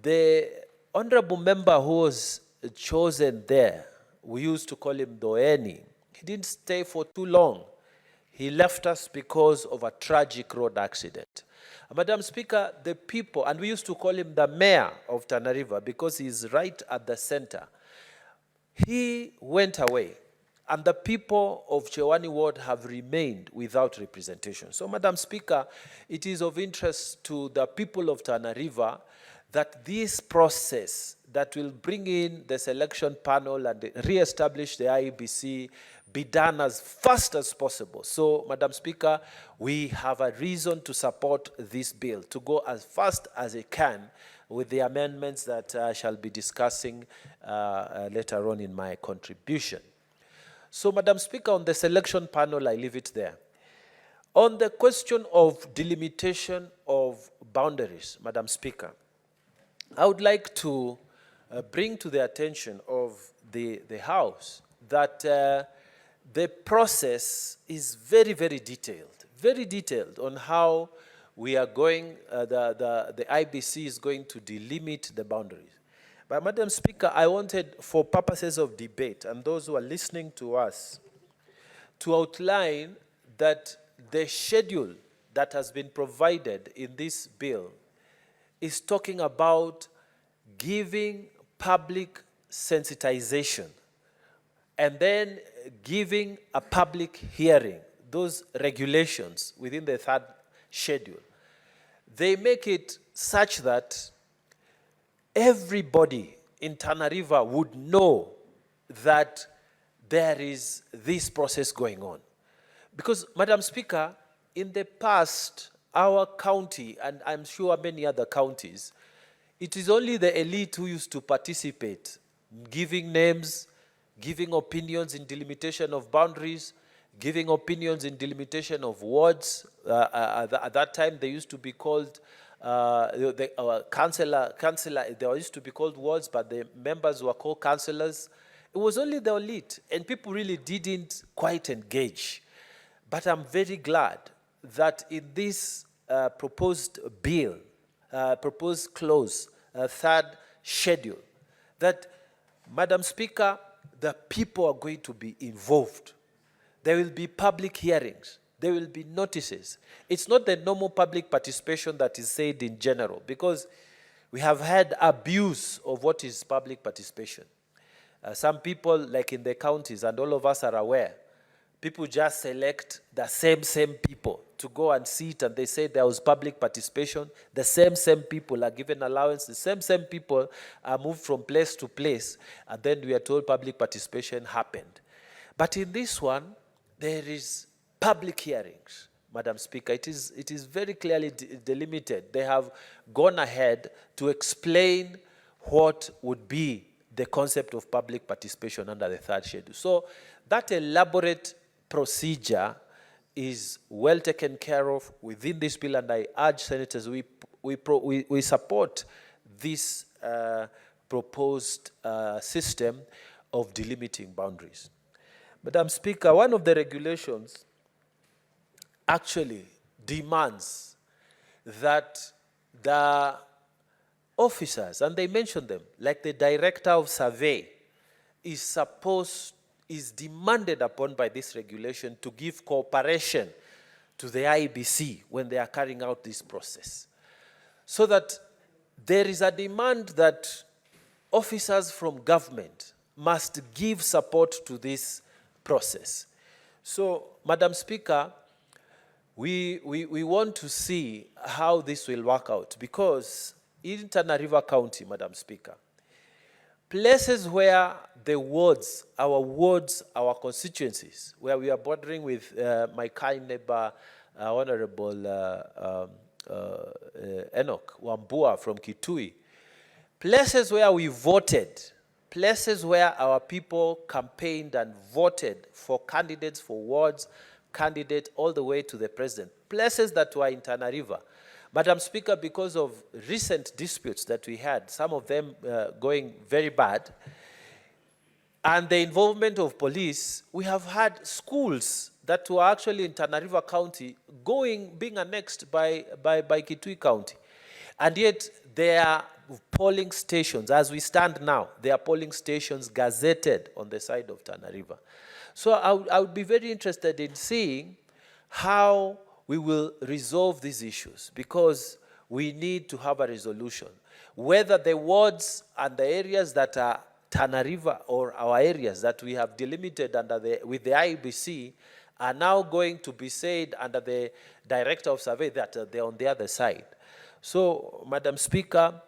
The honorable member who was chosen there, we used to call him Doeni, he didn't stay for too long. He left us because of a tragic road accident. Madam Speaker, the people, and we used to call him the mayor of Tana River because he's right at the center. He went away, and the people of Chewani Ward have remained without representation. So, Madam Speaker, it is of interest to the people of Tana River that this process that will bring in the selection panel and re-establish the IEBC be done as fast as possible. So, Madam Speaker, we have a reason to support this bill, to go as fast as it can with the amendments that I shall be discussing later on in my contribution. So, Madam Speaker, on the selection panel, I leave it there. On the question of delimitation of boundaries, Madam Speaker, I would like to bring to the attention of the House that the process is very, very detailed on how we are going, the IBC is going to delimit the boundaries. But Madam Speaker, I wanted, for purposes of debate, and those who are listening to us, to outline that the schedule that has been provided in this bill is talking about giving public sensitization and then giving a public hearing, those regulations within the third schedule. They make it such that everybody in Tana River would know that there is this process going on. Because, Madam Speaker, in the past, our county, and I'm sure many other counties, it is only the elite who used to participate, giving names, giving opinions in delimitation of boundaries, giving opinions in delimitation of wards. At that time, they used to be called councillor, they used to be called wards, but the members were called councillors. It was only the elite, and people really didn't quite engage. But I'm very glad that in this proposed bill, proposed clause, third schedule, that, Madam Speaker, the people are going to be involved. There will be public hearings. There will be notices. It's not the normal public participation that is said in general, because we have had abuse of what is public participation. Some people, like in the counties, and all of us are aware, people just select the same people to go and sit, and they say there was public participation. The same people are given allowance. The same people are moved from place to place, and then we are told public participation happened. But in this one, there is public hearings. Madam Speaker. It is very clearly delimited. They have gone ahead to explain what would be the concept of public participation under the third schedule. So that elaborate procedure is well taken care of within this bill, and I urge senators, we support this proposed system of delimiting boundaries. Madam Speaker, one of the regulations actually demands that the officers, and they mention them, like the director of survey, is demanded upon by this regulation to give cooperation to the IBC when they are carrying out this process. So that there is a demand that officers from government must give support to this process. So, Madam Speaker, we want to see how this will work out, because in Tana River County, Madam Speaker, places where the wards, our constituencies, where we are bordering with my kind neighbor, Honorable Enoch Wambua from Kitui, places where we voted, places where our people campaigned and voted for candidates, for wards, candidate all the way to the president, places that were in Tana River. Madam Speaker, because of recent disputes that we had, some of them going very bad, and the involvement of police, we have had schools that were actually in Tana River County being annexed by Kitui County. And yet there are polling stations, as we stand now, there are polling stations gazetted on the side of Tana River. So I would be very interested in seeing how we will resolve these issues, because we need to have a resolution. Whether the wards and the areas that are Tana River or our areas that we have delimited with the IBC are now going to be said under the Director of Survey that they're on the other side. So, Madam Speaker,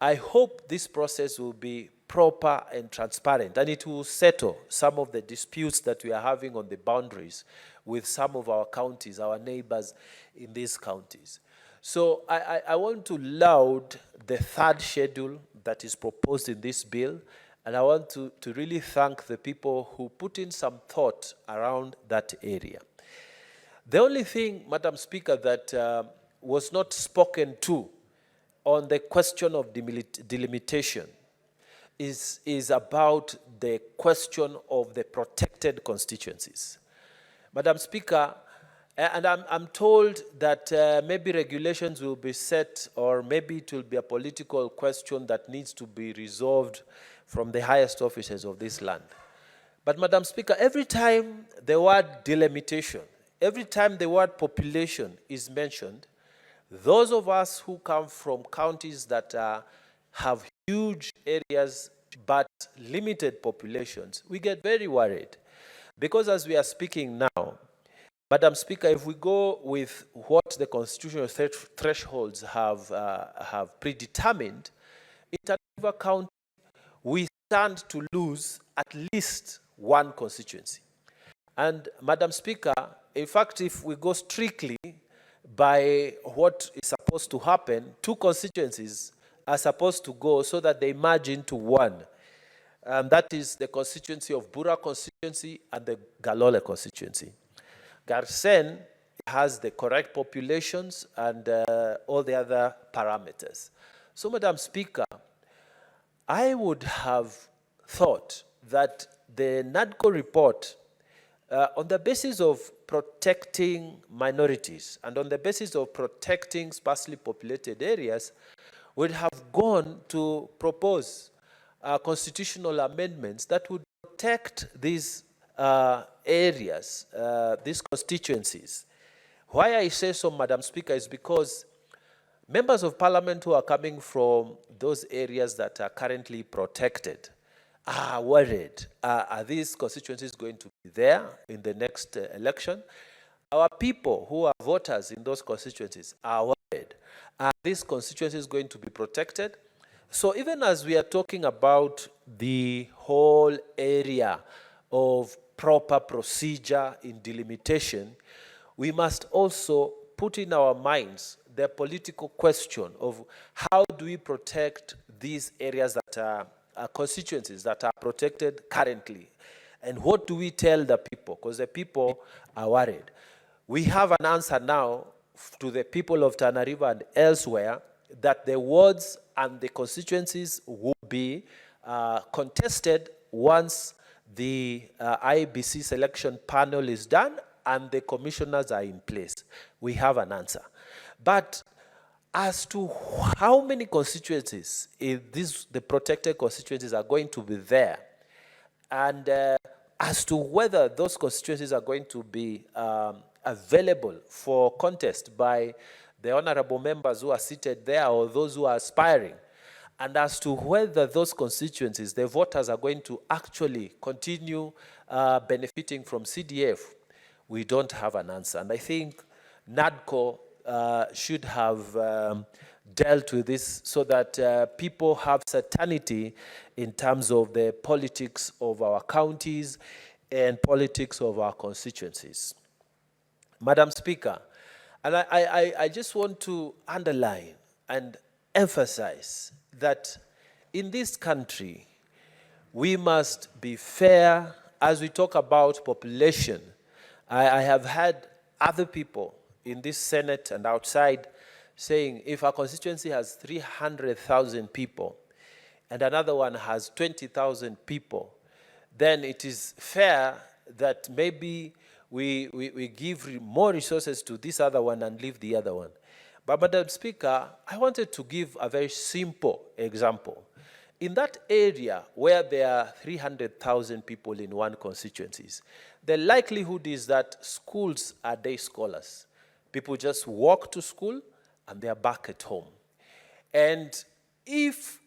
I hope this process will be proper and transparent, and it will settle some of the disputes that we are having on the boundaries with some of our counties, our neighbors in these counties. So I want to laud the third schedule that is proposed in this bill, and I want to really thank the people who put in some thought around that area. The only thing, Madam Speaker, that was not spoken to on the question of delimitation is about the question of the protected constituencies. Madam Speaker, and I'm told that maybe regulations will be set, or maybe it will be a political question that needs to be resolved from the highest officers of this land. But Madam Speaker, every time the word delimitation, every time the word population is mentioned, those of us who come from counties that have huge areas but limited populations, we get very worried. Because as we are speaking now, Madam Speaker, if we go with what the constitutional thresholds have predetermined, in Tana River County, we stand to lose at least one constituency. And Madam Speaker, in fact, if we go strictly by what is supposed to happen, two constituencies are supposed to go so that they merge into one. That is the constituency of Bura constituency and the Galole constituency. Garsen has the correct populations and all the other parameters. So, Madam Speaker, I would have thought that the NADCO report, on the basis of protecting minorities and on the basis of protecting sparsely populated areas, would have gone to propose constitutional amendments that would protect these areas, these constituencies. Why I say so, Madam Speaker, is because members of parliament who are coming from those areas that are currently protected are worried. Are these constituencies going to be there in the next election? Our people who are voters in those constituencies are worried. Are these constituencies going to be protected? So even as we are talking about the whole area of proper procedure in delimitation, we must also put in our minds the political question of how do we protect these areas that are constituencies that are protected currently, and what do we tell the people, because the people are worried. We have an answer now to the people of Tana River and elsewhere that the wards and the constituencies will be contested once the IBC selection panel is done and the commissioners are in place. We have an answer. But as to how many constituencies the protected constituencies are going to be there, and as to whether those constituencies are going to be available for contest by the honorable members who are seated there or those who are aspiring, and as to whether those constituencies, the voters are going to actually continue benefiting from CDF, we don't have an answer. And I think NADCO should have dealt with this so that people have certainty in terms of the politics of our counties and politics of our constituencies. Madam Speaker, and I just want to underline and emphasize that in this country, we must be fair as we talk about population. I have had other people in this Senate and outside saying if a constituency has 300,000 people and another one has 20,000 people, then it is fair that maybe we give more resources to this other one and leave the other one. But Madam Speaker, I wanted to give a very simple example. In that area where there are 300,000 people in one constituency, the likelihood is that schools are day scholars. People just walk to school and they are back at home. And if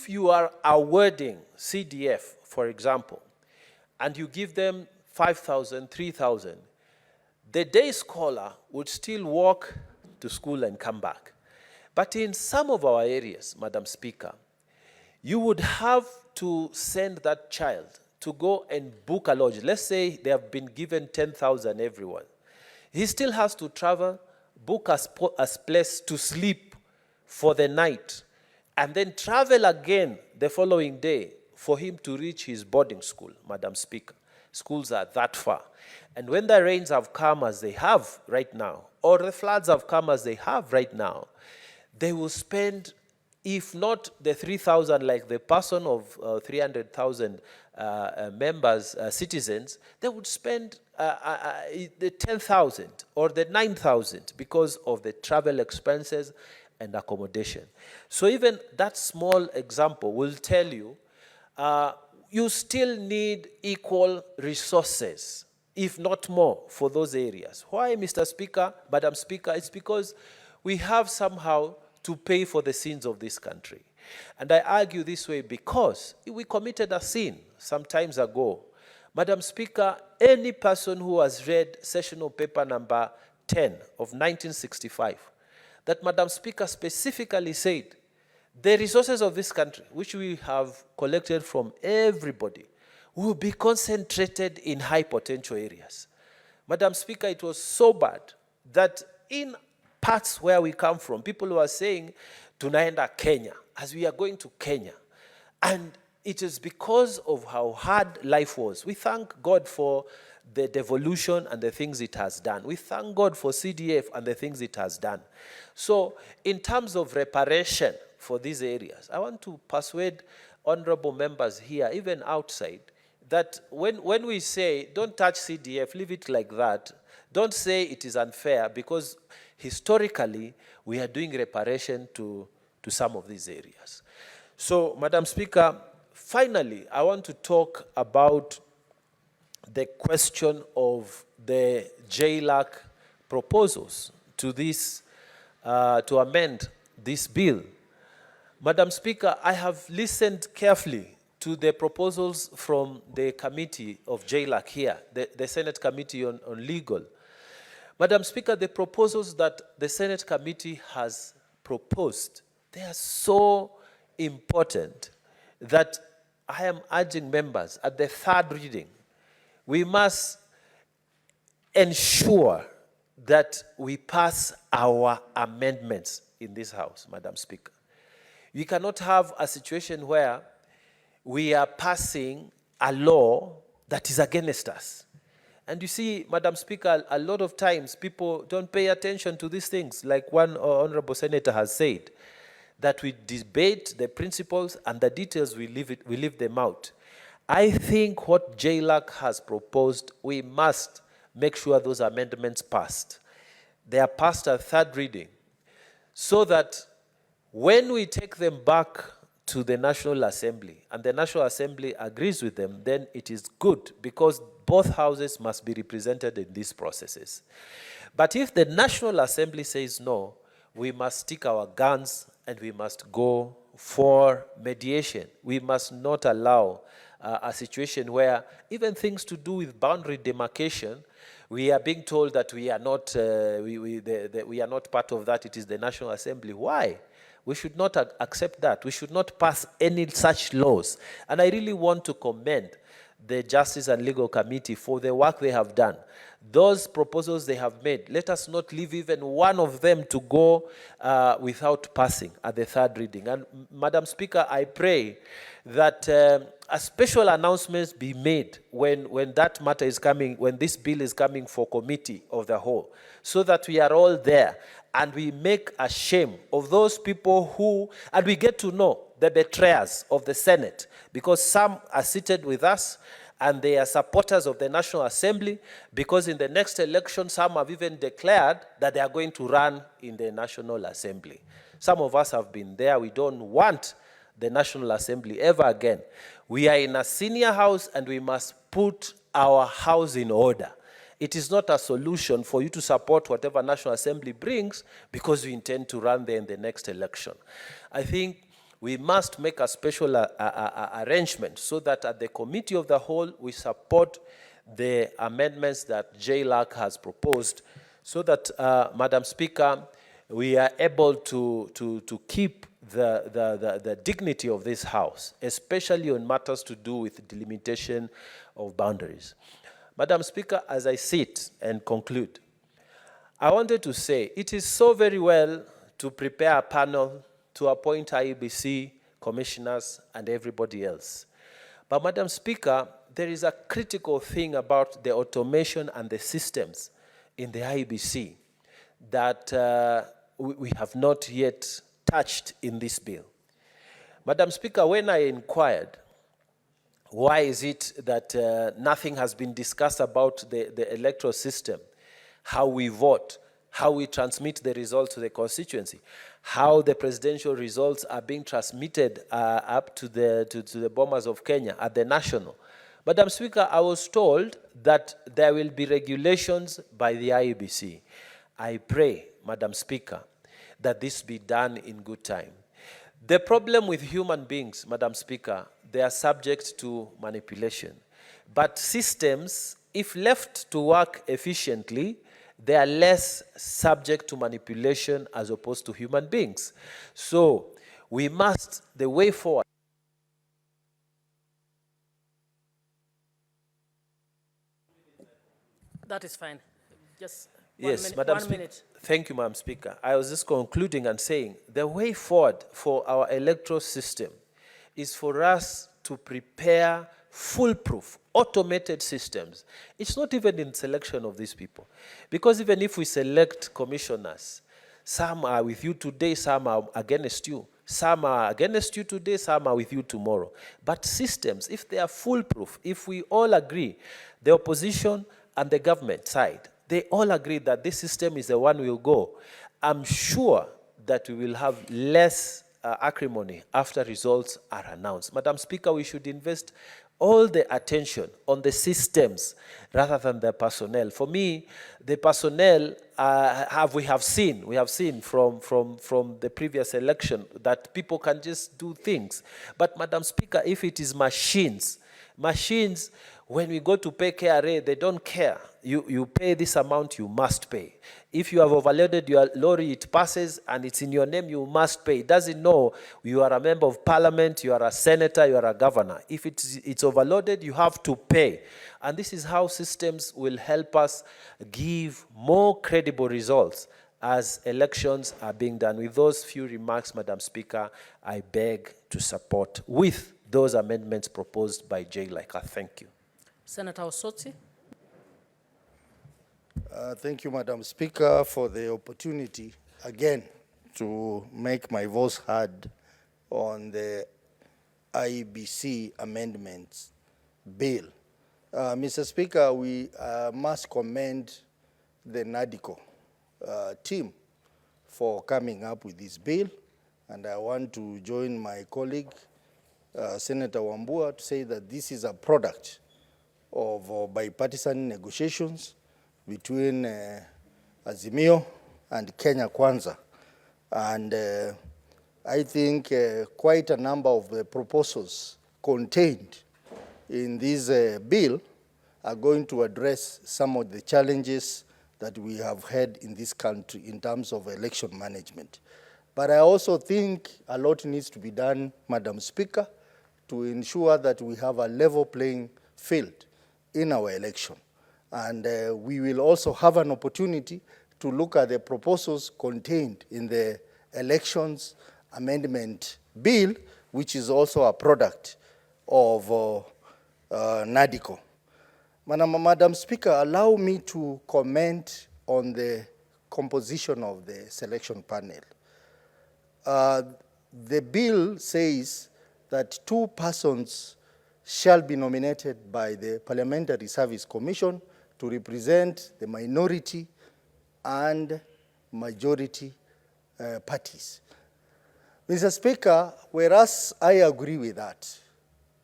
you are awarding CDF, for example, and you give them 5,000, 3,000, the day scholar would still walk to school and come back. But in some of our areas, Madam Speaker, you would have to send that child to go and book a lodge. Let's say they have been given 10,000 everyone. He still has to travel, book a place to sleep for the night, and then travel again the following day for him to reach his boarding school, Madam Speaker. Schools are that far. And when the rains have come as they have right now, or the floods have come as they have right now, they will spend, if not the 3,000 like the person of 300,000 members, citizens, they would spend the 10,000 or the 9,000 because of the travel expenses and accommodation. So even that small example will tell you, you still need equal resources, if not more, for those areas. Why, Mr. Speaker, Madam Speaker? It's because we have somehow to pay for the sins of this country. And I argue this way because we committed a sin some times ago. Madam Speaker, any person who has read sessional paper number 10 of 1965, that Madam Speaker specifically said, the resources of this country, which we have collected from everybody, will be concentrated in high potential areas. Madam Speaker, it was so bad that in parts where we come from, people were saying, tunaenda Kenya, as we are going to Kenya. And it is because of how hard life was. We thank God for the devolution and the things it has done. We thank God for CDF and the things it has done. So in terms of reparation for these areas, I want to persuade honorable members here, even outside, that when we say, don't touch CDF, leave it like that, don't say it is unfair, because historically, we are doing reparation to some of these areas. So, Madam Speaker, finally, I want to talk about the question of the JLAC proposals to this, to amend this bill. Madam Speaker, I have listened carefully to the proposals from the committee of JLAC here, the Senate Committee on Legal. Madam Speaker, the proposals that the Senate Committee has proposed, they are so important that I am urging members at the third reading, we must ensure that we pass our amendments in this House, Madam Speaker. We cannot have a situation where we are passing a law that is against us. And you see, Madam Speaker, a lot of times people don't pay attention to these things, like one honorable senator has said, that we debate the principles and the details, we leave them out. I think what JLAC has proposed, we must make sure those amendments passed. They are passed at third reading, so that when we take them back to the National Assembly, and the National Assembly agrees with them, then it is good, because both houses must be represented in these processes. But if the National Assembly says no, we must stick our guns and we must go for mediation. We must not allow a situation where even things to do with boundary demarcation, we are being told that we are not, we are not part of that. It is the National Assembly. Why? We should not accept that. We should not pass any such laws. And I really want to commend the Justice and Legal Committee for the work they have done. Those proposals they have made, let us not leave even one of them to go without passing at the third reading. And Madam Speaker, I pray that a special announcement be made when that matter is coming, when this bill is coming for committee of the whole, so that we are all there and we make a shame of those people who, and we get to know the betrayers of the Senate, because some are seated with us and they are supporters of the National Assembly, because in the next election, some have even declared that they are going to run in the National Assembly. Some of us have been there. We don't want the National Assembly ever again. We are in a senior house and we must put our house in order. It is not a solution for you to support whatever National Assembly brings because you intend to run there in the next election. I think we must make a special arrangement so that at the Committee of the Whole, we support the amendments that JLAC has proposed, so that, Madam Speaker, we are able to keep the dignity of this House, especially on matters to do with delimitation of boundaries. Madam Speaker, as I sit and conclude, I wanted to say it is so very well to prepare a panel to appoint IEBC commissioners and everybody else. But Madam Speaker, there is a critical thing about the automation and the systems in the IEBC that we have not yet touched in this bill. Madam Speaker, when I inquired, why is it that nothing has been discussed about the electoral system, how we vote, how we transmit the results to the constituency, how the presidential results are being transmitted up to the bombers of Kenya at the national. Madam Speaker, I was told that there will be regulations by the IEBC. I pray, Madam Speaker, that this be done in good time. The problem with human beings, Madam Speaker, they are subject to manipulation. But systems, if left to work efficiently, they are less subject to manipulation as opposed to human beings. So we must, the way forward. That is fine. Just Yes, one minute. Thank you, Madam Speaker. I was just concluding and saying the way forward for our electoral system is for us to prepare foolproof, automated systems. It's not even in selection of these people. Because even if we select commissioners, some are with you today, some are against you. Some are against you today, some are with you tomorrow. But systems, if they are foolproof, if we all agree, the opposition and the government side, they all agree that this system is the one we'll go, I'm sure that we will have less acrimony after results are announced. Madam Speaker, we should invest all the attention on the systems rather than the personnel. For me, the personnel we have seen from the previous election that people can just do things. But Madam Speaker, if it is machines Machines, when we go to pay KRA, they don't care. You pay this amount, you must pay. If you have overloaded your lorry, it passes and it's in your name, you must pay. It doesn't know you are a member of parliament, you are a senator, you are a governor. If it's overloaded, you have to pay. And this is how systems will help us give more credible results as elections are being done. With those few remarks, Madam Speaker, I beg to support with those amendments proposed by Jay Laika. Thank you. Senator Osoti. Thank you, Madam Speaker, for the opportunity again to make my voice heard on the IBC amendments bill. Mr. Speaker, we must commend the NADICO team for coming up with this bill, and I want to join my colleague, Senator Wambua, to say that this is a product of bipartisan negotiations between Azimio and Kenya Kwanza. And I think quite a number of the proposals contained in this bill are going to address some of the challenges that we have had in this country in terms of election management. But I also think a lot needs to be done, Madam Speaker, to ensure that we have a level playing field in our election. And we will also have an opportunity to look at the proposals contained in the Elections Amendment Bill, which is also a product of NADICO. Madam Speaker, allow me to comment on the composition of the selection panel. The bill says that 2 persons shall be nominated by the Parliamentary Service Commission to represent the minority and majority parties. Mr. Speaker, whereas I agree with that,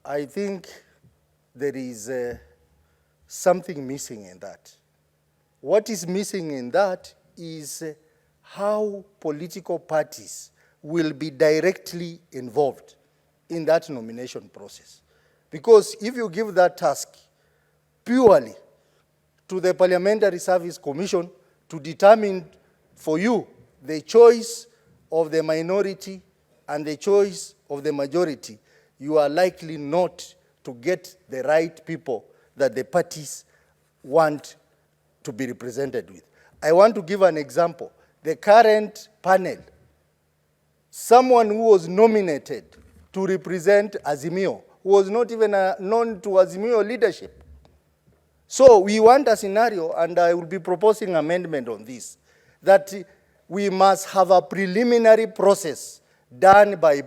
I think there is something missing in that. What is missing in that is how political parties will be directly involved in that nomination process. Because if you give that task purely to the Parliamentary Service Commission to determine for you the choice of the minority and the choice of the majority, you are likely not to get the right people that the parties want to be represented with. I want to give an example. The current panel, someone who was nominated to represent Azimio was not even known to Azimio leadership. So we want a scenario, and I will be proposing amendment on this, that we must have a preliminary process done by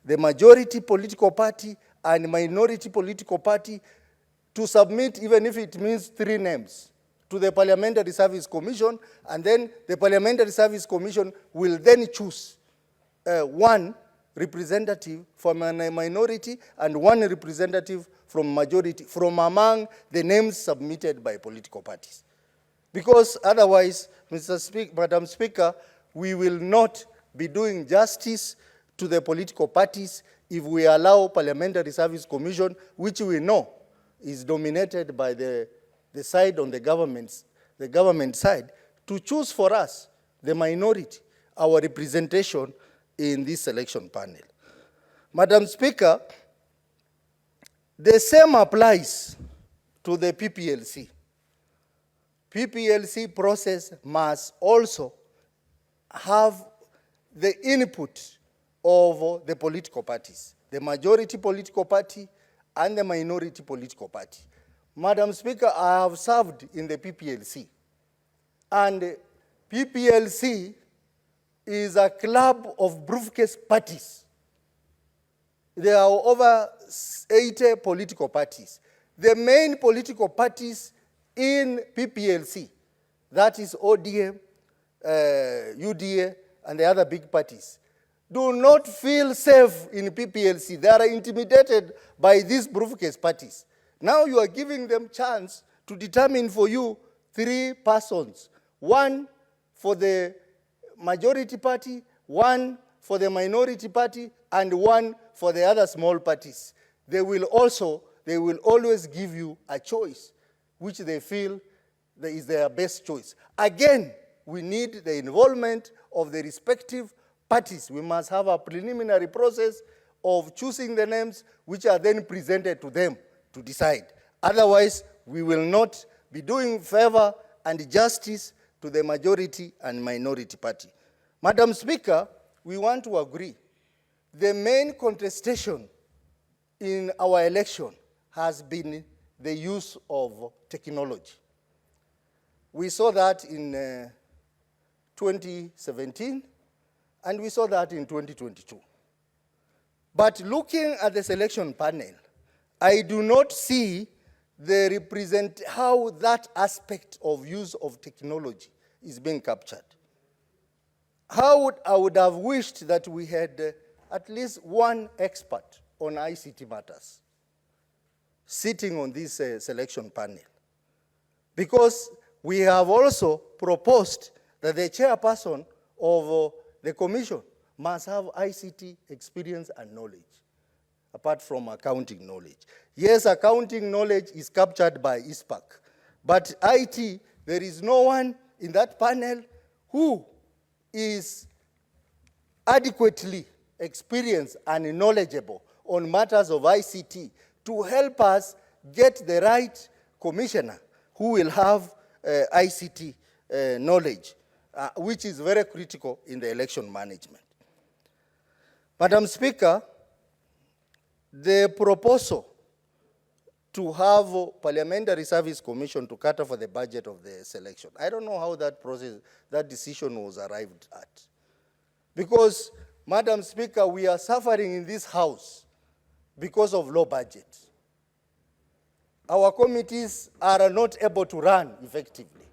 the majority political party and minority political party to submit, even if it means 3 names, to the Parliamentary Service Commission, and then the Parliamentary Service Commission will then choose 1 representative from a minority and 1 representative from majority, from among the names submitted by political parties. Because otherwise, Madam Speaker, we will not be doing justice to the political parties if we allow Parliamentary Service Commission, which we know is dominated by the side on the government side, to choose for us, the minority, our representation in this selection panel. Madam Speaker, the same applies to the PPLC. PPLC process must also have the input of the political parties, the majority political party and the minority political party. Madam Speaker, I have served in the PPLC, and PPLC is a club of briefcase parties. There are over 80 political parties. The main political parties in PPLC, that is ODM, UDA, and the other big parties, do not feel safe in PPLC. They are intimidated by these briefcase parties. Now you are giving them chance to determine for you 3 persons, 1 for the majority party, 1 for the minority party, and 1 for the other small parties. They will also they will always give you a choice which they feel that is their best choice. Again, we need the involvement of the respective parties. We must have a preliminary process of choosing the names which are then presented to them to decide. Otherwise, we will not be doing favor and justice to the majority and minority party. Madam Speaker, we want to agree. The main contestation in our election has been the use of technology. We saw that in 2017, and we saw that in 2022. But looking at the selection panel, I do not see how that aspect of use of technology is being captured. I would have wished that we had at least one expert on ICT matters sitting on this selection panel. Because we have also proposed that the chairperson of the commission must have ICT experience and knowledge, apart from accounting knowledge. Yes, accounting knowledge is captured by ISPAC, but IT, there is no one in that panel who is adequately experienced and knowledgeable on matters of ICT to help us get the right commissioner who will have ICT knowledge, which is very critical in the election management. Madam Speaker, the proposal to have Parliamentary Service Commission to cater for the budget of the selection, I don't know how that process, that decision was arrived at. Because, Madam Speaker, we are suffering in this House because of low budget. Our committees are not able to run effectively.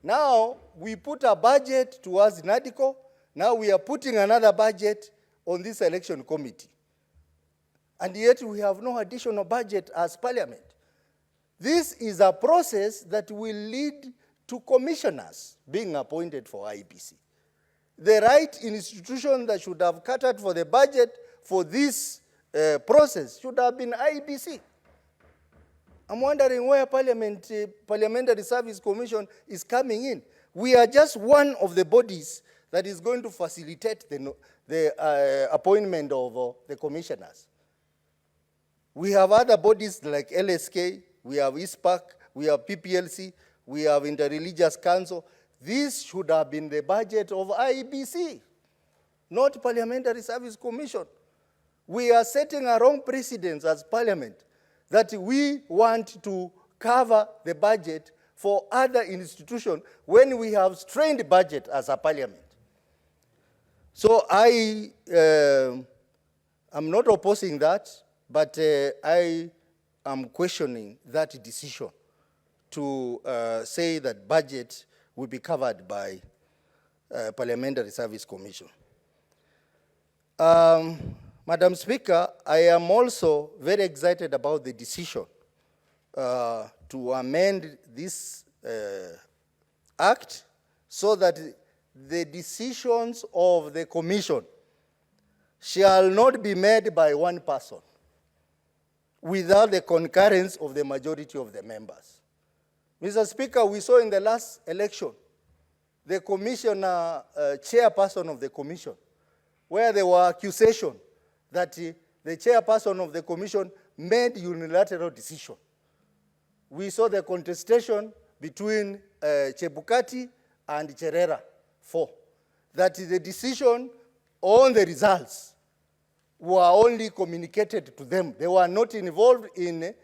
Now, we put a budget towards NADICO. Now we are putting another budget on this election committee. And yet we have no additional budget as Parliament. This is a process that will lead to commissioners being appointed for IEBC. The right institution that should have catered for the budget for this process should have been IEBC. I'm wondering where Parliamentary Service Commission is coming in. We are just one of the bodies that is going to facilitate the appointment of the commissioners. We have other bodies like LSK, we have ISPAC, we have PPLC, we have Interreligious Council. This should have been the budget of IEBC, not Parliamentary Service Commission. We are setting a wrong precedence as Parliament that we want to cover the budget for other institutions when we have strained budget as a Parliament. So I am not opposing that, but I am questioning that decision to say that budget will be covered by Parliamentary Service Commission. Madam Speaker, I am also very excited about the decision to amend this act so that the decisions of the commission shall not be made by one person without the concurrence of the majority of the members. Mr. Speaker, we saw in the last election the commissioner, chairperson of the commission, where there were accusations that the chairperson of the commission made unilateral decision. We saw the contestation between Chebukati and Cherera 4, that the decision on the results were only communicated to them. They were not involved in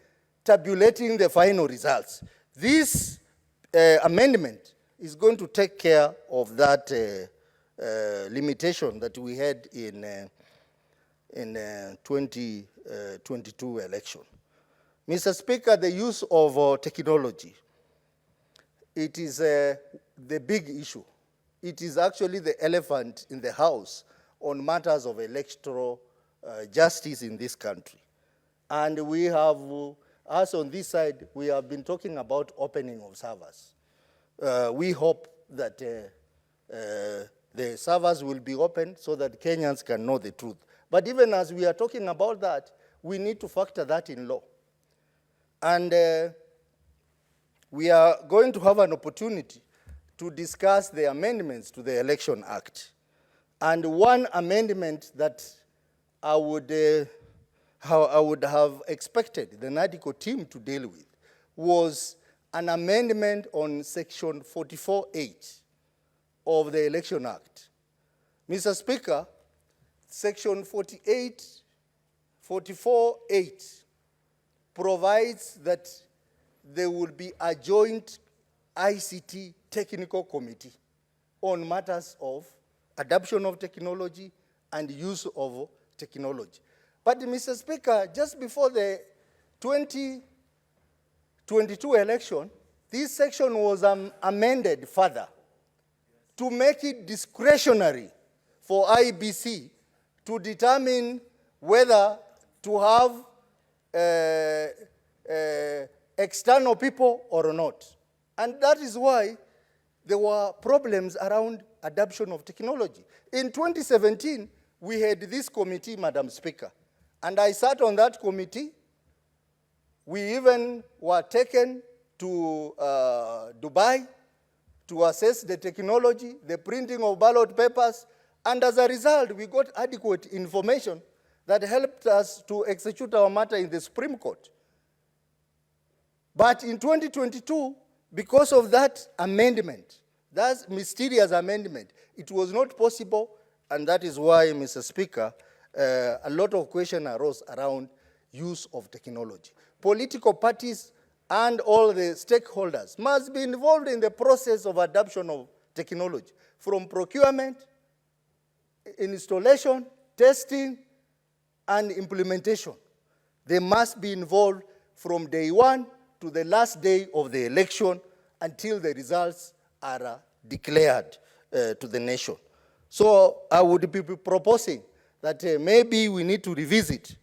tabulating the final results. This amendment is going to take care of that limitation that we had in 2022 election. Mr. Speaker, the use of technology, it is the big issue. It is actually the elephant in the house on matters of electoral justice in this country. And we have, us on this side, we have been talking about opening of servers. We hope that the servers will be open so that Kenyans can know the truth. But even as we are talking about that, we need to factor that in law. And we are going to have an opportunity to discuss the amendments to the Election Act. And one amendment that I would have expected the NADICO team to deal with was an amendment on Section 44(8) of the Election Act. Mr. Speaker, Section 44(8) provides that there will be a joint ICT technical committee on matters of adoption of technology and use of technology. But Mr. Speaker, just before the 2022 election, this section was amended further to make it discretionary for IBC to determine whether to have external people or not. And that is why there were problems around adoption of technology. In 2017, we had this committee, Madam Speaker, and I sat on that committee. We even were taken to Dubai to assess the technology, the printing of ballot papers, and as a result, we got adequate information that helped us to execute our matter in the Supreme Court. But in 2022, because of that amendment, that mysterious amendment, it was not possible, and that is why, Mr. Speaker, a lot of questions arose around use of technology. Political parties and all the stakeholders must be involved in the process of adoption of technology, from procurement, installation, testing, and implementation. They must be involved from day one to the last day of the election until the results are declared to the nation. So I would be proposing that maybe we need to revisit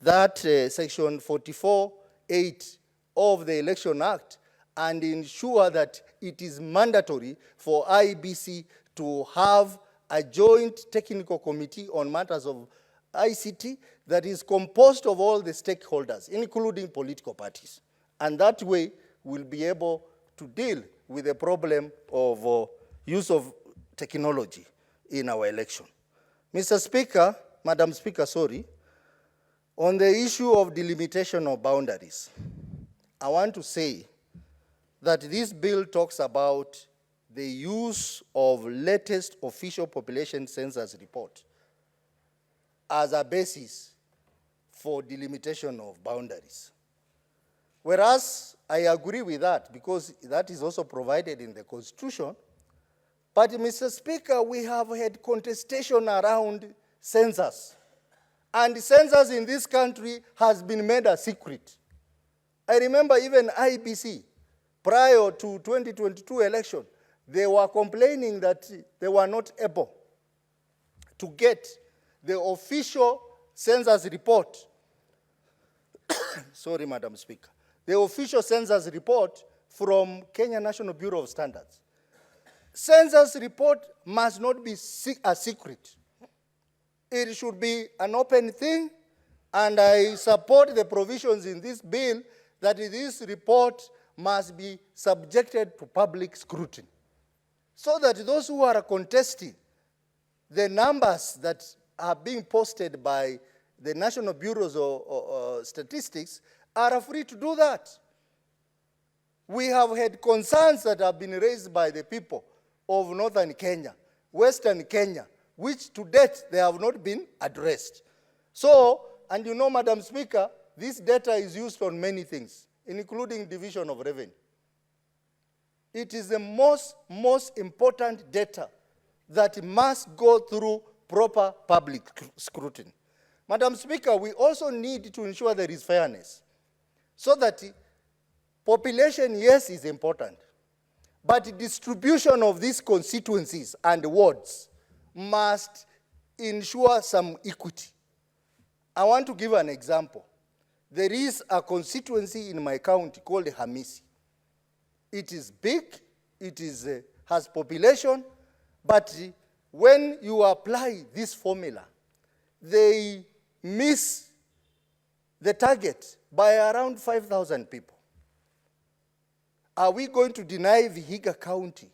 that section 44(8) of the Election Act and ensure that it is mandatory for IBC to have a joint technical committee on matters of ICT that is composed of all the stakeholders, including political parties. And that way, we'll be able to deal with the problem of use of technology in our election. Mr. Speaker, Madam Speaker, sorry, on the issue of delimitation of boundaries, I want to say that this bill talks about the use of latest official population census report as a basis for delimitation of boundaries. Whereas I agree with that because that is also provided in the Constitution. But Mr. Speaker, we have had contestation around census. And census in this country has been made a secret. I remember even IBC, prior to 2022 election, they were complaining that they were not able to get the official census report. Sorry, Madam Speaker. The official census report from Kenya National Bureau of Standards. Census report must not be a secret. It should be an open thing, and I support the provisions in this bill that this report must be subjected to public scrutiny, so that those who are contesting the numbers that are being posted by the National Bureaus of Statistics are free to do that. We have had concerns that have been raised by the people of northern Kenya, western Kenya, which to date they have not been addressed. So, and you know, Madam Speaker, this data is used on many things, including division of revenue. It is the most important data that must go through proper public scrutiny. Madam Speaker, we also need to ensure there is fairness, so that population, yes, is important, but distribution of these constituencies and wards must ensure some equity. I want to give an example. There is a constituency in my county called Hamisi. It is big, it is, has population, but when you apply this formula, they miss the target by around 5,000 people. Are we going to deny Vihiga County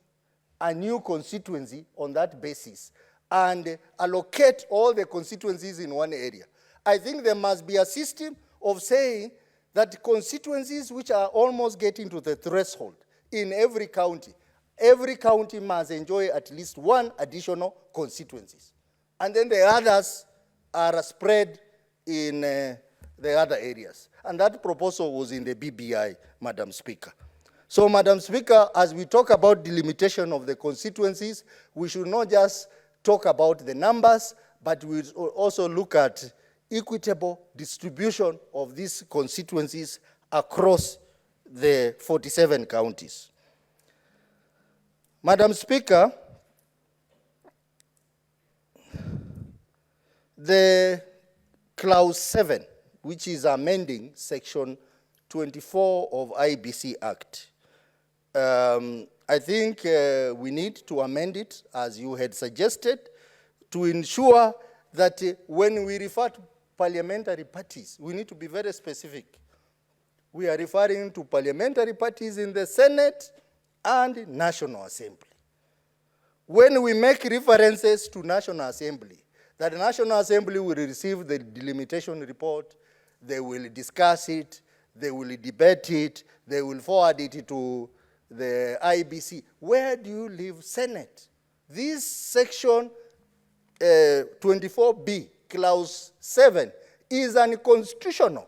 a new constituency on that basis and allocate all the constituencies in one area? I think there must be a system of saying that constituencies which are almost getting to the threshold in every county must enjoy at least one additional constituencies. And then the others are spread in the other areas. And that proposal was in the BBI, Madam Speaker. So, Madam Speaker, as we talk about delimitation of the constituencies, we should not just talk about the numbers, but we also look at equitable distribution of these constituencies across the 47 counties. Madam Speaker, the clause 7, which is amending section 24 of IBC Act, I think we need to amend it, as you had suggested, to ensure that when we refer to parliamentary parties, we need to be very specific. We are referring to parliamentary parties in the Senate and National Assembly. When we make references to National Assembly, that the National Assembly will receive the delimitation report, they will discuss it, they will debate it, they will forward it to the IBC. Where do you leave Senate? This section 24B, clause 7, is unconstitutional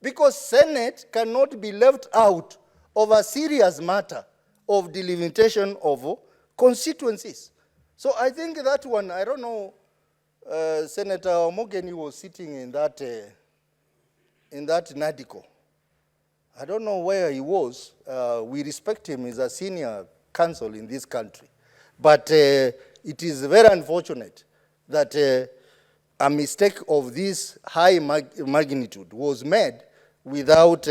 because Senate cannot be left out of a serious matter of delimitation of constituencies. So I think that one, I don't know, Senator Omogeni was sitting in that NADICO. I don't know where he was. We respect him as a senior counsel in this country. But it is very unfortunate that a mistake of this high magnitude was made without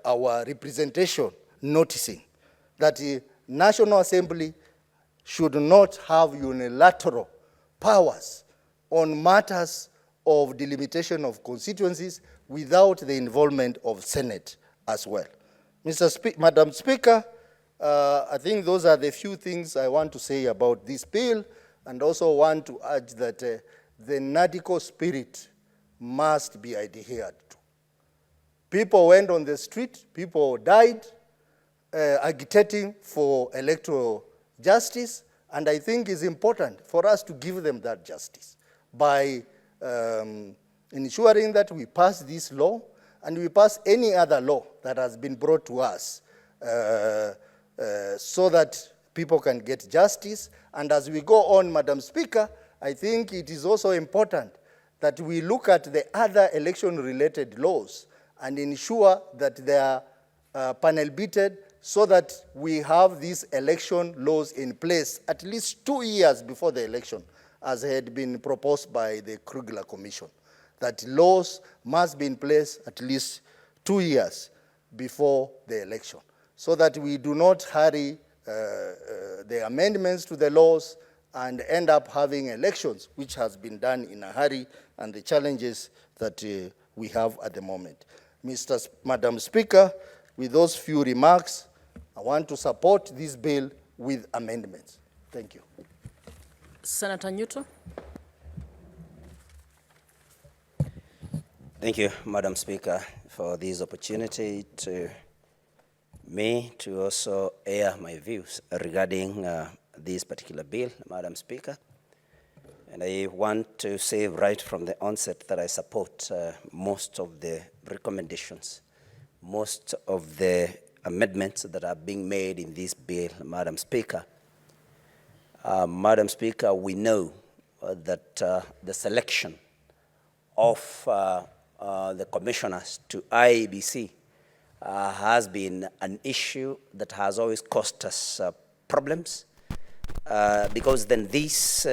our representation noticing that the National Assembly should not have unilateral powers on matters of delimitation of constituencies without the involvement of Senate as well. Madam Speaker, I think those are the few things I want to say about this bill, and also want to urge that the NADICO spirit must be adhered to. People went on the street, people died agitating for electoral justice, and I think it's important for us to give them that justice by ensuring that we pass this law and we pass any other law that has been brought to us so that people can get justice. And as we go on, Madam Speaker, I think it is also important that we look at the other election-related laws and ensure that they are panel beaten so that we have these election laws in place at least 2 years before the election, as had been proposed by the Krugler Commission, that laws must be in place at least 2 years before the election, so that we do not hurry the amendments to the laws and end up having elections, which has been done in a hurry, and the challenges that we have at the moment. Madam Speaker, with those few remarks, I want to support this bill with amendments. Thank you. Senator Newton. Thank you, Madam Speaker, for this opportunity to also air my views regarding this particular bill, Madam Speaker. And I want to say right from the onset that I support most of the recommendations, most of the amendments that are being made in this bill, Madam Speaker. Madam Speaker, we know that the selection of the commissioners to IEBC has been an issue that has always caused us problems because then this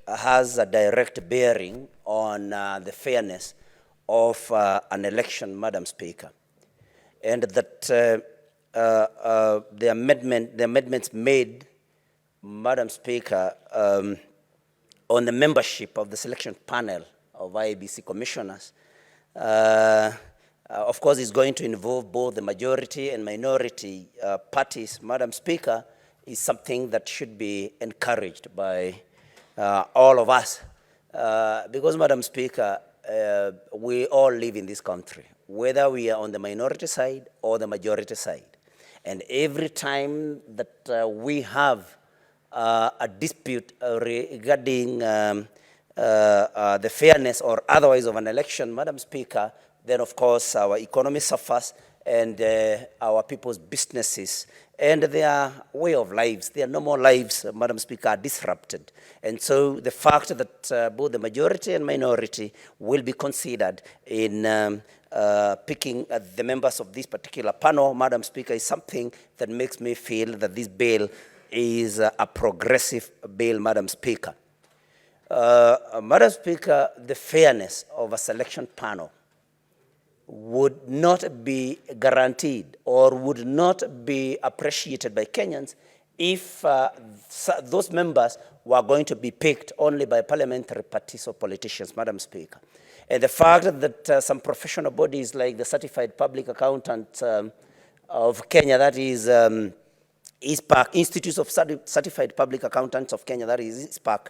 has a direct bearing on the fairness of an election, Madam Speaker. And that the amendments made, Madam Speaker, on the membership of the selection panel of IEBC commissioners. Of course, it's going to involve both the majority and minority parties. Madam Speaker, is something that should be encouraged by all of us. Because, Madam Speaker, we all live in this country, whether we are on the minority side or the majority side. And every time that we have a dispute regarding the fairness or otherwise of an election, Madam Speaker, then of course our economy suffers and our people's businesses and their way of lives, their normal lives, Madam Speaker, are disrupted. And so the fact that both the majority and minority will be considered in picking the members of this particular panel, Madam Speaker, is something that makes me feel that this bill is a progressive bill, Madam Speaker. Madam Speaker, the fairness of a selection panel would not be guaranteed or would not be appreciated by Kenyans if those members were going to be picked only by parliamentary parties or politicians, Madam Speaker. And the fact that some professional bodies like the Certified Public Accountant of Kenya, that is ISPAC, Institute of Certified Public Accountants of Kenya, that is ISPAC,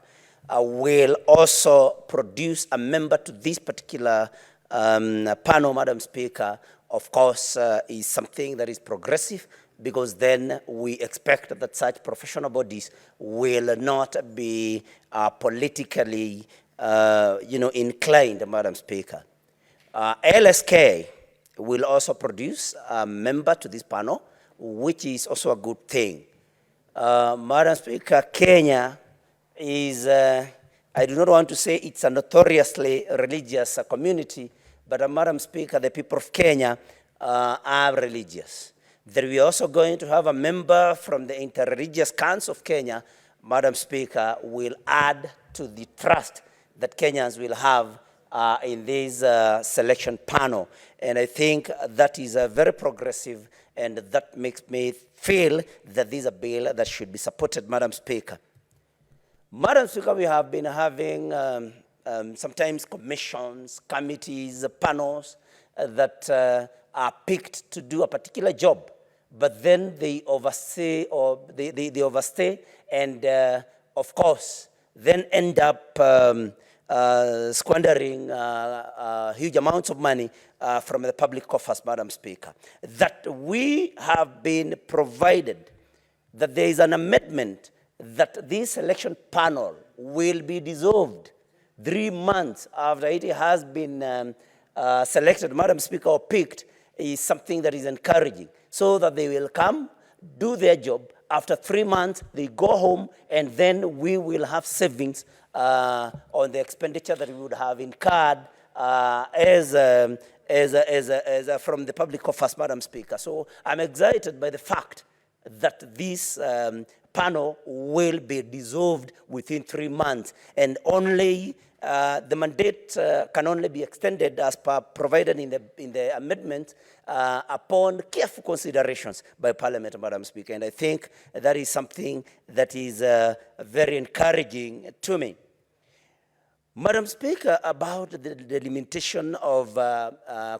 will also produce a member to this particular panel, Madam Speaker, of course, is something that is progressive, because then we expect that such professional bodies will not be politically inclined, Madam Speaker. LSK will also produce a member to this panel, which is also a good thing. Madam Speaker, Kenya is, I do not want to say it's a notoriously religious community, but Madam Speaker, the people of Kenya are religious. That we are also going to have a member from the Interreligious Council of Kenya, Madam Speaker, will add to the trust that Kenyans will have in this selection panel. And I think that is very progressive, and that makes me feel that this is a bill that should be supported, Madam Speaker. Madam Speaker, we have been having sometimes commissions, committees, panels that are picked to do a particular job, but then they overstay, or they overstay, and of course, then end up squandering huge amounts of money from the public coffers, Madam Speaker. That we have been provided that there is an amendment that this election panel will be dissolved 3 months after it has been selected, Madam Speaker, or picked, is something that is encouraging, so that they will come, do their job. After 3 months, they go home, and then we will have savings on the expenditure that we would have incurred from the public coffers, Madam Speaker. So I'm excited by the fact that this panel will be dissolved within 3 months, and only the mandate can only be extended as per provided in the amendment upon careful considerations by Parliament, Madam Speaker. And I think that is something that is very encouraging to me. Madam Speaker, about the delimitation of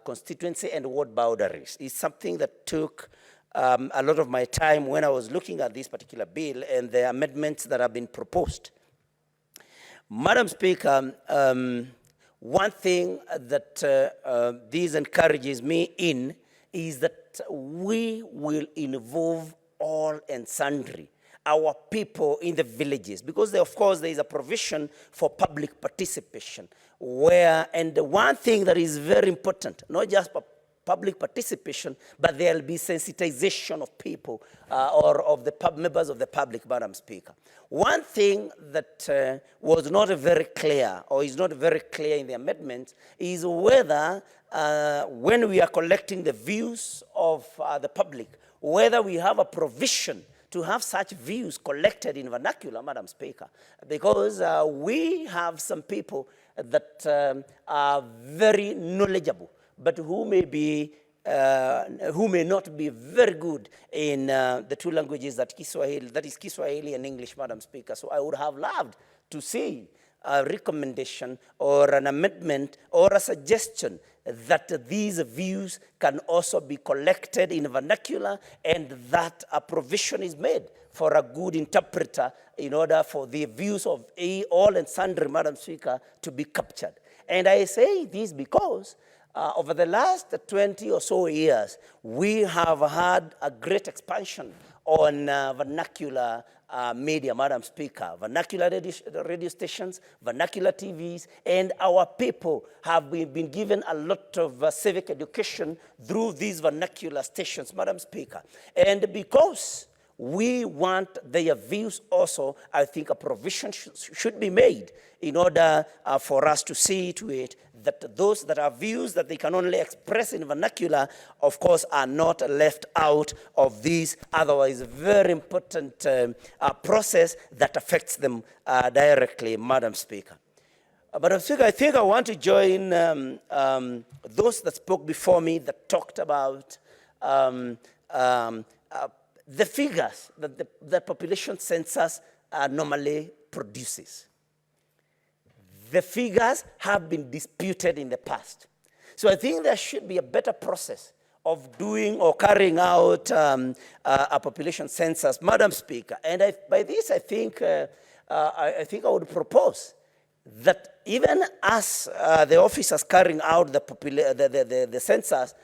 constituency and ward boundaries is something that took a lot of my time when I was looking at this particular bill and the amendments that have been proposed. Madam Speaker, one thing that this encourages me in is that we will involve all and sundry, our people in the villages, because of course there is a provision for public participation, and the one thing that is very important, not just public participation, but there will be sensitization of people or of the members of the public, Madam Speaker. One thing that was not very clear, or is not very clear in the amendment, is whether when we are collecting the views of the public, whether we have a provision to have such views collected in vernacular, Madam Speaker, because we have some people that are very knowledgeable, but who may not be very good in the two languages that is Kiswahili and English, Madam Speaker. So I would have loved to see a recommendation or an amendment or a suggestion that these views can also be collected in vernacular and that a provision is made for a good interpreter in order for the views of all and sundry, Madam Speaker, to be captured. And I say this because over the last 20 or so years, we have had a great expansion on vernacular media, Madam Speaker, vernacular radio stations, vernacular TVs, and our people have been given a lot of civic education through these vernacular stations, Madam Speaker. And because we want their views also, I think a provision should be made in order for us to see to it that those that are views that they can only express in vernacular, of course, are not left out of this otherwise very important process that affects them directly, Madam Speaker. Madam Speaker, I think I want to join those that spoke before me that talked about the figures that the population census normally produces. The figures have been disputed in the past. So I think there should be a better process of doing or carrying out a population census, Madam Speaker. And by this, I think I would propose that even as the officers carrying out the census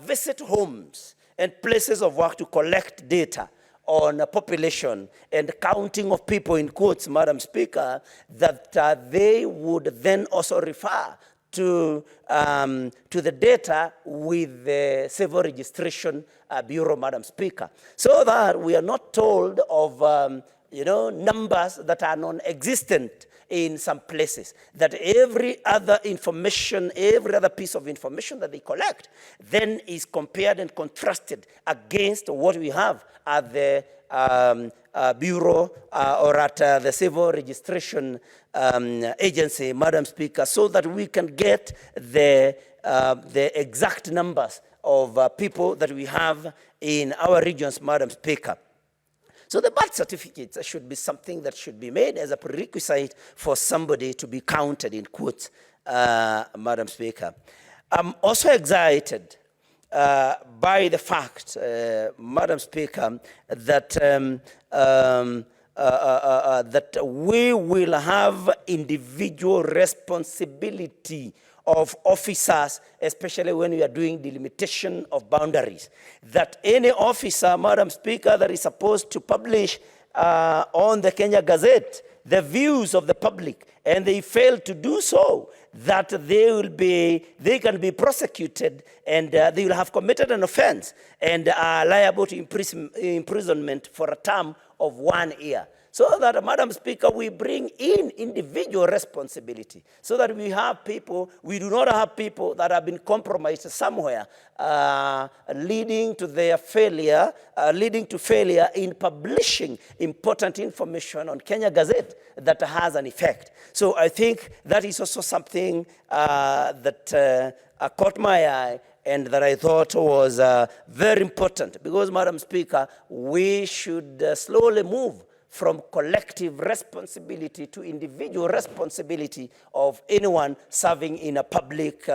visit homes and places of work to collect data on a population and counting of people in quotes, Madam Speaker, that they would then also refer to the data with the Civil Registration Bureau, Madam Speaker, so that we are not told of numbers that are non-existent in some places, that every other information, every other piece of information that they collect then is compared and contrasted against what we have at the Bureau or at the Civil Registration Agency, Madam Speaker, so that we can get the exact numbers of people that we have in our regions, Madam Speaker. So the birth certificates should be something that should be made as a prerequisite for somebody to be counted in quotes, Madam Speaker. I'm also excited by the fact, Madam Speaker, that that we will have individual responsibility of officers, especially when we are doing delimitation of boundaries. That any officer, Madam Speaker, that is supposed to publish on the Kenya Gazette the views of the public, and they fail to do so, that they can be prosecuted and they will have committed an offense and are liable to imprisonment for a term of 1 year. So that, Madam Speaker, we bring in individual responsibility so that we do not have people that have been compromised somewhere, leading to failure in publishing important information on Kenya Gazette that has an effect. So I think that is also something that caught my eye and that I thought was very important, because, Madam Speaker, we should slowly move from collective responsibility to individual responsibility of anyone serving in a public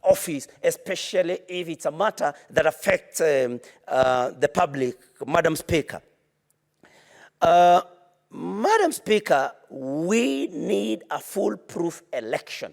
office, especially if it's a matter that affects the public, Madam Speaker. Madam Speaker, we need a foolproof election.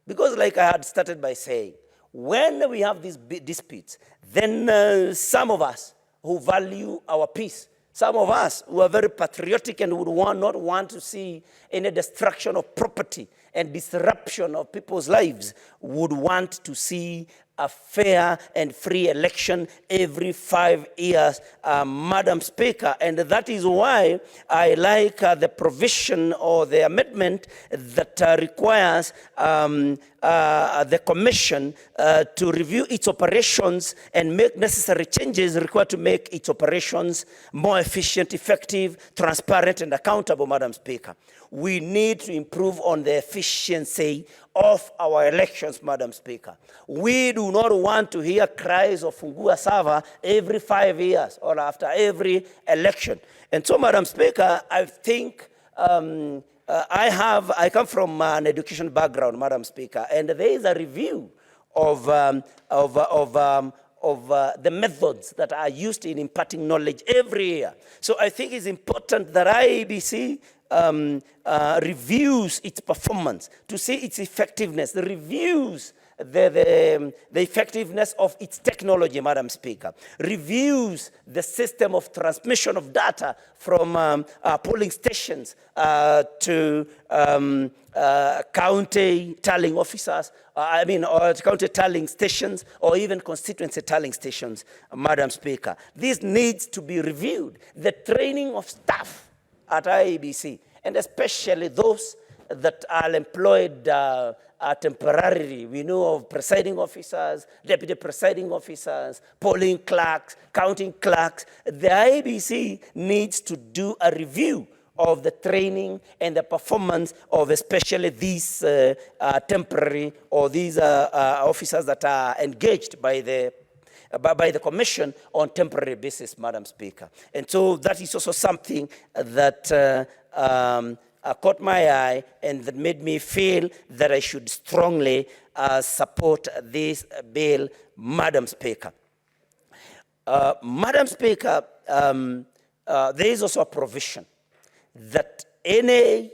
Because like I had started by saying, when we have these disputes, then some of us who value our peace, some of us who are very patriotic and would not want to see any destruction of property and disruption of people's lives, would want to see a fair and free election every 5 years, Madam Speaker. And that is why I like the provision or the amendment that requires the Commission to review its operations and make necessary changes required to make its operations more efficient, effective, transparent, and accountable, Madam Speaker. We need to improve on the efficiency of our elections, Madam Speaker. We do not want to hear cries of Fungua Sava every 5 years or after every election. And so, Madam Speaker, I think I come from an education background, Madam Speaker, and there is a review of the methods that are used in imparting knowledge every year. So I think it's important that IEBC reviews its performance to see its effectiveness, reviews the effectiveness of its technology, Madam Speaker, reviews the system of transmission of data from polling stations to county tallying officers, or county tallying stations, or even constituency tallying stations, Madam Speaker. This needs to be reviewed. The training of staff at IEBC, and especially those that are employed temporarily. We know of presiding officers, deputy presiding officers, polling clerks, counting clerks. The IEBC needs to do a review of the training and the performance of especially these temporary or these officers that are engaged by the Commission on temporary basis, Madam Speaker. And so that is also something that caught my eye and that made me feel that I should strongly support this bill, Madam Speaker. Madam Speaker, there is also a provision that any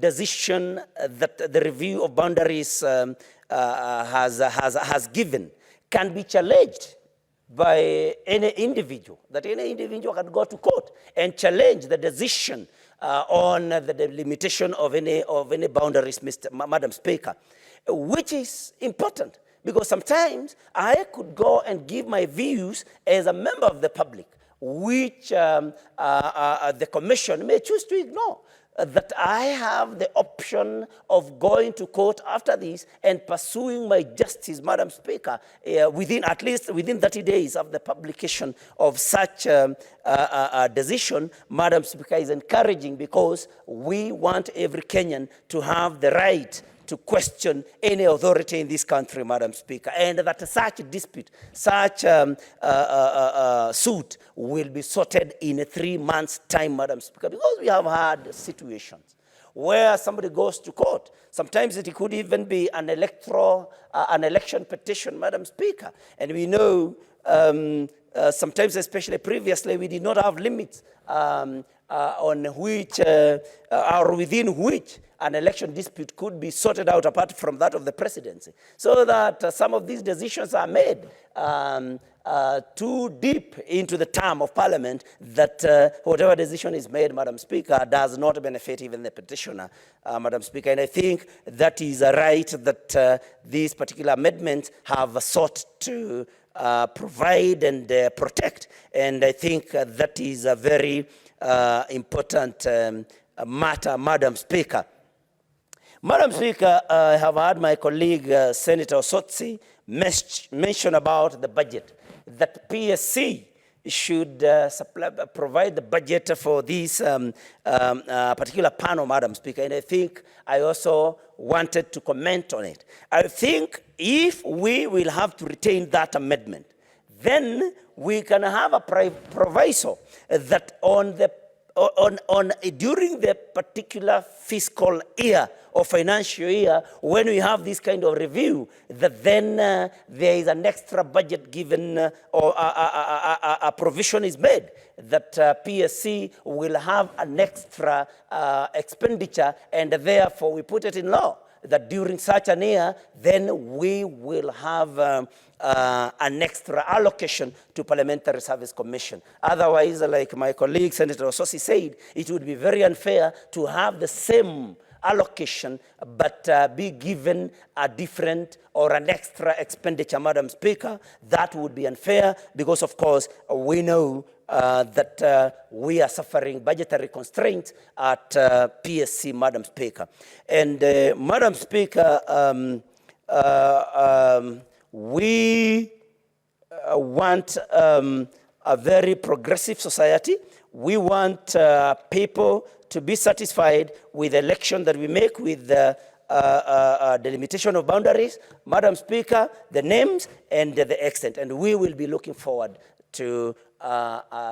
decision that the review of boundaries has given can be challenged by any individual, that any individual can go to court and challenge the decision on the delimitation of any boundaries, Madam Speaker, which is important because sometimes I could go and give my views as a member of the public, which the Commission may choose to ignore. That I have the option of going to court after this and pursuing my justice, Madam Speaker, at least within 30 days of the publication of such a decision, Madam Speaker, is encouraging because we want every Kenyan to have the right to question any authority in this country, Madam Speaker, and that such dispute, such suit will be sorted in 3 months' time, Madam Speaker, because we have had situations where somebody goes to court. Sometimes it could even be an election petition, Madam Speaker, and we know sometimes, especially previously, we did not have limits on which or within which an election dispute could be sorted out apart from that of the presidency. So that some of these decisions are made too deep into the term of parliament that whatever decision is made, Madam Speaker, does not benefit even the petitioner, Madam Speaker. And I think that is a right that these particular amendments have sought to provide and protect. And I think that is a very important matter, Madam Speaker. Madam Speaker, I have heard my colleague, Senator Osotsi, mention about the budget, that PSC should provide the budget for this particular panel, Madam Speaker, and I think I also wanted to comment on it. I think if we will have to retain that amendment, then we can have a proviso that during the particular fiscal year or financial year, when we have this kind of review, that then there is an extra budget given or a provision is made that PSC will have an extra expenditure, and therefore we put it in law that during such an year, then we will have an extra allocation to Parliamentary Service Commission. Otherwise, like my colleague Senator Ososi said, it would be very unfair to have the same allocation but be given a different or an extra expenditure, Madam Speaker. That would be unfair because, of course, we know that we are suffering budgetary constraints at PSC, Madam Speaker. And Madam Speaker, we want a very progressive society. We want people to be satisfied with the election that we make with the delimitation of boundaries, Madam Speaker, the names and the extent. And we will be looking forward to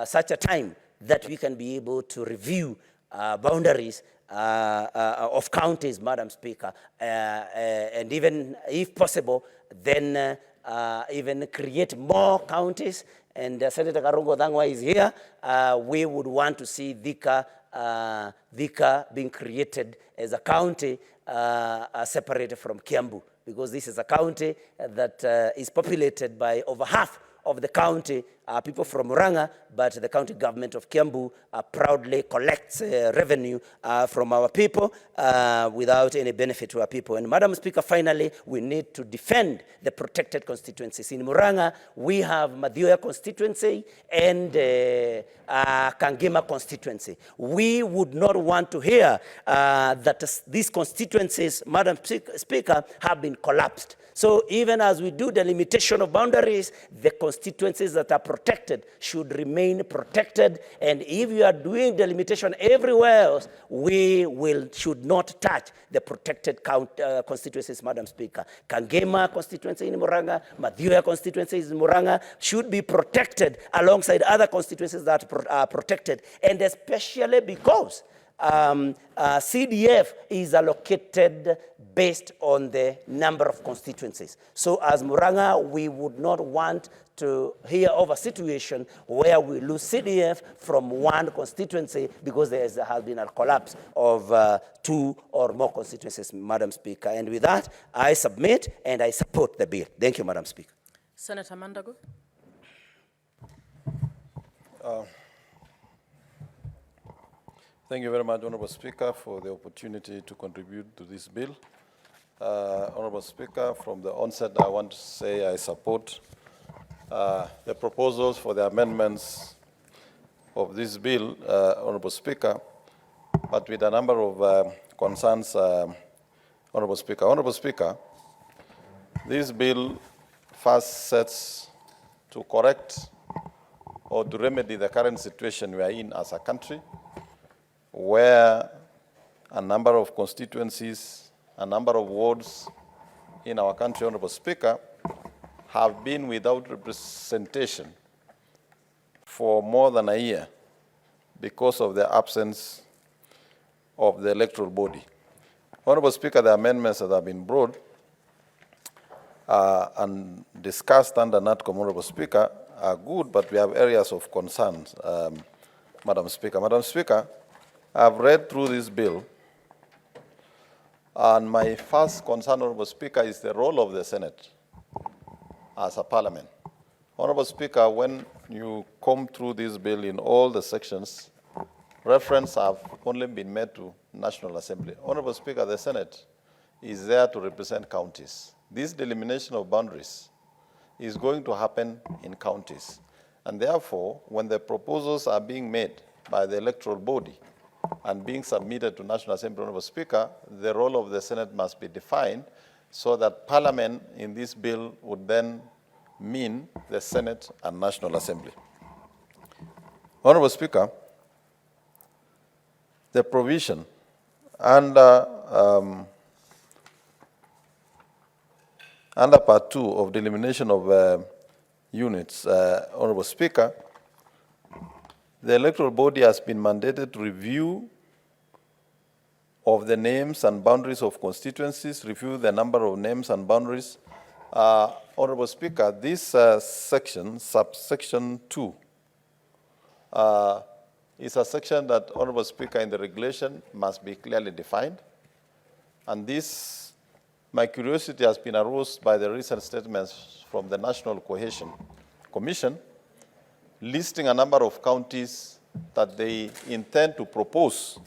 such a time that we can be able to review boundaries of counties, Madam Speaker, and even, if possible, then even create more counties. And Senator Karungo Dangwa is here. We would want to see Thika being created as a county separated from Kiambu, because this is a county that is populated by over half of the county people from Murang'a, but the county government of Kiambu proudly collects revenue from our people without any benefit to our people. And Madam Speaker, finally, we need to defend the protected constituencies. In Murang'a, we have Madhioya constituency and Kangema constituency. We would not want to hear that these constituencies, Madam Speaker, have been collapsed. So even as we do the limitation of boundaries, the constituencies that are protected should remain protected. And if you are doing the limitation everywhere else, we should not touch the protected constituencies, Madam Speaker. Kangema constituency in Murang'a, Madhioya constituency in Murang'a should be protected alongside other constituencies that are protected. And especially because CDF is allocated based on the number of constituencies. So as Murang'a, we would not want to hear of a situation where we lose CDF from one constituency because there has been a collapse of 2 or more constituencies, Madam Speaker. And with that, I submit and I support the bill. Thank you, Madam Speaker. Senator Mandago. Thank you very much, Honorable Speaker, for the opportunity to contribute to this bill. Honorable Speaker, from the onset, I want to say I support the proposals for the amendments of this bill, Honorable Speaker, but with a number of concerns, Honorable Speaker. Honorable Speaker, this bill first sets to correct or to remedy the current situation we are in as a country, where a number of constituencies, a number of wards in our country, Honorable Speaker, have been without representation for more than a year because of the absence of the electoral body. Honorable Speaker, the amendments that have been brought and discussed under NATCOM, Honorable Speaker, are good, but we have areas of concern, Madam Speaker. Madam Speaker, I've read through this bill, and my first concern, Honorable Speaker, is the role of the Senate as a parliament. Honorable Speaker, when you come through this bill in all the sections, reference have only been made to National Assembly. Honorable Speaker, the Senate is there to represent counties. This delimitation of boundaries is going to happen in counties. And therefore, when the proposals are being made by the electoral body and being submitted to National Assembly, Honorable Speaker, the role of the Senate must be defined so that Parliament in this bill would then mean the Senate and National Assembly. Honorable Speaker, the provision under Part 2 of delimitation of units, Honorable Speaker, the electoral body has been mandated to review of the names and boundaries of constituencies, review the number of names and boundaries. Honorable Speaker, this section, subsection 2, is a section that, Honorable Speaker, in the regulation must be clearly defined. And this, my curiosity has been aroused by the recent statements from the National Cohesion Commission, listing a number of counties that they intend to propose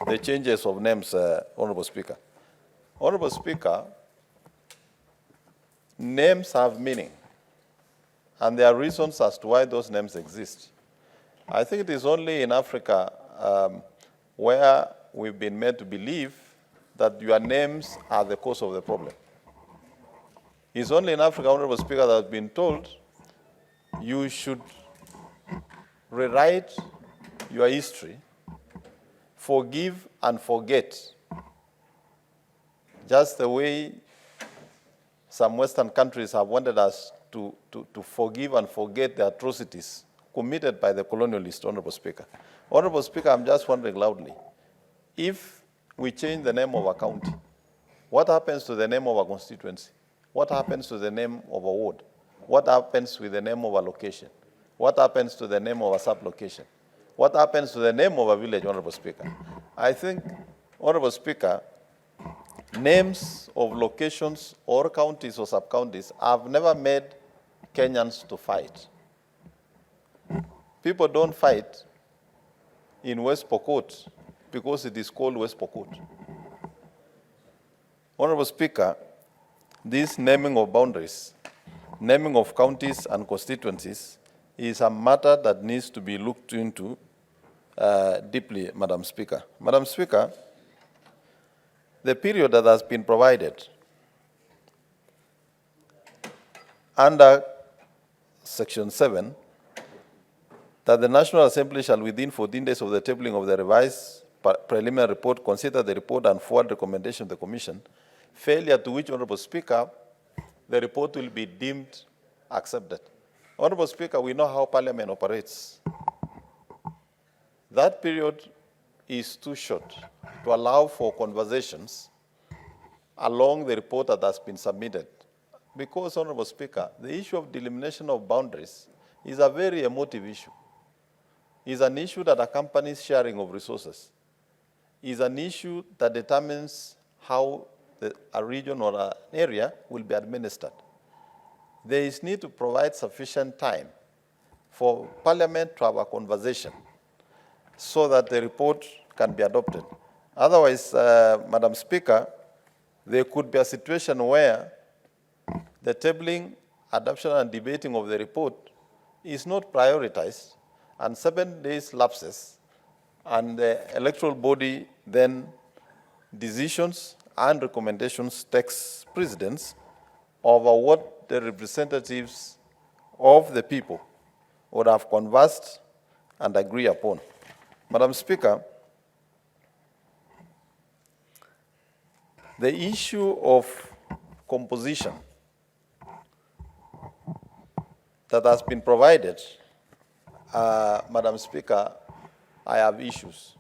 the changes of names, Honorable Speaker. Honorable Speaker, names have meaning, and there are reasons as to why those names exist. I think it is only in Africa where we've been made to believe that your names are the cause of the problem. It's only in Africa, Honorable Speaker, that has been told you should rewrite your history, forgive and forget, just the way some Western countries have wanted us to forgive and forget the atrocities committed by the colonialists, Honorable Speaker. Honorable Speaker, I'm just wondering loudly, if we change the name of a county? What happens to the name of a constituency? What happens to the name of a ward? What happens with the name of a location? What happens to the name of a sub-location? What happens to the name of a village, Honorable Speaker? I think, Honorable Speaker, names of locations or counties or sub-counties have never made Kenyans to fight. People don't fight in West Pokot because it is called West Pokot. Honorable Speaker, this naming of boundaries, naming of counties and constituencies is a matter that needs to be looked into deeply, Madam Speaker. Madam Speaker, the period that has been provided under Section 7, that the National Assembly shall within 14 days of the tabling of the revised preliminary report consider the report and forward recommendation of the Commission, failure to which, Honorable Speaker, the report will be deemed accepted. Honorable Speaker, we know how Parliament operates. That period is too short to allow for conversations along the report that has been submitted. Because, Honorable Speaker, the issue of delimitation of boundaries is a very emotive issue. It's an issue that accompanies sharing of resources. It's an issue that determines how a region or an area will be administered. There is need to provide sufficient time for Parliament to have a conversation so that the report can be adopted. Otherwise, Madam Speaker, there could be a situation where the tabling, adoption, and debating of the report is not prioritized, and 7 days lapses, and the electoral body then decisions and recommendations takes precedence over what the representatives of the people would have conversed and agree upon. Madam Speaker, the issue of composition that has been provided, Madam Speaker, I have issues.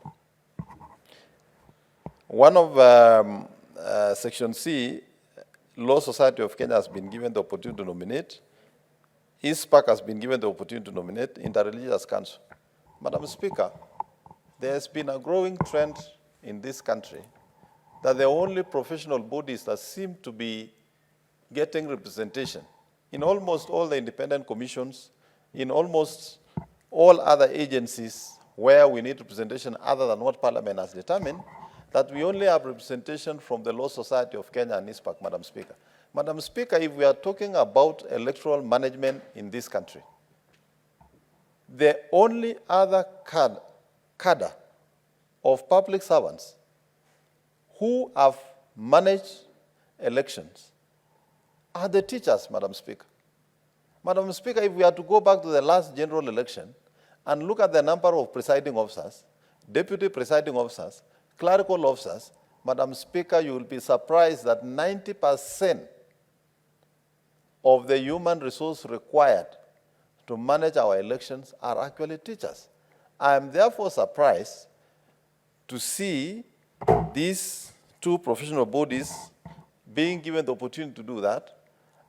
One of Section C, Law Society of Kenya has been given the opportunity to nominate. ISPAC has been given the opportunity to nominate Interreligious Council. Madam Speaker, there has been a growing trend in this country that the only professional bodies that seem to be getting representation in almost all the independent commissions, in almost all other agencies where we need representation other than what Parliament has determined, that we only have representation from the Law Society of Kenya and ISPAC, Madam Speaker. Madam Speaker, if we are talking about electoral management in this country, the only other cadre of public servants who have managed elections are the teachers, Madam Speaker. Madam Speaker, if we are to go back to the last general election and look at the number of presiding officers, deputy presiding officers, clerical officers, Madam Speaker, you will be surprised that 90% of the human resource required to manage our elections are actually teachers. I am therefore surprised to see these two professional bodies being given the opportunity to do that,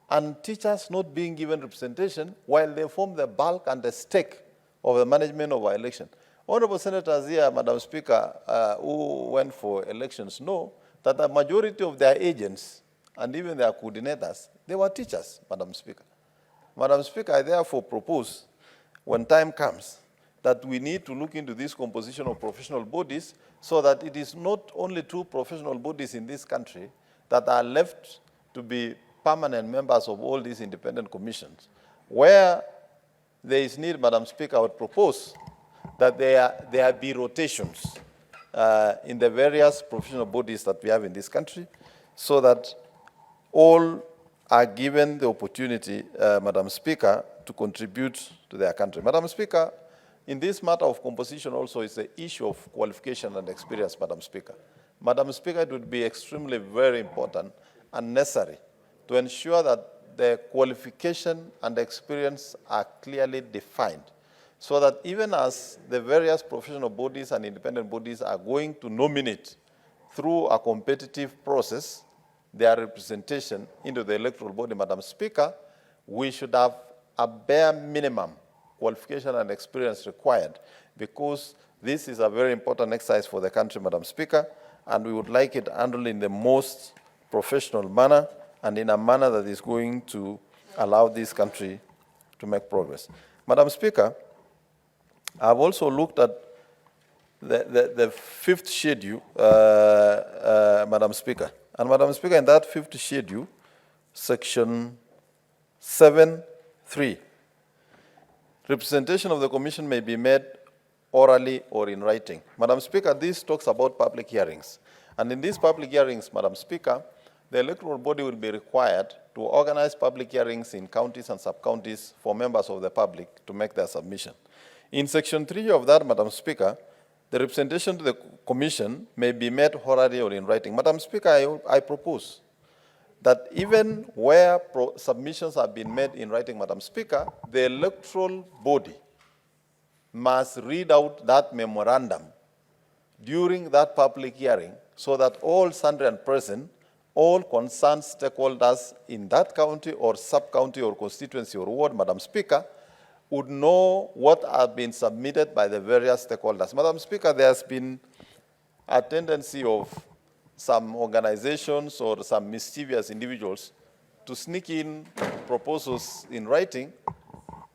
and teachers not being given representation while they form the bulk and the stake of the management of our election. Honorable Senators here, Madam Speaker, who went for elections know that the majority of their agents and even their coordinators, they were teachers, Madam Speaker. Madam Speaker, I therefore propose, when time comes, that we need to look into this composition of professional bodies so that it is not only two professional bodies in this country that are left to be permanent members of all these independent commissions. Where there is need, Madam Speaker, I would propose that there be rotations in the various professional bodies that we have in this country so that all are given the opportunity, Madam Speaker, to contribute to their country. Madam Speaker, in this matter of composition also is the issue of qualification and experience, Madam Speaker. Madam Speaker, it would be extremely very important and necessary to ensure that the qualification and experience are clearly defined so that even as the various professional bodies and independent bodies are going to nominate through a competitive process, their representation into the electoral body, Madam Speaker, we should have a bare minimum qualification and experience required, because this is a very important exercise for the country, Madam Speaker, and we would like it handled in the most professional manner and in a manner that is going to allow this country to make progress. Madam Speaker, I've also looked at the fifth schedule, Madam Speaker. And Madam Speaker, in that fifth schedule, section 7.3, representation of the Commission may be made orally or in writing. Madam Speaker, this talks about public hearings. And in these public hearings, Madam Speaker, the electoral body will be required to organize public hearings in counties and sub-counties for members of the public to make their submission. In section 3 of that, Madam Speaker, the representation to the Commission may be made orally or in writing. Madam Speaker, I propose that even where submissions have been made in writing, Madam Speaker, the electoral body must read out that memorandum during that public hearing so that all sundry and present, all concerned stakeholders in that county or sub-county or constituency or ward, Madam Speaker, would know what has been submitted by the various stakeholders. Madam Speaker, there has been a tendency of some organizations or some mischievous individuals to sneak in proposals in writing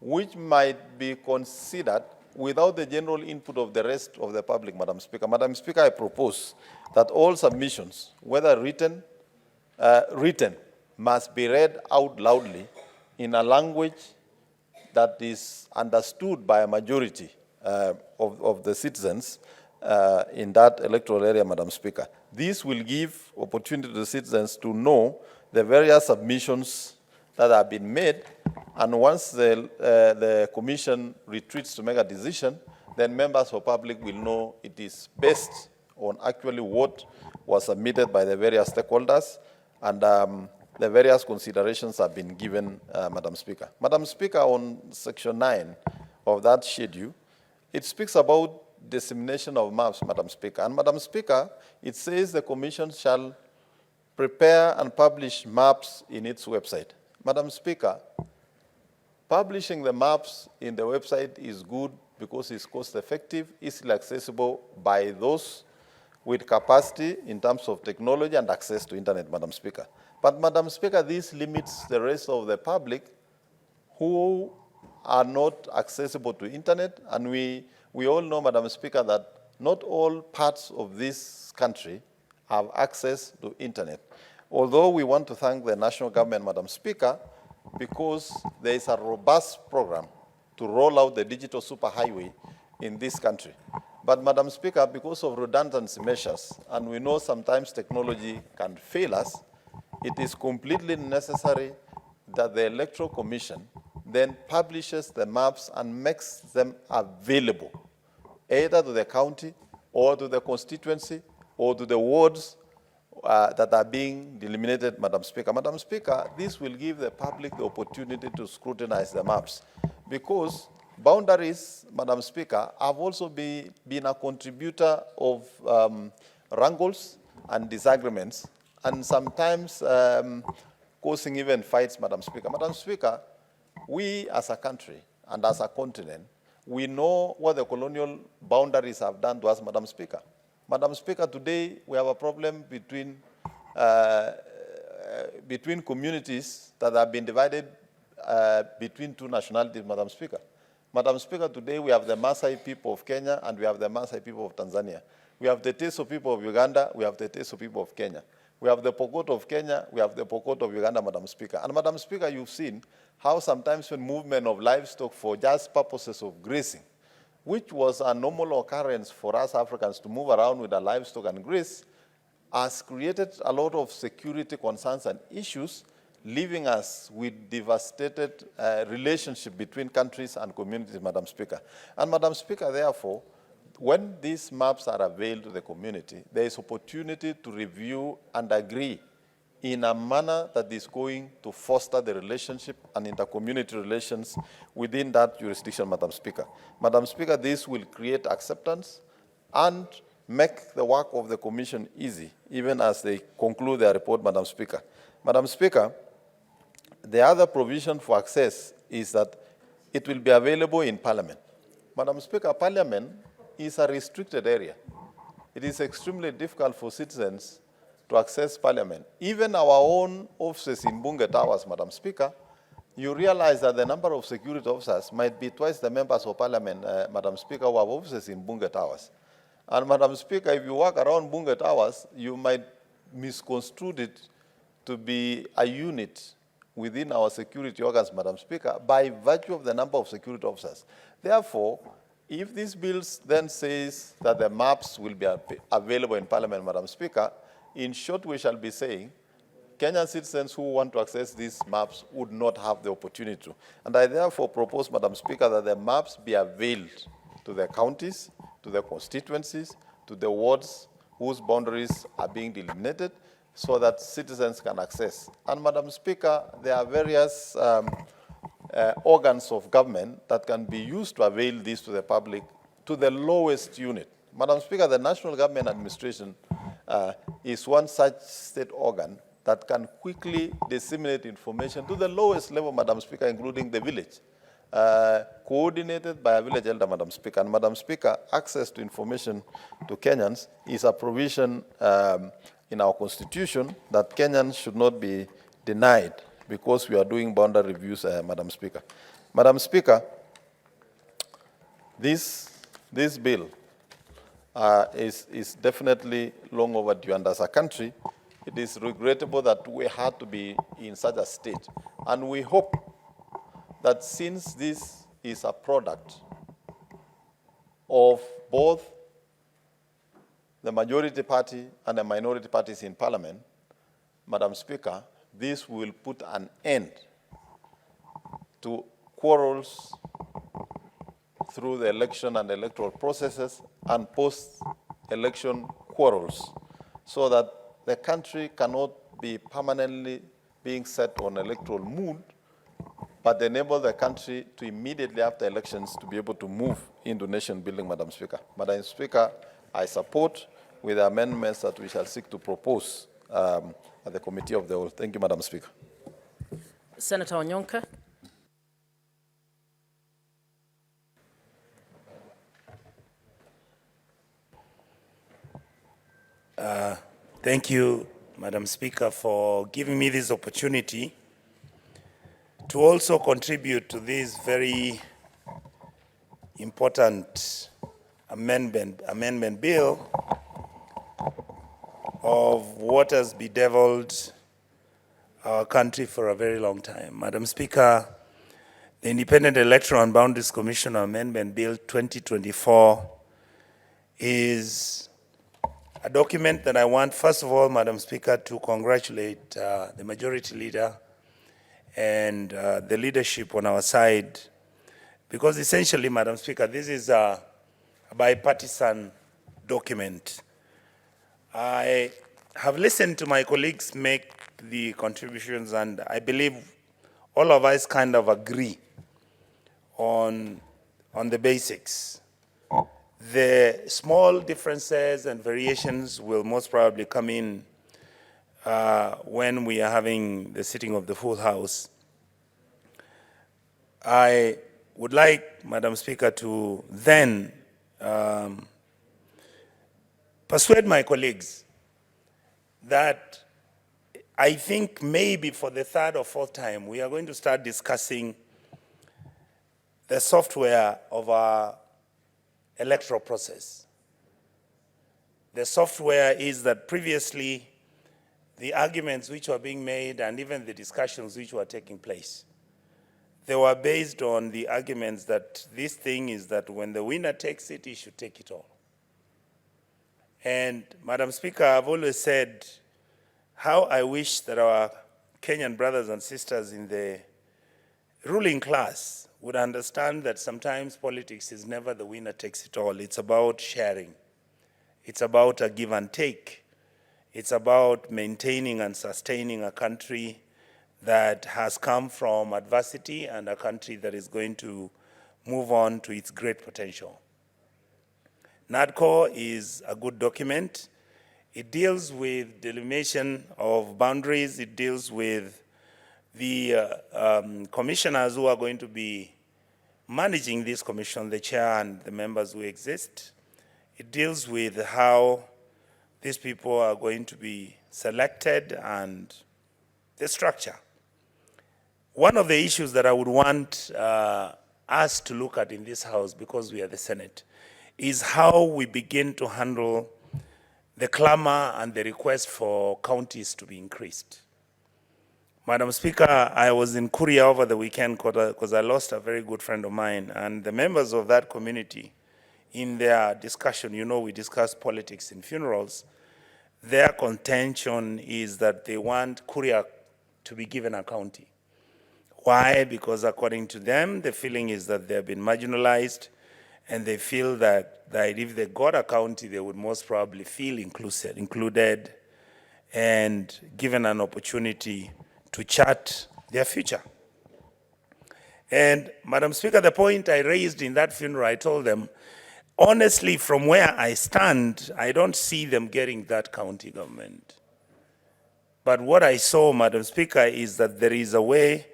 which might be considered without the general input of the rest of the public, Madam Speaker. Madam Speaker, I propose that all submissions, whether written, must be read out loudly in a language that is understood by a majority of the citizens in that electoral area, Madam Speaker. This will give opportunity to the citizens to know the various submissions that have been made, and once the Commission retreats to make a decision, then members of the public will know it is based on actually what was submitted by the various stakeholders, and the various considerations have been given, Madam Speaker. Madam Speaker, on section 9 of that schedule, it speaks about dissemination of maps, Madam Speaker. And Madam Speaker, it says the Commission shall prepare and publish maps in its website. Madam Speaker, publishing the maps in the website is good because it's cost-effective, easily accessible by those with capacity in terms of technology and access to internet, Madam Speaker. But, Madam Speaker, this limits the rest of the public who are not accessible to internet, and we all know, Madam Speaker, that not all parts of this country have access to internet. Although we want to thank the national government, Madam Speaker, because there is a robust program to roll out the digital superhighway in this country. But, Madam Speaker, because of redundancy measures, and we know sometimes technology can fail us, it is completely necessary that the Electoral Commission then publishes the maps and makes them available, either to the county or to the constituency or to the wards that are being delimited, Madam Speaker. Madam Speaker, this will give the public the opportunity to scrutinize the maps, because boundaries, Madam Speaker, have also been a contributor of wrangles and disagreements, and sometimes causing even fights, Madam Speaker. Madam Speaker, we as a country and as a continent, we know what the colonial boundaries have done to us, Madam Speaker. Madam Speaker, today we have a problem between communities that have been divided between two nationalities, Madam Speaker. Madam Speaker, today we have the Maasai people of Kenya and we have the Maasai people of Tanzania. We have the Teso people of Uganda, we have the Teso people of Kenya. We have the Pokot of Kenya, we have the Pokot of Uganda, Madam Speaker. And Madam Speaker, you've seen how sometimes when movement of livestock for just purposes of grazing, which was a normal occurrence for us Africans to move around with our livestock and graze, has created a lot of security concerns and issues, leaving us with devastated relationship between countries and communities, Madam Speaker. And Madam Speaker, therefore, when these maps are availed to the community, there is opportunity to review and agree in a manner that is going to foster the relationship and inter-community relations within that jurisdiction, Madam Speaker. Madam Speaker, this will create acceptance and make the work of the Commission easy, even as they conclude their report, Madam Speaker. Madam Speaker, the other provision for access is that it will be available in Parliament. Madam Speaker, Parliament is a restricted area. It is extremely difficult for citizens to access Parliament. Even our own offices in Bunge Towers, Madam Speaker, you realize that the number of security officers might be twice the members of Parliament, Madam Speaker, who have offices in Bunge Towers. And Madam Speaker, if you walk around Bunge Towers, you might misconstrue it to be a unit within our security organs, Madam Speaker, by virtue of the number of security officers. Therefore, if this bill then says that the maps will be available in Parliament, Madam Speaker, in short, we shall be saying Kenyan citizens who want to access these maps would not have the opportunity to. And I therefore propose, Madam Speaker, that the maps be availed to the counties, to the constituencies, to the wards whose boundaries are being delineated, so that citizens can access. And Madam Speaker, there are various organs of government that can be used to avail this to the public to the lowest unit. Madam Speaker, the National Government Administration is one such state organ that can quickly disseminate information to the lowest level, Madam Speaker, including the village, coordinated by a village elder, Madam Speaker. And Madam Speaker, access to information to Kenyans is a provision in our constitution that Kenyans should not be denied because we are doing boundary reviews, Madam Speaker. Madam Speaker, this bill is definitely long overdue, and as a country, it is regrettable that we had to be in such a state. And we hope that since this is a product of both the majority party and the minority parties in Parliament, Madam Speaker, this will put an end to quarrels through the election and electoral processes and post-election quarrels, so that the country cannot be permanently being set on electoral mood, but enable the country to immediately after elections to be able to move into nation building, Madam Speaker. Madam Speaker, I support with the amendments that we shall seek to propose at the Committee of the Whole. Thank you, Madam Speaker. Senator Onyonka. Thank you, Madam Speaker, for giving me this opportunity to also contribute to this very important amendment bill of what has bedeviled our country for a very long time. Madam Speaker, the Independent Electoral and Boundaries Commission Amendment Bill 2024 is a document that I want, first of all, Madam Speaker, to congratulate the Majority Leader and the leadership on our side, because essentially, Madam Speaker, this is a bipartisan document. I have listened to my colleagues make the contributions, and I believe all of us kind of agree on the basics. The small differences and variations will most probably come in when we are having the sitting of the full House. I would like, Madam Speaker, to then persuade my colleagues that I think maybe for the third or fourth time, we are going to start discussing the software of our electoral process. The software is that previously the arguments which were being made and even the discussions which were taking place, they were based on the arguments that this thing is that when the winner takes it, he should take it all. And Madam Speaker, I've always said how I wish that our Kenyan brothers and sisters in the ruling class would understand that sometimes politics is never the winner takes it all. It's about sharing. It's about a give and take. It's about maintaining and sustaining a country that has come from adversity and a country that is going to move on to its great potential. NADCO is a good document. It deals with delimitation of boundaries. It deals with the commissioners who are going to be managing this commission, the chair and the members who exist. It deals with how these people are going to be selected and the structure. One of the issues that I would want us to look at in this House, because we are the Senate, is how we begin to handle the clamor and the request for counties to be increased. Madam Speaker, I was in Korea over the weekend because I lost a very good friend of mine, and the members of that community, in their discussion, you know, we discuss politics in funerals, their contention is that they want Korea to be given a county. Why? Because according to them, the feeling is that they have been marginalized, and they feel that if they got a county, they would most probably feel included and given an opportunity to chart their future. And Madam Speaker, the point I raised in that funeral, I told them, honestly, from where I stand, I don't see them getting that county government. But what I saw, Madam Speaker, is that there is a way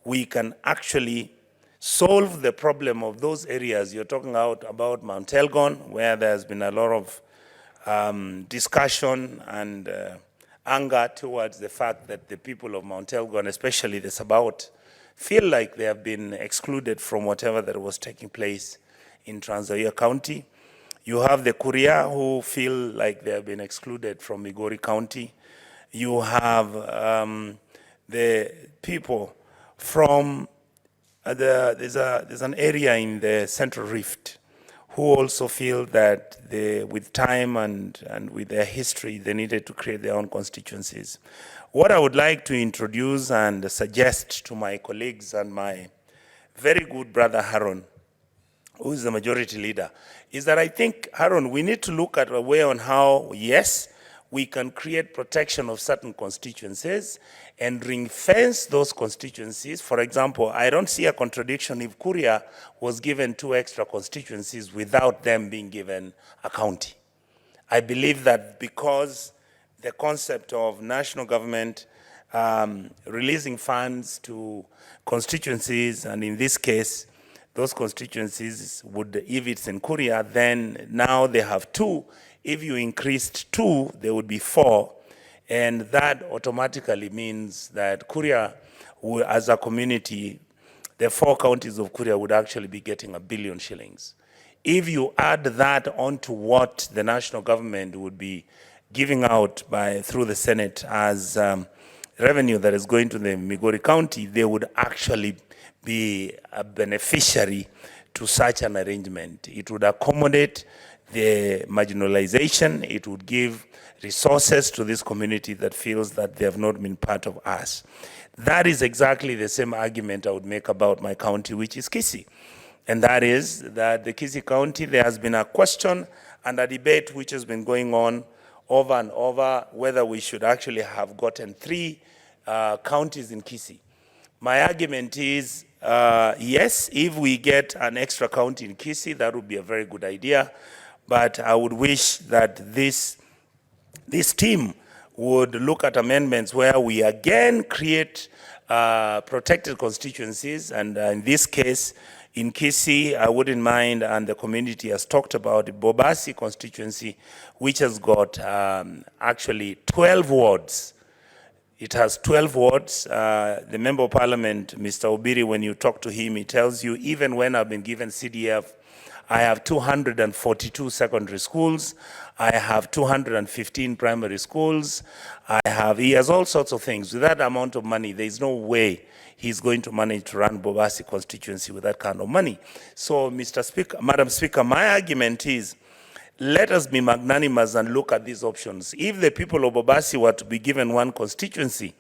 we can actually solve the problem of those areas. You're talking about Mount Elgon, where there's been a lot of discussion and anger towards the fact that the people of Mount Elgon, especially the Sabaot, feel like they have been excluded from whatever that was taking place in Trans Nzoia County. You have the Kuria who feel like they have been excluded from Migori County. You have the people from there's an area in the Central Rift who also feel that with time and with their history, they needed to create their own constituencies. What I would like to introduce and suggest to my colleagues and my very good brother Haron, who is the majority leader, is that I think, Haron, we need to look at a way on how, yes, we can create protection of certain constituencies and ring-fence those constituencies. For example, I don't see a contradiction if Kuria was given 2 extra constituencies without them being given a county. I believe that because the concept of national government releasing funds to constituencies, and in this case, those constituencies would, if it's in Kuria, then now they have 2. If you increased 2, there would be 4. And that automatically means that Kuria, as a community, the 4 counties of Kuria would actually be getting 1 billion shillings. If you add that onto what the national government would be giving out through the Senate as revenue that is going to the Migori County, they would actually be a beneficiary to such an arrangement. It would accommodate the marginalization. It would give resources to this community that feels that they have not been part of us. That is exactly the same argument I would make about my county, which is Kisii. And that is that the Kisii County, there has been a question and a debate which has been going on over and over whether we should actually have gotten 3 counties in Kisii. My argument is, yes, if we get an extra county in Kisii, that would be a very good idea. But I would wish that this team would look at amendments where we again create protected constituencies. And in this case, in Kisii, I wouldn't mind, and the community has talked about the Bobasi constituency, which has got actually 12 wards. It has 12 wards. The Member of Parliament, Mr. Obiri, when you talk to him, he tells you, even when I've been given CDF, I have 242 secondary schools. I have 215 primary schools. He has all sorts of things. With that amount of money, there is no way he's going to manage to run Bobasi constituency with that kind of money. So, Mr. Speaker, Madam Speaker, my argument is, let us be magnanimous and look at these options. If the people of Bobasi were to be given 1 constituency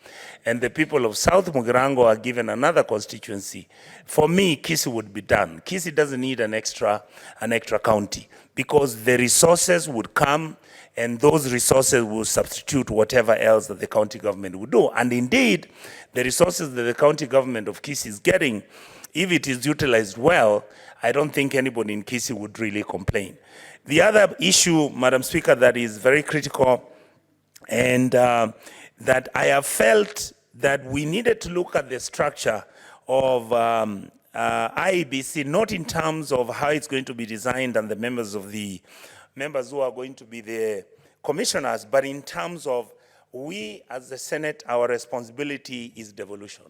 and the people of South Mugirango are given another constituency, for me, Kisii would be done. Kisii doesn't need an extra county because the resources would come and those resources will substitute whatever else that the county government would do. And indeed, the resources that the county government of Kisii is getting if it is utilized well, I don't think anybody in Kisii would really complain. The other issue, Madam Speaker, that is very critical and that I have felt that we needed to look at the structure of IEBC, not in terms of how it's going to be designed and the members who are going to be the commissioners, but in terms of we as the Senate, our responsibility is devolution.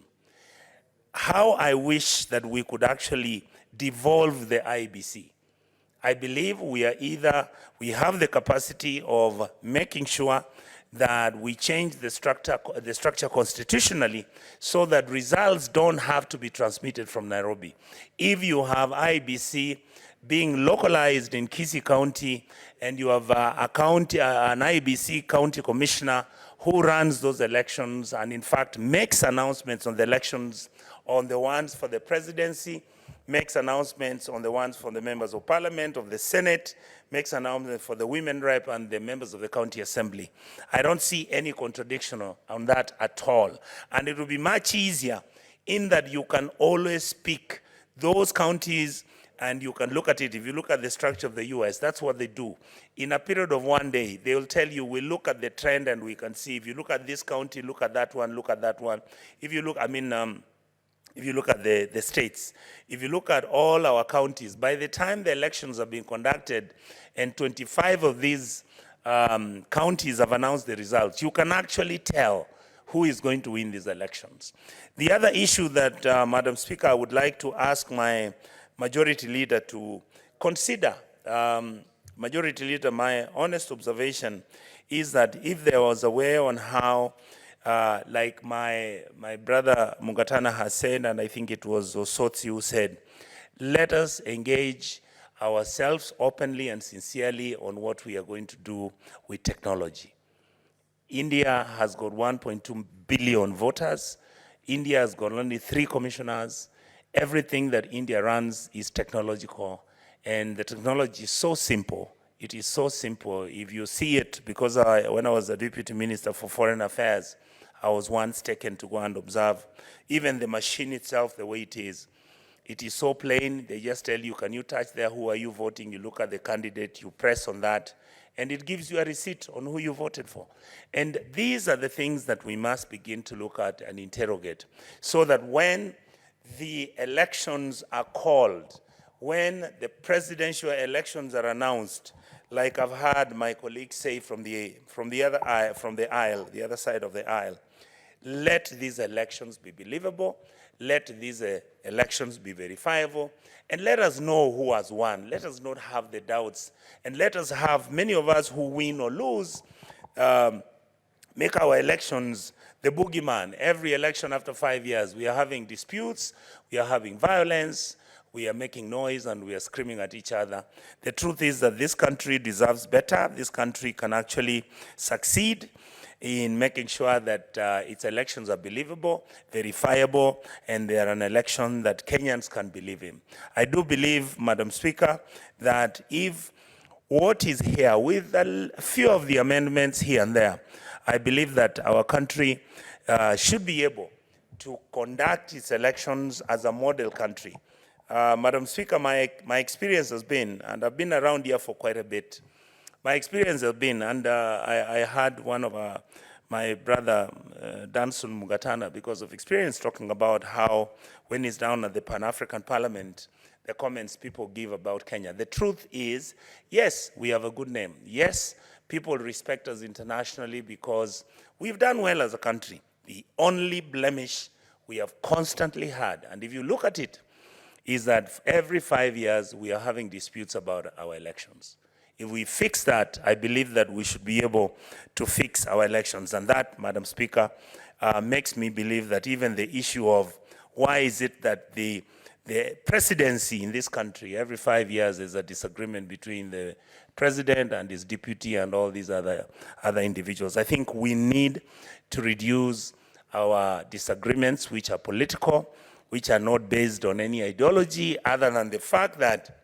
How I wish that we could actually devolve the IEBC. I believe we have the capacity of making sure that we change the structure constitutionally so that results don't have to be transmitted from Nairobi. If you have IEBC being localized in Kisii County and you have an IEBC county commissioner who runs those elections and in fact makes announcements on the elections, on the ones for the presidency, makes announcements on the ones for the members of parliament, of the Senate, makes announcements for the women rep and the members of the county assembly. I don't see any contradiction on that at all. And it will be much easier in that you can always pick those counties and you can look at it. If you look at the structure of the US, that's what they do. In a period of one day, they will tell you, we look at the trend and we can see, if you look at this county, look at that one, look at that one. If you look, if you look at the states, if you look at all our counties, by the time the elections are being conducted and 25 of these counties have announced the results, you can actually tell who is going to win these elections. The other issue that, Madam Speaker, I would like to ask my Majority Leader to consider, Majority Leader, my honest observation is that if there was a way on how like my brother Mugatana has said, and I think it was Osotsi who said, let us engage ourselves openly and sincerely on what we are going to do with technology. India has got 1.2 billion voters. India has got only 3 commissioners. Everything that India runs is technological, and the technology is so simple. It is so simple. If you see it, because when I was a Deputy Minister for Foreign Affairs, I was once taken to go and observe. Even the machine itself, the way it is so plain. They just tell you, can you touch there? Who are you voting? You look at the candidate, you press on that, and it gives you a receipt on who you voted for. And these are the things that we must begin to look at and interrogate, so that when the elections are called, when the presidential elections are announced, like I've heard my colleagues say from the other side of the aisle, let these elections be believable, let these elections be verifiable, and let us know who has won. Let us not have the doubts, and let us have, many of us who win or lose, make our elections the boogeyman. Every election after 5 years, we are having disputes, we are having violence, we are making noise, and we are screaming at each other. The truth is that this country deserves better. This country can actually succeed in making sure that its elections are believable, verifiable, and they are an election that Kenyans can believe in. I do believe, Madam Speaker, that if what is here, with a few of the amendments here and there, I believe that our country should be able to conduct its elections as a model country. Madam Speaker, my experience has been, and I've been around here for quite a bit, my experience has been, and I had one of my brother, Danson Mugatana, because of experience, talking about how when he's down at the Pan-African Parliament, the comments people give about Kenya. The truth is, yes, we have a good name. Yes, people respect us internationally because we've done well as a country. The only blemish we have constantly had, and if you look at it, is that every 5 years we are having disputes about our elections. If we fix that, I believe that we should be able to fix our elections. And that, Madam Speaker, makes me believe that even the issue of why is it that the presidency in this country, every 5 years there's a disagreement between the president and his deputy and all these other individuals. I think we need to reduce our disagreements, which are political, which are not based on any ideology other than the fact that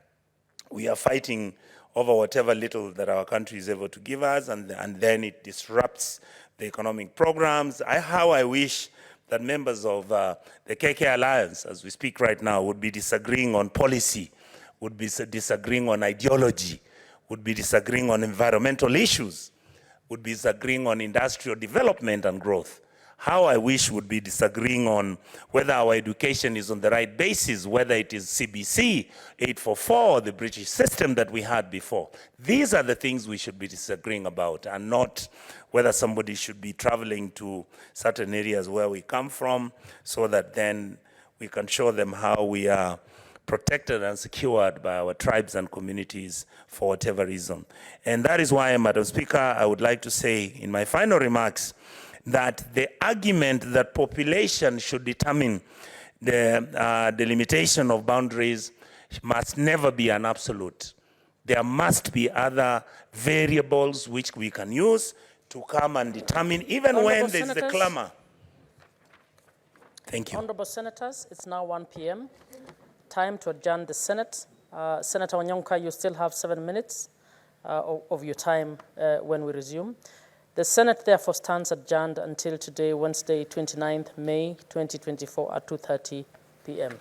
we are fighting over whatever little that our country is able to give us, and then it disrupts the economic programs. How I wish that members of the KK Alliance, as we speak right now, would be disagreeing on policy, would be disagreeing on ideology, would be disagreeing on environmental issues, would be disagreeing on industrial development and growth. How I wish would be disagreeing on whether our education is on the right basis, whether it is CBC, 844, or the British system that we had before. These are the things we should be disagreeing about, and not whether somebody should be traveling to certain areas where we come from, so that then we can show them how we are protected and secured by our tribes and communities for whatever reason. And that is why, Madam Speaker, I would like to say in my final remarks that the argument that population should determine the delimitation of boundaries must never be an absolute. There must be other variables which we can use to come and determine, even when there's the clamor. Thank you. Honorable Senators, it's now 1 p.m. Time to adjourn the Senate. Senator Wanyonka, you still have 7 minutes of your time when we resume. The Senate therefore stands adjourned until today, Wednesday, 29th May 2024 at 2:30 p.m.